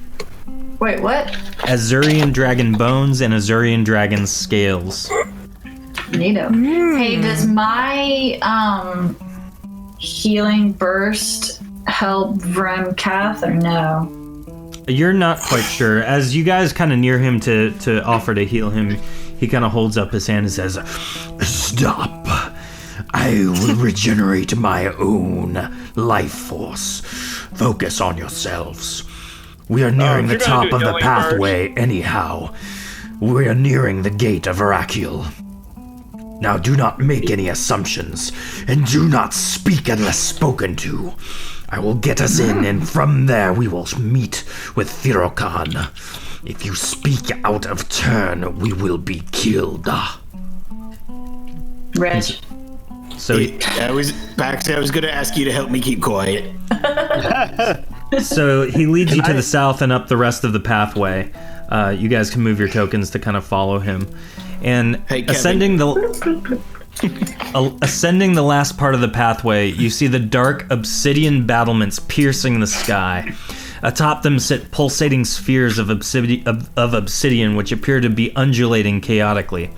Wait, what? Azurian dragon bones and Azurian dragon scales. Neato. Hey, does my healing burst help Vrem Kath or no? You're not quite sure. As you guys kind of near him to offer to heal him, he kind of holds up his hand and says, Stop. I will regenerate my own life force. Focus on yourselves. We are nearing the if you're gonna top do of the healing pathway anyhow. We are nearing the gate of Araqiel. Now do not make any assumptions, and do not speak unless spoken to. I will get us in, and from there we will meet with Thirokan. If you speak out of turn, we will be killed. Reg. so I was gonna ask you to help me keep quiet. So he leads you to the south and up the rest of the pathway. You guys can move your tokens to kind of follow him. And Hey, Kevin. ascending the last part of the pathway, you see the dark obsidian battlements piercing the sky. Atop them sit pulsating spheres of obsidian which appear to be undulating chaotically.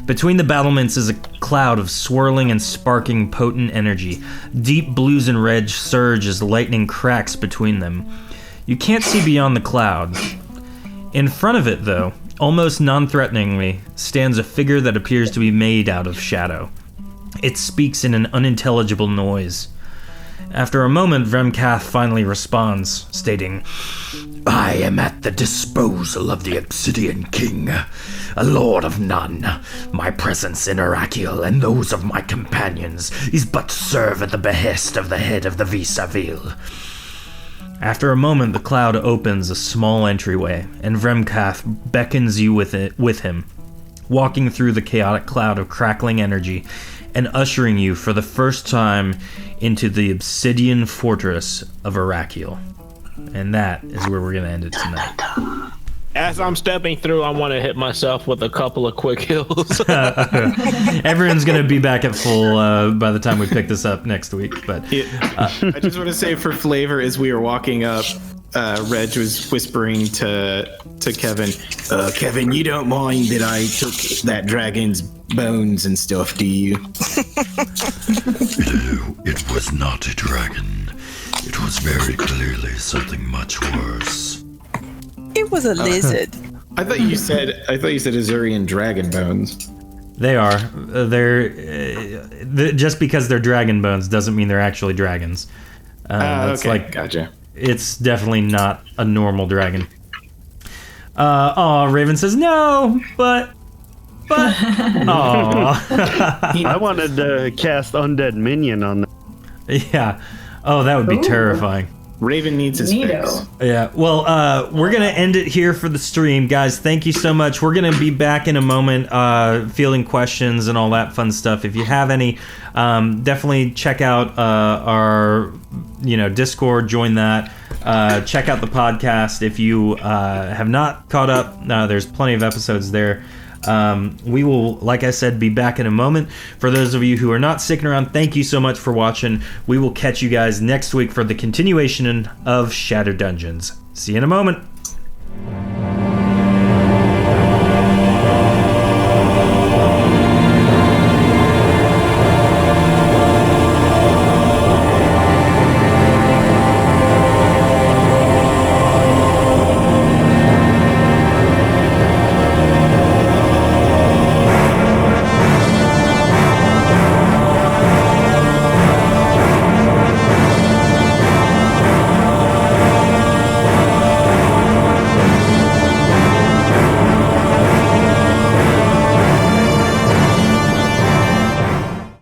Between the battlements is a cloud of swirling and sparking potent energy. Deep blues and reds surge as lightning cracks between them. You can't see beyond the cloud. In front of it, though, almost non-threateningly, stands a figure that appears to be made out of shadow. It speaks in an unintelligible noise. After a moment, Vremkath finally responds, stating, I am at the disposal of the Obsidian King, a lord of none. My presence in Araqiel and those of my companions is but to serve at the behest of the head of the Vis-a-Vil. After a moment, the cloud opens a small entryway, and Vremkath beckons you with him, walking through the chaotic cloud of crackling energy and ushering you for the first time into the obsidian fortress of Araqiel. And that is where we're going to end it tonight. As I'm stepping through, I want to hit myself with a couple of quick hills. Everyone's going to be back at full by the time we pick this up next week. But I just want to say for flavor, as we were walking up, Reg was whispering to Kevin, Kevin, you don't mind that I took that dragon's bones and stuff, do you? It was not a dragon. It was very clearly something much worse. It was a lizard. I thought you said Azurian dragon bones. they are. Just because they're dragon bones doesn't mean they're actually dragons. It's Okay, gotcha. It's definitely not a normal dragon. Raven says no, but I wanted to cast Undead Minion on them. yeah. Oh, that would be terrifying. Raven needs his fix. Yeah. Well, we're going to end it here for the stream. Guys, thank you so much. We're going to be back in a moment fielding questions and all that fun stuff. If you have any, definitely check out our Discord, join that. Check out the podcast. If you have not caught up, there's plenty of episodes there. We will, like I said, be back in a moment. For those of you who are not sticking around, thank you so much for watching. We will catch you guys next week for the continuation of Shattered Dungeons. See you in a moment.